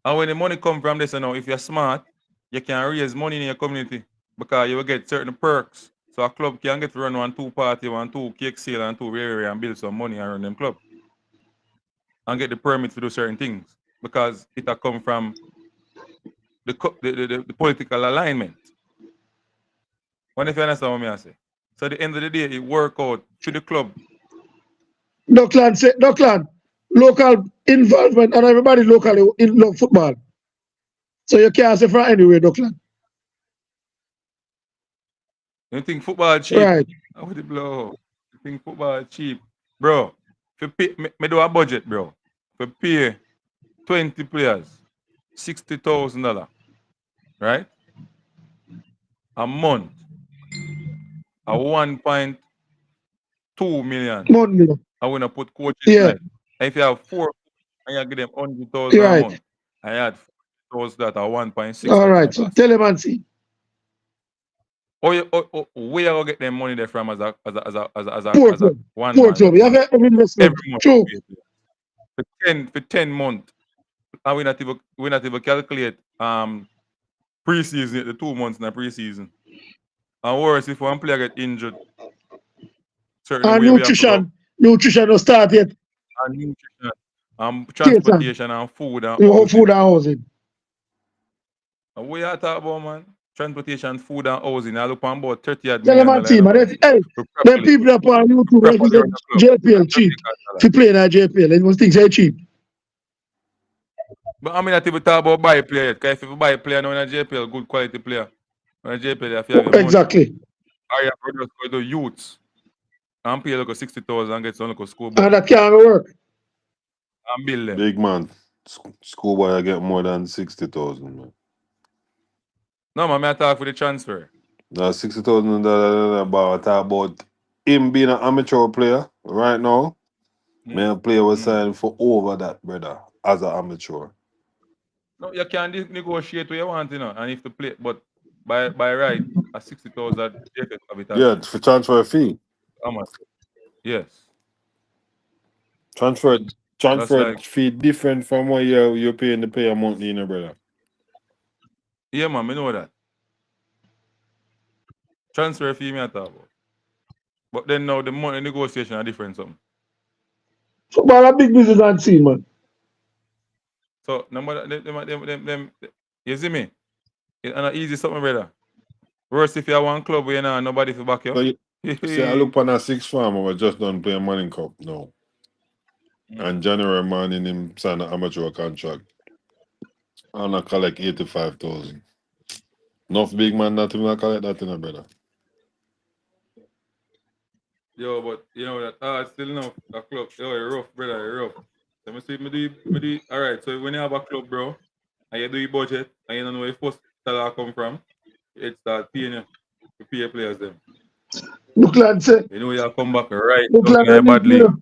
And when the money come from this, if you're smart, you can raise money in your community because you will get certain perks. So a club can get to run 1-2 party, 1-2 cake sale, and 2 rare and build some money and run them club. And get the permit to do certain things because it will come from the political alignment. What if you understand what I say? So at the end of the day, it work out through the club. Duckland, local involvement and everybody locally in love football. So you can't say from anywhere, Duckland. You think football cheap? Right. I would blow. You think football cheap? Bro, me do a budget, bro. For pay 20 players, $60,000, right? A month. A 1.2 million. Money. I wanna put coaches Yeah. like. If you have 4 and you give them 100,000 a Right. month, I had 4,000 that are 1.6. All right. So tell him and see. Where you gonna get them money there from as a Poor club. one Poor man? club. You have every investment. Every month. True. For 10 months. And we not even calculate preseason, the 2 months in the preseason. And worse, if one player get injured, certain And way we have to go. nutrition will start yet. And nutrition, transportation and food and Food and housing. And what you talk about, man? Transportation, food and housing. I look on about 30 odd Tell them million and see, man. dollars. Hey, them people that on YouTube, they think that JPL cheap. If you play in that JPL, they must think they cheap. But I mean, not even talk about buy a player yet. Because if you buy a player now in a JPL, good quality player, in a JPL, you have to have your money. Exactly. Or you have to just go to youths and pay like 60,000 and get some like a school boy. And that can't work. And build them. Big man. Schoolboy I get more than 60,000, man. No, man, I talk for the transfer. That's $60,000, but I talk about him being an amateur player right now. Man, a player was signed for over that, brother, as an amateur. No, you can negotiate what you want, and if to play, but by right, a 60,000 Yeah, for transfer fee. How much? Yes. Transfer like- fee different from what you're paying the player monthly, brother. Yeah, man, I know that. Transfer fee me I talk about. But then now the money negotiation are different something. Football a big business and scene, man. So number them you see me? It's not easy something, brother. Worse if you have one club where you know nobody for back So you. see, I look on a six farmer was just done playing Manning Cup now. And January morning him sign an amateur contract. And I collect 85,000. Enough big man not even collect that in a brother. Yo, but you know that still enough a club. Yo, you're rough, brother, you're rough. Let me see me do alright. So when you have a club, bro, and you do your budget and you don't know where your first dollar come from, it start paying you to pay your players them. Look lad say. You know you come back right Look out lad in a bad league.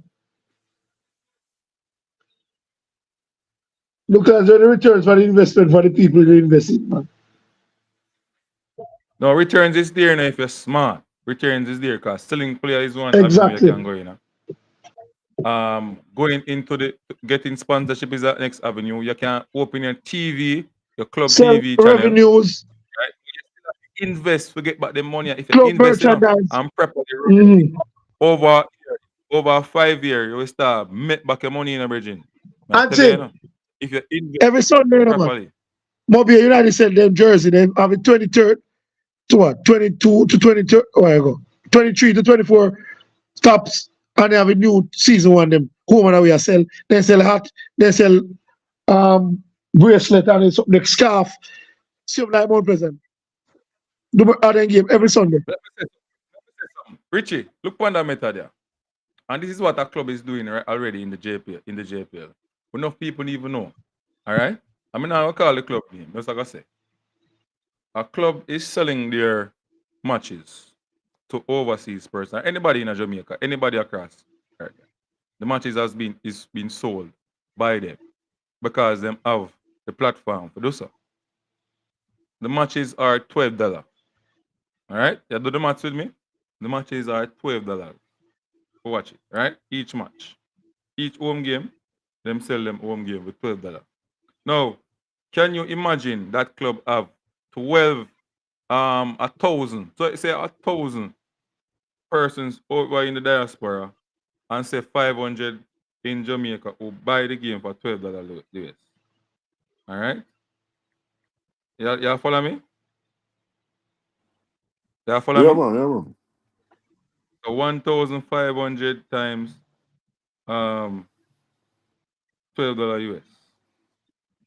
Look at the returns for the investment for the people who invest in, man. No, returns is there now if you're smart. Returns is there because selling player is one avenue Exactly. you can go in. Going into the getting sponsorship is that next avenue. You can open your TV, your club Sell TV channel. revenues. Right? Invest to get back the money. If you Club invest enough merchandise. and prepare over 5 years, you will start make back your money in a bridging. And say, if you invest every Sunday, properly. Moby United send them jersey, they have it 23rd to what? 22 to 23rd. Where you go? 23 to 24 stops, and they have a new season one them. Home and away sell. They sell hat, they sell bracelet and something like scarf. Same like Mount Pleasant. Do other game every Sunday. Let me say something. Richie, look on that method there. And this is what a club is doing right, already in the JPL. Enough people even know. Alright? I mean I will call the club name. That's like I say. A club is selling their matches to overseas person. Anybody in Jamaica, anybody across. Right? The matches is been sold by them because them have the platform for do so. The matches are $12. Alright? You do the match with me? The matches are $12. Watch it, right? Each match. Each home game, them sell them home game with $12. Now, can you imagine that club have 1,000? So say 1,000 persons over in the diaspora and say 500 in Jamaica who buy the game for $12 US. Alright? You follow me? You follow me? Man. So 1,500 times $12 US.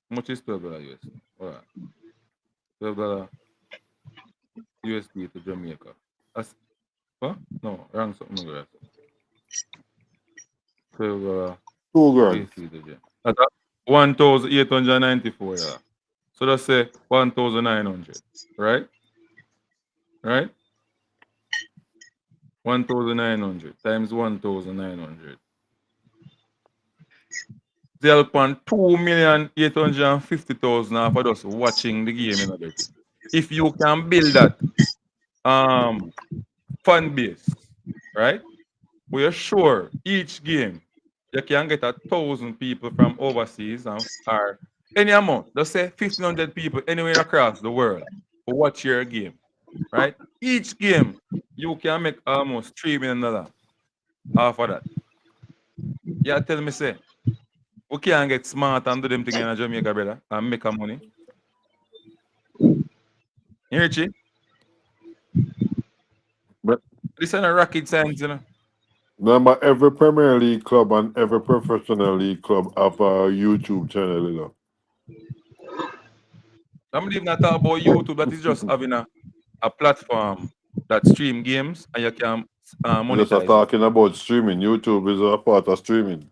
How much is $12 US? Alright. $12 USD to Jamaica. That's what? No, wrong something like that. $12 $2 grand. USD to Jamaica. That's 1,894. Yeah. So let's say 1,900. Right? Right? 1,900 times 1,900. They'll put 2,850,000 for us watching the game in a bit. If you can build that fan base, right? We are sure each game you can get 1,000 people from overseas or any amount. Let's say 1,500 people anywhere across the world who watch your game, right? Each game you can make almost $3 million off of that. Yeah, tell me say. We can't get smart and do them things in Jamaica, brother, and make our money. You hear it? But This is a rocket science, you know. remember, every Premier League club and every professional league club have a YouTube channel, you know. I'm even not talking about YouTube. That is just having a platform that stream games and you can monetize. Just talking about streaming. YouTube is a part of streaming.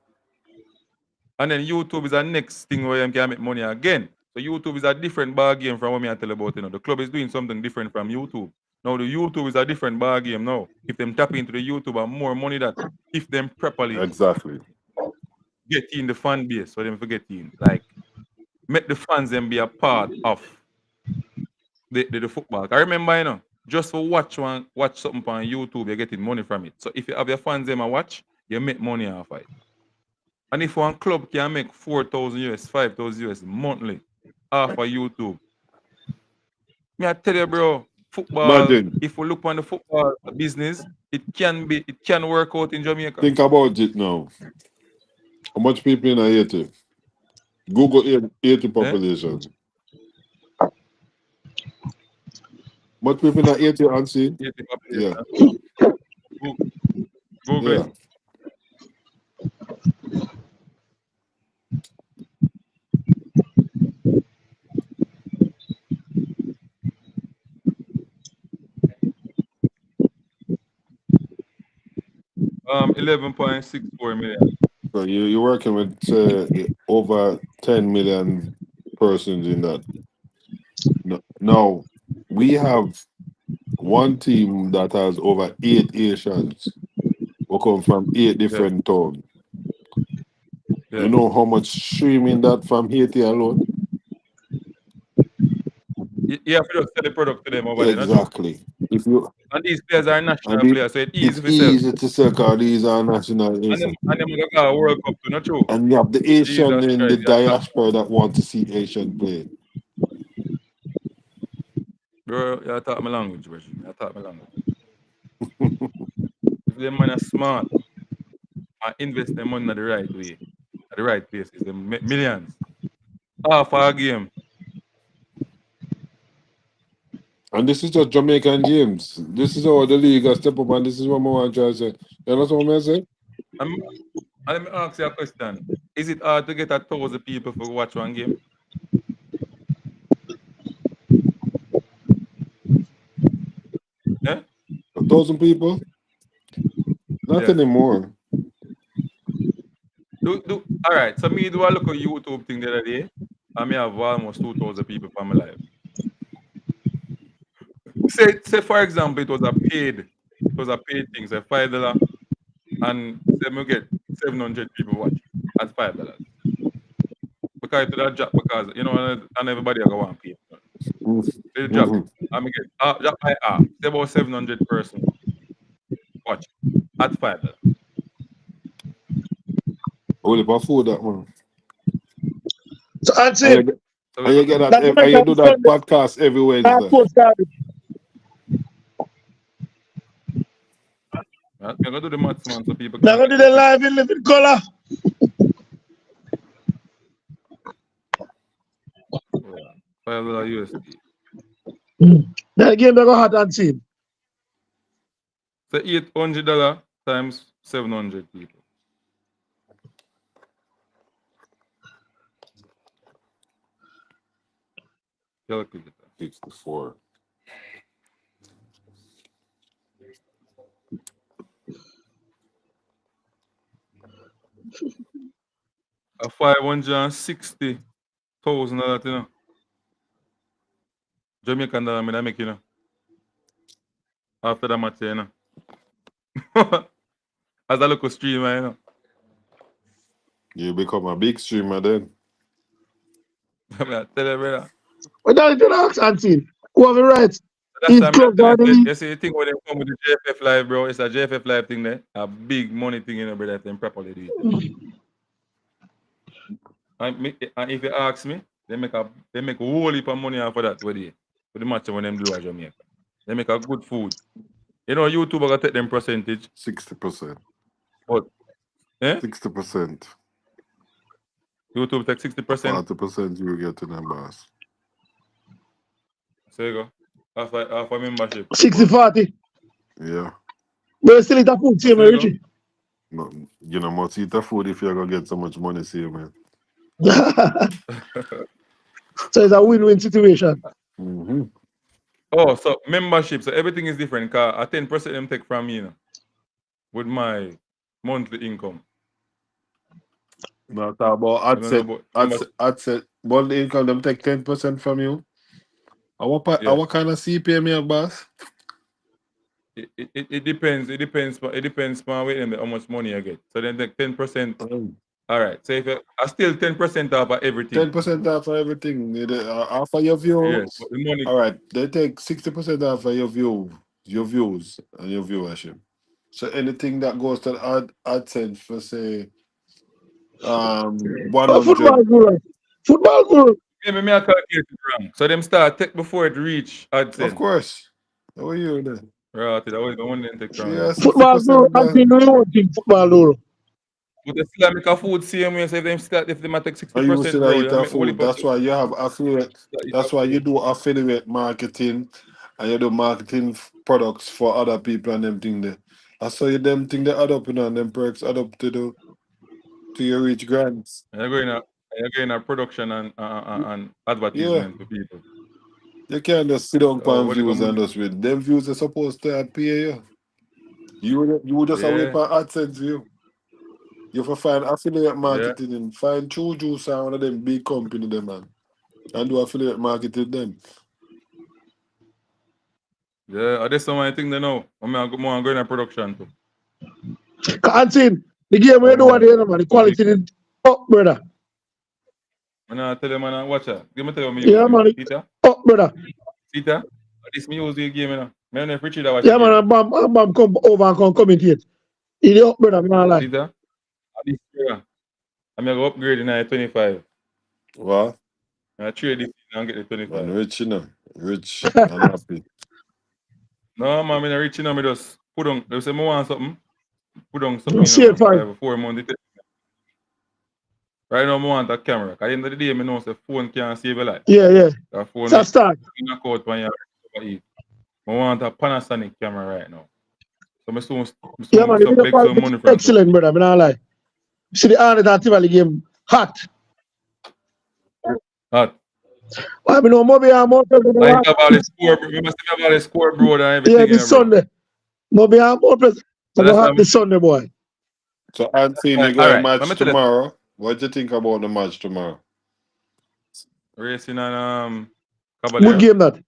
And then YouTube is the next thing where you can make money again. So YouTube is a different bar game from what I tell about. You know, the club is doing something different from YouTube. Now the YouTube is a different bar game now. If them tap into the YouTube and more money that if them properly get in the fan base, so them forget in. Like make the fans them be a part of the football. I remember, you know, just for watch something on YouTube, you're getting money from it. So if you have your fans them a watch, you make money off it. And if one club can make 4,000 US, 5,000 US monthly off of YouTube, me I tell you, bro, football. Imagine. If we look on the football business, it can work out in Jamaica. Think about it now. How much people in Haiti? Google Haiti population. Much people in Haiti, Ansi? Haiti Yeah. population. Google Yeah. it. 11.64 million. So you're working with over 10 million persons in that. Now, we have one team that has over 8 Asians who come from 8 different towns. Yeah. You know how much streaming that from Haiti alone? You have to just sell the product to them over there. Exactly. If you And these players are national and players, so it's easy it's to sell. easy to sell because these are national And them Asian. got a World Cup too, not true. And you have the Asian Jesus in the Christ, diaspora that want to see Asian play. bro, you talk my language, bro. You talk my language. If them man are smart and invest their money in the right way, at the right places, they make millions. Half our game. And this is just Jamaican games. This is how the league has step up, and this is what I want to try to say. You understand what I'm saying? And let me ask you a question. Is it hard to get 1,000 people to watch one game? Yeah? 1,000 people? Not Yeah. anymore. All right, so me do a look at YouTube thing the other day, and me have almost 2,000 people for my life. Say for example, it was a paid thing, say $5, and say me get 700 people watch at $5. Because it would drop because you know, and everybody are going to pay. It drop. I me get drop by half. Say about 700 person watch at $5. Only for food that one. So answer And you, So and you get that, That's and you do that podcast every Wednesday. I'm gonna do the maths, man, so people Now can. go do the live in living color. $5 USD. That game they go hot and see. So $800 times 700 people. Calculate that. 64. A $560,000, you know. Jamaican dollar, I make, you know. After the match, you know. As a local streamer, you know. You become a big streamer then. I mean, I tell you, brother. What are you ask Auntie? Who have the right? That's time I tell you, you see the thing when they come with the JFF Live, bro, it's a JFF Live thing there. A big money thing, you know, brother, that them properly do it. And if you ask me, they make a whole heap of money off of that with the match when them do a Jamaica. They make a good food. You know, YouTube are gonna take them percentage. 60%. But 60%. YouTube take 60%. 40% you get to them, boss. So you go. Half a membership. 60-40. Yeah. But you still eat a food, same Richie. No, you know, must eat a food if you're gonna get so much money, see, man. So it's a win-win situation. Mm-hmm. Oh, so membership. So everything is different. Cause a 10% them take from me, you know, with my monthly income. Not about AdSet. Monthly income, them take 10% from you. What kind of CPA me have, boss? It depends. It depends on how much money you get. So then take 10%. All right. So if I still 10% off of everything. 10% off of everything. Off of your views. Yes, but the money. All right. They take 60% off of your views and your viewership. So anything that goes to AdSense for say 100. Football guru. Maybe I calculate it wrong. So them start take before it reach AdSense. Of course. How are you then? Right. That was the one they take from. Yeah, Football guru. I think no one think football guru. But they still make a food same way. So if they might take And you 60%, still bro, eat you a make only food. That's why you have affiliate. That's why you do affiliate marketing and you do marketing products for other people and them thing there. That's how you them thing they add up, you know, and them perks add up to your rich grants. You're going a production and Yeah. advertisement for people. You can't just sit down So on what they views gonna and do? just with them views are supposed to pay you. You just away Yeah, for AdSense view. You have to find affiliate yeah, marketing and find True Juice and one of them big company them man. And do affiliate marketing them. yeah. That's some of the thing they know. I'm going to production too. Unseen. The game we do Yeah, at the end, man. The quality is up, brother. I'm gonna tell them, man, watch out. Give me tell you what me use Yeah, it. man. See that? Up, brother. See that? This me use the game, you know. Me and Richie that watch the Yeah, man. game. And Bam come over and come commentate. He up, brother. I'm not See lie. that? This year, I'm gonna upgrade in 25. What? I trade this and get the Man, 25. rich, you know. Rich and happy. No, man, I'm not rich, you know. Me just put on. They say me want something. Put on something, You you see know, it man. fine. 5 or 4 months. Right now, I want a camera. At the end of the day, I know the phone can't save a life. Yeah, yeah. The phone It's a start. knock out when you I want a Panasonic camera right now. So I soon Yeah, man. The video beg some quality money is from excellent, brother. I'm not lie. See the Arnold and Tivoli game hot. hot. I mean, no more and more. Like have all the score, we must have all the scoreboard and Yeah, everything, you this know, bro. Sunday. More and more. So I'm that's why hot this Sunday, boy. So Anthony, you all got a right. Let match me tell you tomorrow. What do you think about the match tomorrow? racing and Good Cavalier game that.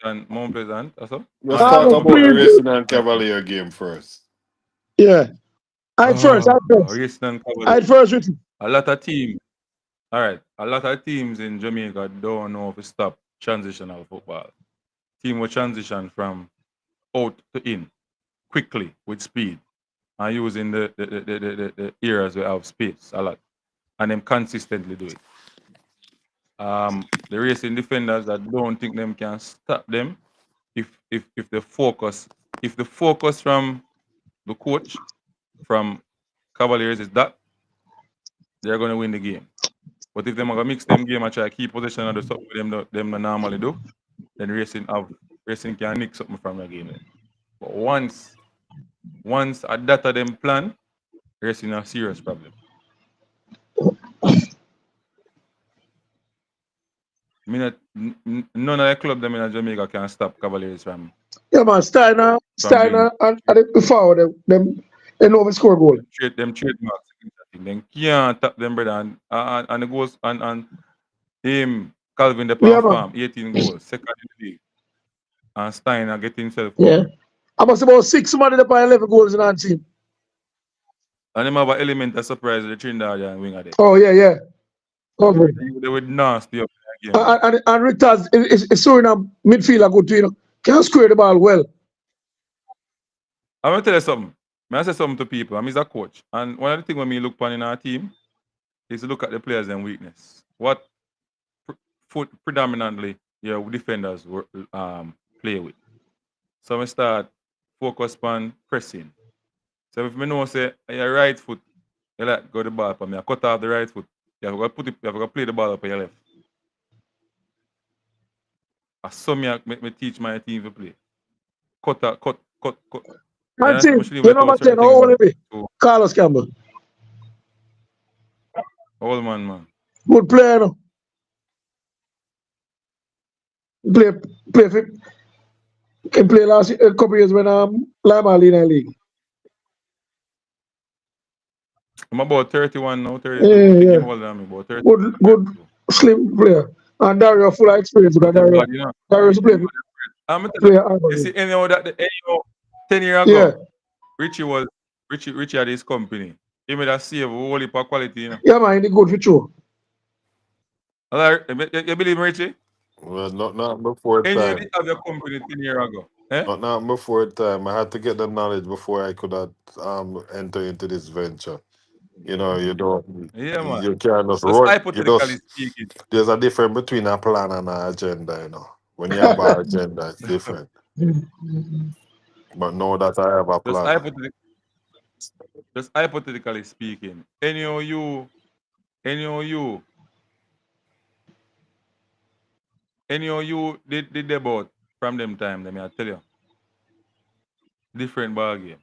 and Mount Pleasant, also. Let's And talk No, about the please. Racing and Cavalier game first. Yeah. I first. racing and Cavalier. I first written. A lot of teams. All right. A lot of teams in Jamaica don't know if to stop transitional football. Team will transition from out to in quickly with speed and using the areas we have space a lot. And them consistently do it. The racing defenders that don't think them can stop them if the focus from the coach from Cavaliers is that they're gonna win the game. But if they're gonna mix them game and try to keep possession of the something them normally do, then racing can nick something from the game. But once a data them plan, racing a serious problem. None of the club them in Jamaica can stop Cavaliers from. Yeah, man. Steiner and before them they know the score goal. Them trademarks. Then can't tap them, brother. And the goals and him, Calvin the Yeah, man. farm, 18 goals, second in the league. And Steiner getting himself Yeah. I must about 6 money to buy 11 goals in our team. And them have an element of surprise with the Trinidadian winger there. Oh, yeah, yeah. Okay. They were nasty up in that game. And Richard's is showing a midfielder good too, you know. Can square the ball well. I'm gonna tell you something. I say something to people. I'm a coach. And one of the things when we look upon in our team is to look at the players and weakness. What predominantly your defenders play with. So we start focus on pressing. So if me know say your right foot, you like go the ball for me, I cut off the right foot. You have to play the ball up on your left. As some me teach my team to play. Cut. My team, you know my team, how old is he? Carlos Campbell. Old man. Good player, no? Can play last couple years when Lima in the league. I'm about 31 now, 32. Yeah. I'm older than me, about 30. Good slim player. And Dario full of experience because Dario's played. You see, anyhow, 10 years ago, Yeah. Richie had his company. He made a save whole heap of quality, you know. Yeah, man, he good for sure. You believe me, Richie? Well, not before And you time. did have your company 10 years ago. Eh? Not before time. I had to get the knowledge before I could enter into this venture. You know, you don't. Yeah, man. You can't just Just run. hypothetically speaking. There's a difference between a plan and an agenda. You know, when you have an agenda, it's different. But know that I have a Just plan. just hypothetically speaking, any of you did debut from them time, let me tell you. Different ball game.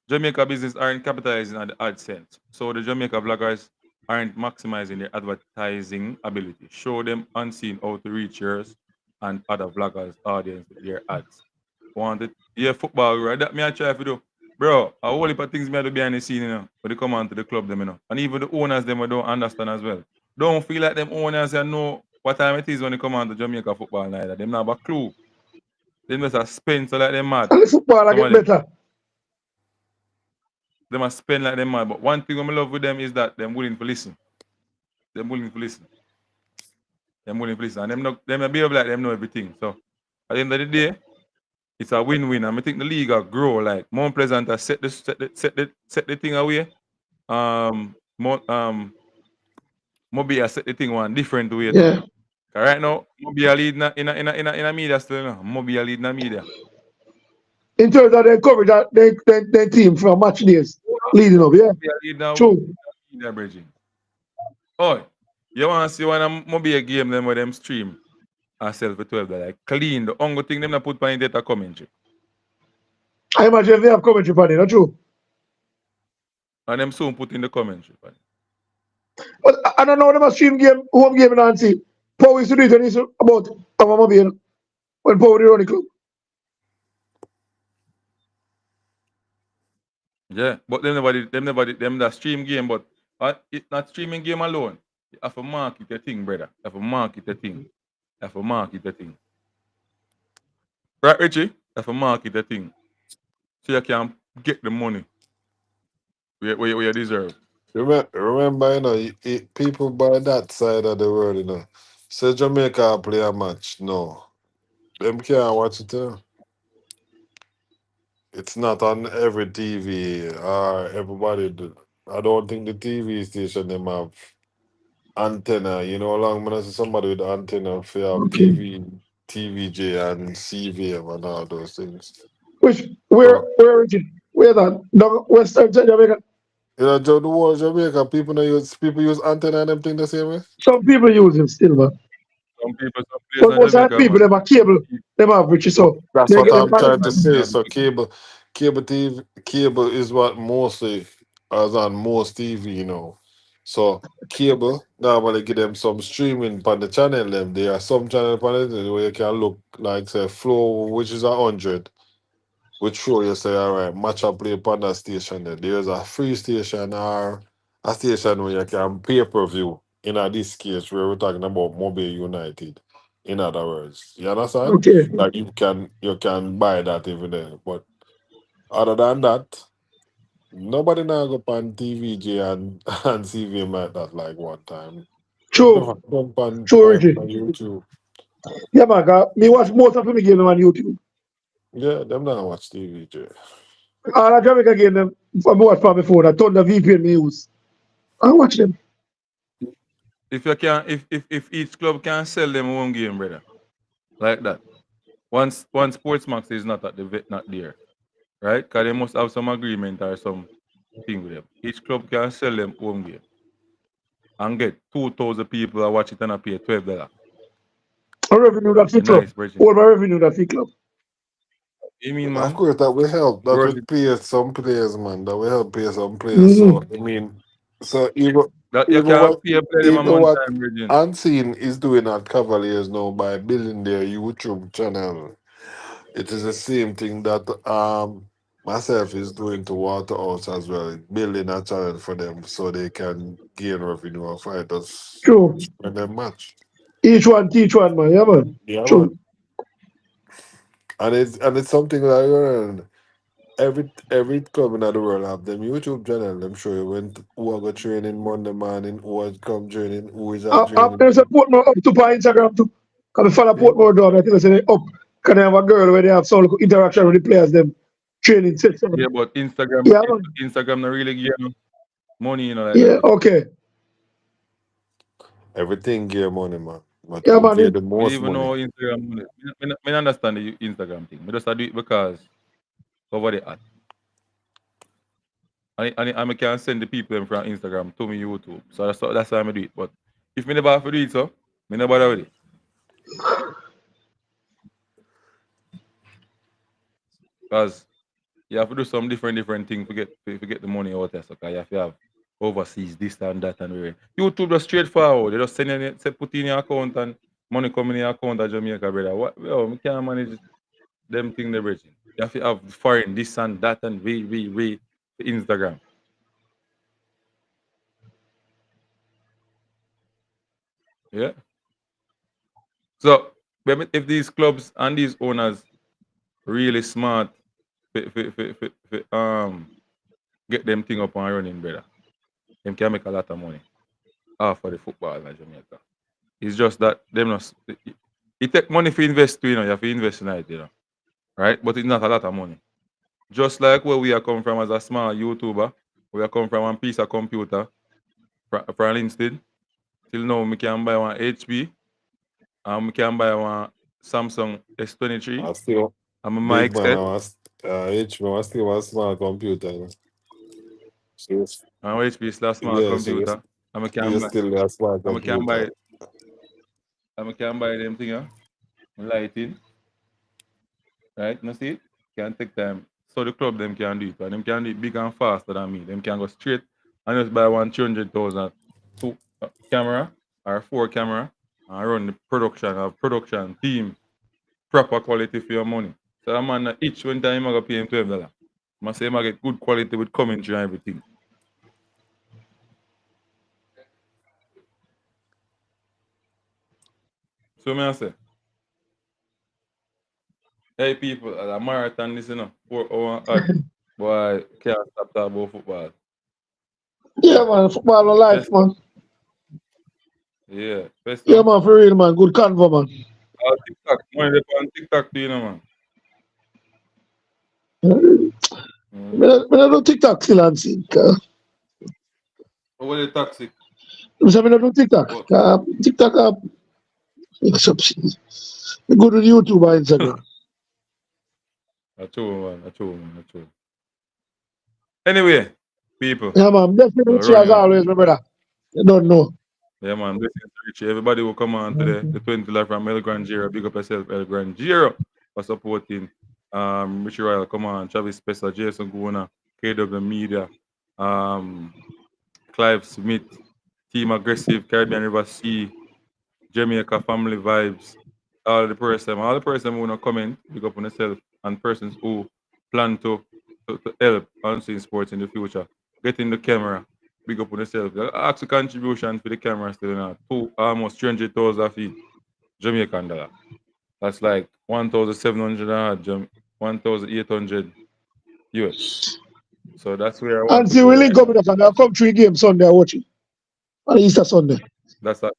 Jamaica business aren't capitalizing on the AdSense. So the Jamaica vloggers aren't maximizing their advertising ability. Show them unseen how to reach yours and other vloggers' audience with their ads. Want it? Yeah, football, right? That me I try to do. Bro, a whole heap of things me I do behind the scene, you know, when they come on to the club, them, you know. And even the owners, them, I don't understand as well. Don't feel like them owners know what time it is when they come on to Jamaica football night. Them not have a clue. They just a spend so like them mad. And the football Some get of them. better. They must spend like them mad. But one thing I love with them is that they're willing to listen. They're willing to listen. They're willing to listen. And them behave like them know everything. So at the end of the day, it's a win-win. And I think the league will grow. Like more pleasant to set the thing away. More set the thing one different way too. Yeah. Right now, Mobi a lead in a media still. You know? Mobi a lead in a media. In terms of their coverage, their team from match days leading up, yeah. Mobi a lead now. True. Media bridging. Oh, you want to see one of Mobi a game them where them stream ourselves for $12? Like clean. The only thing them not put on data commentary. I imagine they have commentary for it, not true? And them soon put in the commentary. But I don't know them a stream game, home game in Nancy. Paul used to do it when he's about our mobile when Paul would run the club. Yeah, but them that stream game, but it's not streaming game alone. You have to market your thing, brother. You have to market your thing. You have to market your thing. Right, Richie? You have to market your thing. So you can get the money where you deserve. Remember, you know, people by that side of the world, you know, say Jamaica play a match. No, them can't watch it. It's not on every TV or everybody. I don't think the TV station them have antenna. You know, long when I see somebody with antenna, if you have Okay. TVJ and CVM and all those things. Where Richard? Where that? Down Western Jamaica? You know, the whole Jamaica, people use antenna and them thing the same way. Some people use him still, man. Some places But most of the Jamaica, people, them have cable, them have Richie, so That's they what get them I'm trying to say. antenna. So cable is what mostly is on most TV, you know. So cable normally give them some streaming on the channel. Them there are some channel on it where you can look like say flow, which is 100, which show you say all right, match up play upon that station. Then there's a free station or a station where you can pay per view. In this case, where we're talking about Mobile United. In other words, you understand? Okay. Like you can buy that even there. But other than that, nobody now go on TVJ and CVM like that like one time. True. Jump on True, Richie. YouTube. Yeah, man, 'cause me watch most of them game on YouTube. Yeah, them not watch TVJ. All the Jamaica game them I watch from before. I turn the VPN me use. I watch them. If you can, if each club can sell them one game, brother, like that. Once Sportsmax is not there, right? Because they must have some agreement or some thing with them. Each club can sell them one game and get 2,000 people that watch it and pay $12. A revenue that fit club. All my revenue that fit club. You mean, man? Of course, that will help. That Worth will it. pay some players, man. That will help pay some players. So I mean, so even That you even can what pay them a even month what time, Virgin. Unseen is doing at Cavaliers now by building their YouTube channel. It is the same thing that myself is doing to Waterhouse as well, building a channel for them so they can gain revenue and fighters True. when they match. Each one teach one, man. Yeah, man. Yeah, True. man. And it's something like every club in the world have them YouTube channel. I'm sure you went who are go training Monday morning, who has come training, who is at There's a training. Portmore up to by Instagram too. Can follow Portmore down? I think I say up. Can I have a girl where they have some interaction with the players, them training session. Yeah, but Instagram, Yeah, man. Instagram not really give you money, you know, like Yeah, that. okay. Everything give money, man. But Yeah, who man. give the Me most even money? know Instagram. Me understand the Instagram thing. Me just do it because cover the ad. And I can send the people them from Instagram to me YouTube. So that's how I do it. But if me never have to do it, so me never bother with it. Because you have to do some different things to get the money out there. So you have to have overseas this and that and where. YouTube just straightforward. They just put in your account and money coming in your account at Jamaica, brother. What? Well, we can't manage them thing they bridging. You have to have foreign this and that and way Instagram. Yeah. So if these clubs and these owners really smart get them thing up and running, brother, them can make a lot of money off of the football in Jamaica. It's just that them not it take money for invest to, you have to invest in it, right? But it's not a lot of money. Just like where we are come from as a small YouTuber, we are come from one piece of computer from instead. Till now, we can buy one HP and we can buy one Samsung S23. I still I'm a big mic man. set. I was I still want a small computer. So, And HP is a small yeah, so computer. And we can you buy still a small and we can computer. buy them thing, lighting. Right? You see it? Can take time. So the club them can do it. And them can do it big and faster than me. Them can go straight and just buy 200,000 two camera or 4 camera and run the production team proper quality for your money. So that man each one time I go pay him $12. I say I get good quality with commentary and everything. So me I say, hey people, a marathon this 4 hour odd. Boy, can't stop talking about football. Yeah, man. Football of life, Best, man. yeah, best Yeah, man, for real, man. Good convo, man. TikTok, money on TikTok too, man. I don't do TikTok still and see. What is toxic? I don't do TikTok. What? TikTok, mix up shit. I go to YouTube or Instagram. That's true, man. Anyway, people. Yeah, man. Definitely So rich as running on. always, my brother. You don't know. Yeah, man. Blessings to Richie. Everybody will come on today. The 20 live from El Granjero. Big up yourself, El Granjero, for supporting. Richie Royal, come on. Travis Spencer, Jason Guna, KW Media, Clive Smith, Team Aggressive, Caribbean River Sea, Jamaica Family Vibes, all the person who wanna comment, big up on yourself, and persons who plan to help Unseen Sports in the future. Get in the camera, big up on yourself. Ask a contribution for the camera still now. Almost 300,000 feet Jamaican dollar. That's like 1,700 1,800 US. So that's where I want And to see, go we right link up now. with us and I'll come 3 games Sunday, I watch it. On Easter Sunday. That's a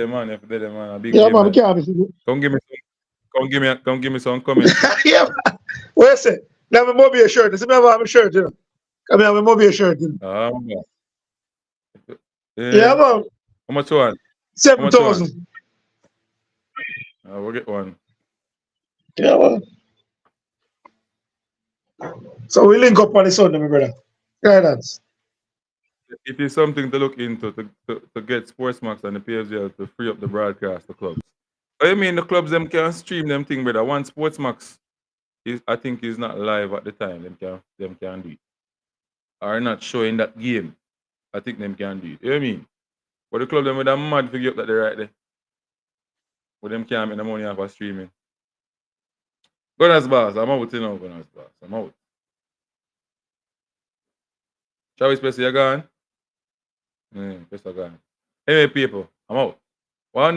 man, a big Yeah, game, man, we man. can't miss it. Come give me some commentary. Yeah, man. What you say? Now I'm going to be a shirt. See me have a shirt, you know. Come here, I'm going to be a shirt, you know. Yeah, man. How much one? 7,000. We'll get one. Yeah, man. So we link up on the Sunday, my brother. Guidance. It is something to look into to get Sportsmax and the PFGL to free up the broadcast the clubs. I mean the clubs them can stream them thing, brother. One Sportsmax I think is not live at the time. Them can do it. Are not showing that game. I think them can do it. You know what I mean? But the club them with a mad figure up that they right there. But them can't make the money off of streaming. Gunners boss, I'm out, you know, Gunners boss. I'm out. Shall we space you gone? Space you gone. Anyway, people, I'm out. One